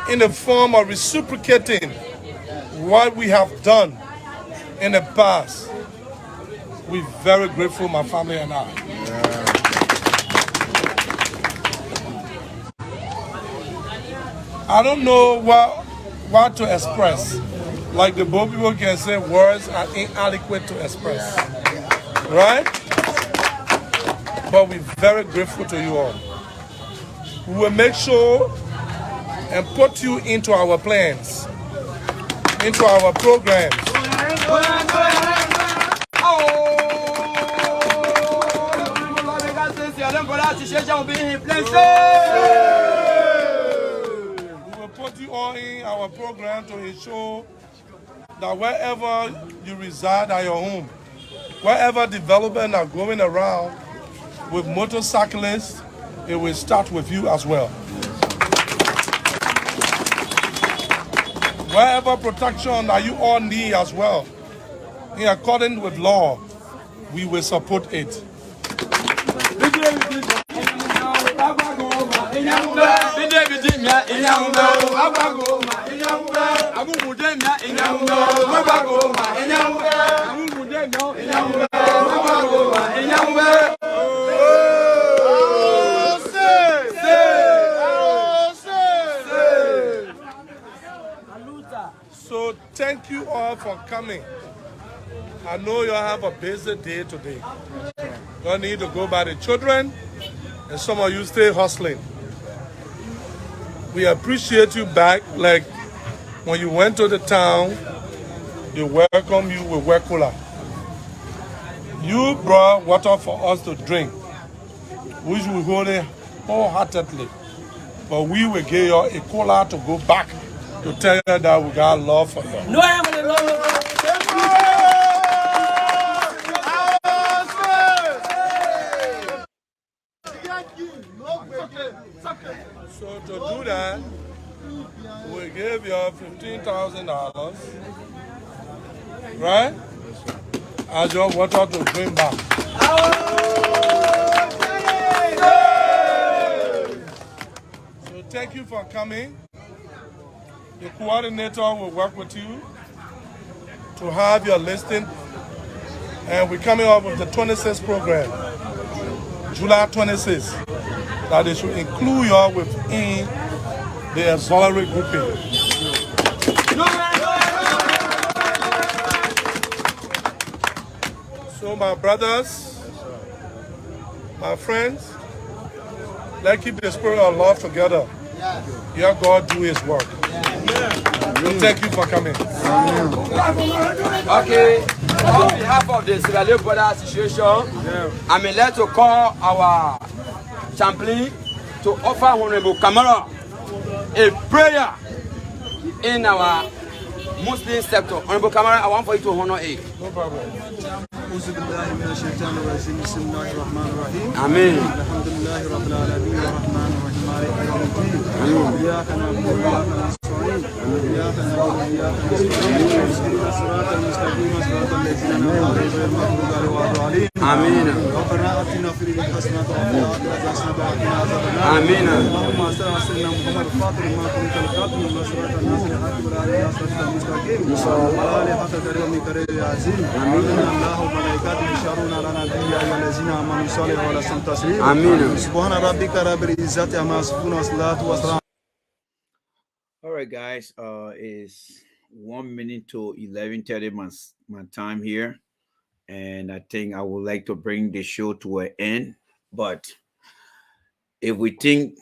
in the form of reciprocating what we have done in the past. We're very grateful, my family and I. I don't know what to express. Like the both people can say words are inadequate to express. Right? But we're very grateful to you all. We will make sure and put you into our plans, into our programs. We will put you all in our program to ensure that wherever you reside at your home, wherever development are going around with motorcyclists, it will start with you as well. Wherever protection that you all need as well, in accordance with law, we will support it. So thank you all for coming. I know you have a busy day today. You need to go by the children, and some of you stay hustling. We appreciate you back. Like when you went to the town, they welcome you with water cooler. You brought water for us to drink, which we hold it wholeheartedly. But we will give you a cooler to go back to tell you that we got love for you. No, I'm gonna love you. So to do that, we give you $15,000, right? As your water to drink back. So thank you for coming. The coordinator will work with you to have your listing. And we're coming up with the 26th program, July 26th, that they should include you all within the auxiliary grouping. So my brothers, my friends, let's keep the spirit of love together. Your God do his work. So thank you for coming. Okay, on behalf of the Sierra Leone Brothers Association, I'm led to call our chaplain to offer Honorable Kamara a prayer in our Muslim sector. Honorable Kamara, I want for you to honor it. No problem. Amen. الحمد لله رب العالمين الرحمن الرحيم مالك يوم الدين إياك نعبد وإياك نستعين إياك نعبد وإياك نستعين اهدنا الصراط المستقيم صراط الذين أنعمت عليهم غير المغضوب عليهم ولا الضالين آمين ربنا آتنا في الدنيا حسنة وفي الآخرة حسنة وقنا عذاب النار آمين. اللهم صل على سيدنا محمد الفاطر ما كنت القاتل من صراط الناس الحق والعلي صراط المستقيم إن شاء الله وآل حق كريم كريم العظيم آمين الله وملائكته يشهدون على نبي يا أيها الذين آمنوا صلوا عليه وسلموا تسليما آمين. سبحان ربك رب العزة عما يصفون والصلاة والسلام. All right, guys. It's 1 minute to 11:30 my time here, and I think I would like to bring the show to an end. But if we think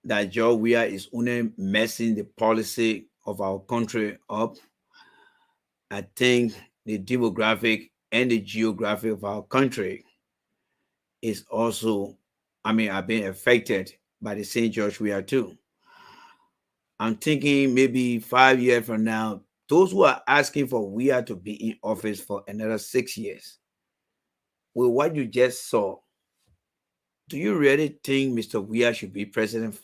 that Joe Weah is only messing the policy of our country up, I think the demographic and the geography of our country is also, I've been affected by the St. George Weah too. I'm thinking maybe 5 years from now, those who are asking for Weah to be in office for another 6 years, with what you just saw, do you really think Mr. Weah should be president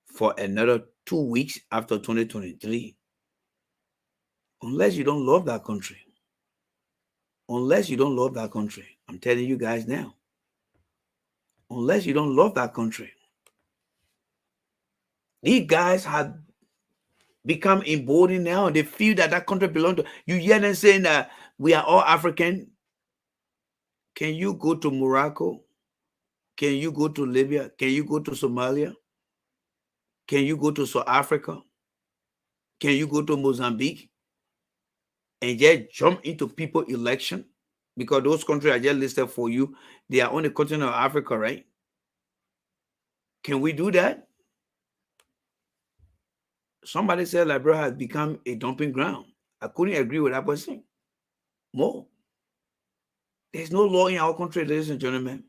for another 2 weeks after 2023? Unless you don't love that country. Unless you don't love that country. I'm telling you guys now. Unless you don't love that country. These guys have become emboldened now. They feel that that country belongs to you. Hear them saying that we are all African. Can you go to Morocco? Can you go to Libya? Can you go to Somalia? Can you go to South Africa? Can you go to Mozambique and just jump into people election? Because those countries I just listed for you, they are on the continent of Africa, right? Can we do that? Somebody said Liberia has become a dumping ground. I couldn't agree with that person more. There's no law in our country, ladies and gentlemen.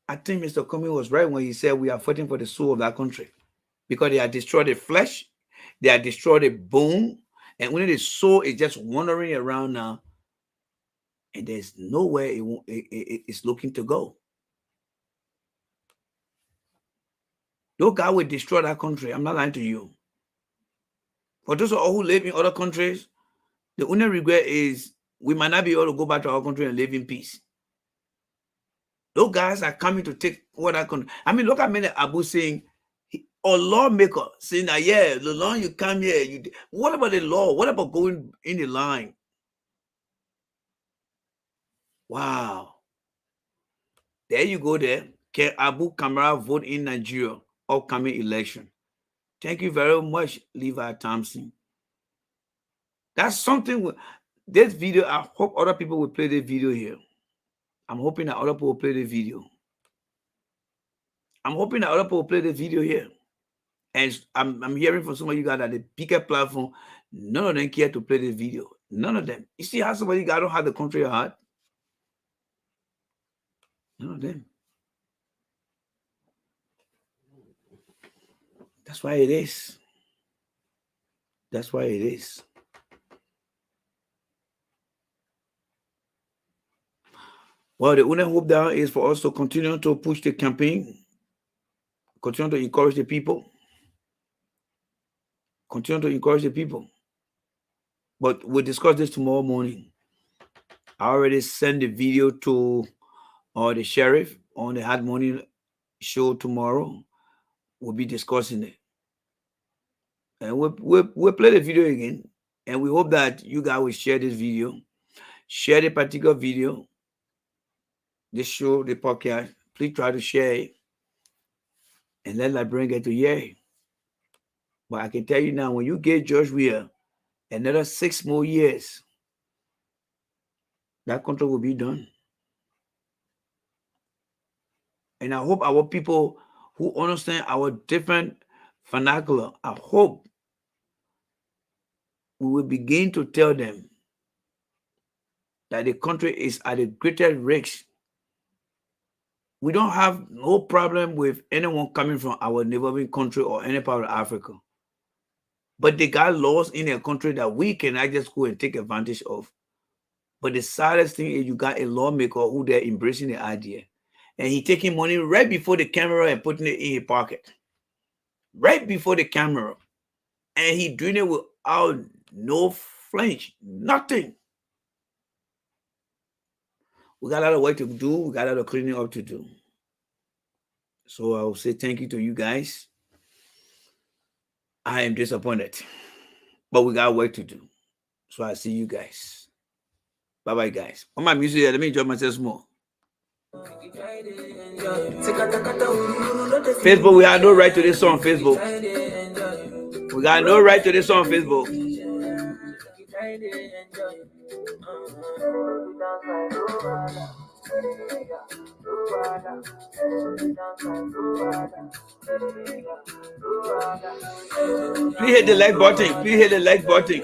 I think Mr. Cummings was right when he said we are fighting for the soul of that country, because they have destroyed the flesh, they have destroyed the bone, and only the soul is just wandering around now, and there's nowhere it's looking to go. Those guys will destroy that country. I'm not lying to you. For those who live in other countries, the only regret is we might not be able to go back to our country and live in peace. Those guys are coming to take what I can. Look at Mene Abu saying, or lawmaker saying that, yeah, the long you come here, what about the law? What about going in the line? Wow. There you go there. Can Abu Kamara vote in Nigeria upcoming election? Thank you very much, Levi Thompson. That's something. This video, I hope other people will play the video here. I'm hoping that other people will play the video. I'm hoping that other people will play the video here. And I'm hearing from some of you guys that the bigger platform, none of them care to play the video. None of them. You see how some of you guys don't have the country at heart? None of them. That's why it is. That's why it is. Well, the only hope there is for us to continue to push the campaign, continue to encourage the people, continue to encourage the people. But we'll discuss this tomorrow morning. I already sent the video to the sheriff on the Hard Morning show tomorrow. We'll be discussing it. And we'll play the video again. And we hope that you guys will share this video. Share the particular video. This show, the podcast. Please try to share it. And let Liberian get to hear it. But I can tell you now, when you get George Weah another 6 more years, that country will be done. And I hope our people who understand our different vernacular, I hope we will begin to tell them that the country is at the greatest risk. We don't have no problem with anyone coming from our neighboring country or any part of Africa. But they got laws in their country that we cannot just go and take advantage of. But the saddest thing is you got a lawmaker who they're embracing the idea. And he taking money right before the camera and putting it in his pocket. Right before the camera. And he doing it without no flinch. Nothing. We got a lot of work to do. We got a lot of cleaning up to do. So I will say thank you to you guys. I am disappointed, but we got work to do. So I see you guys. Bye-bye, guys. On my music, let me enjoy myself more. Facebook, we have no right to this song, Facebook. We got no right to this song, Facebook. Please hit the like button. Please hit the like button.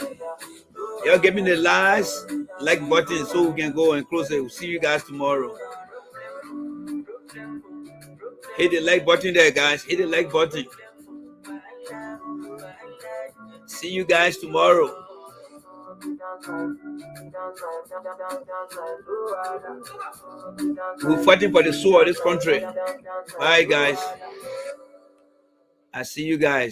Y'all give me the last like button so we can go and close it. We'll see you guys tomorrow. Hit the like button there, guys. Hit the like button. See you guys tomorrow. We're fighting for the soul of this country. Bye, guys. I see you guys.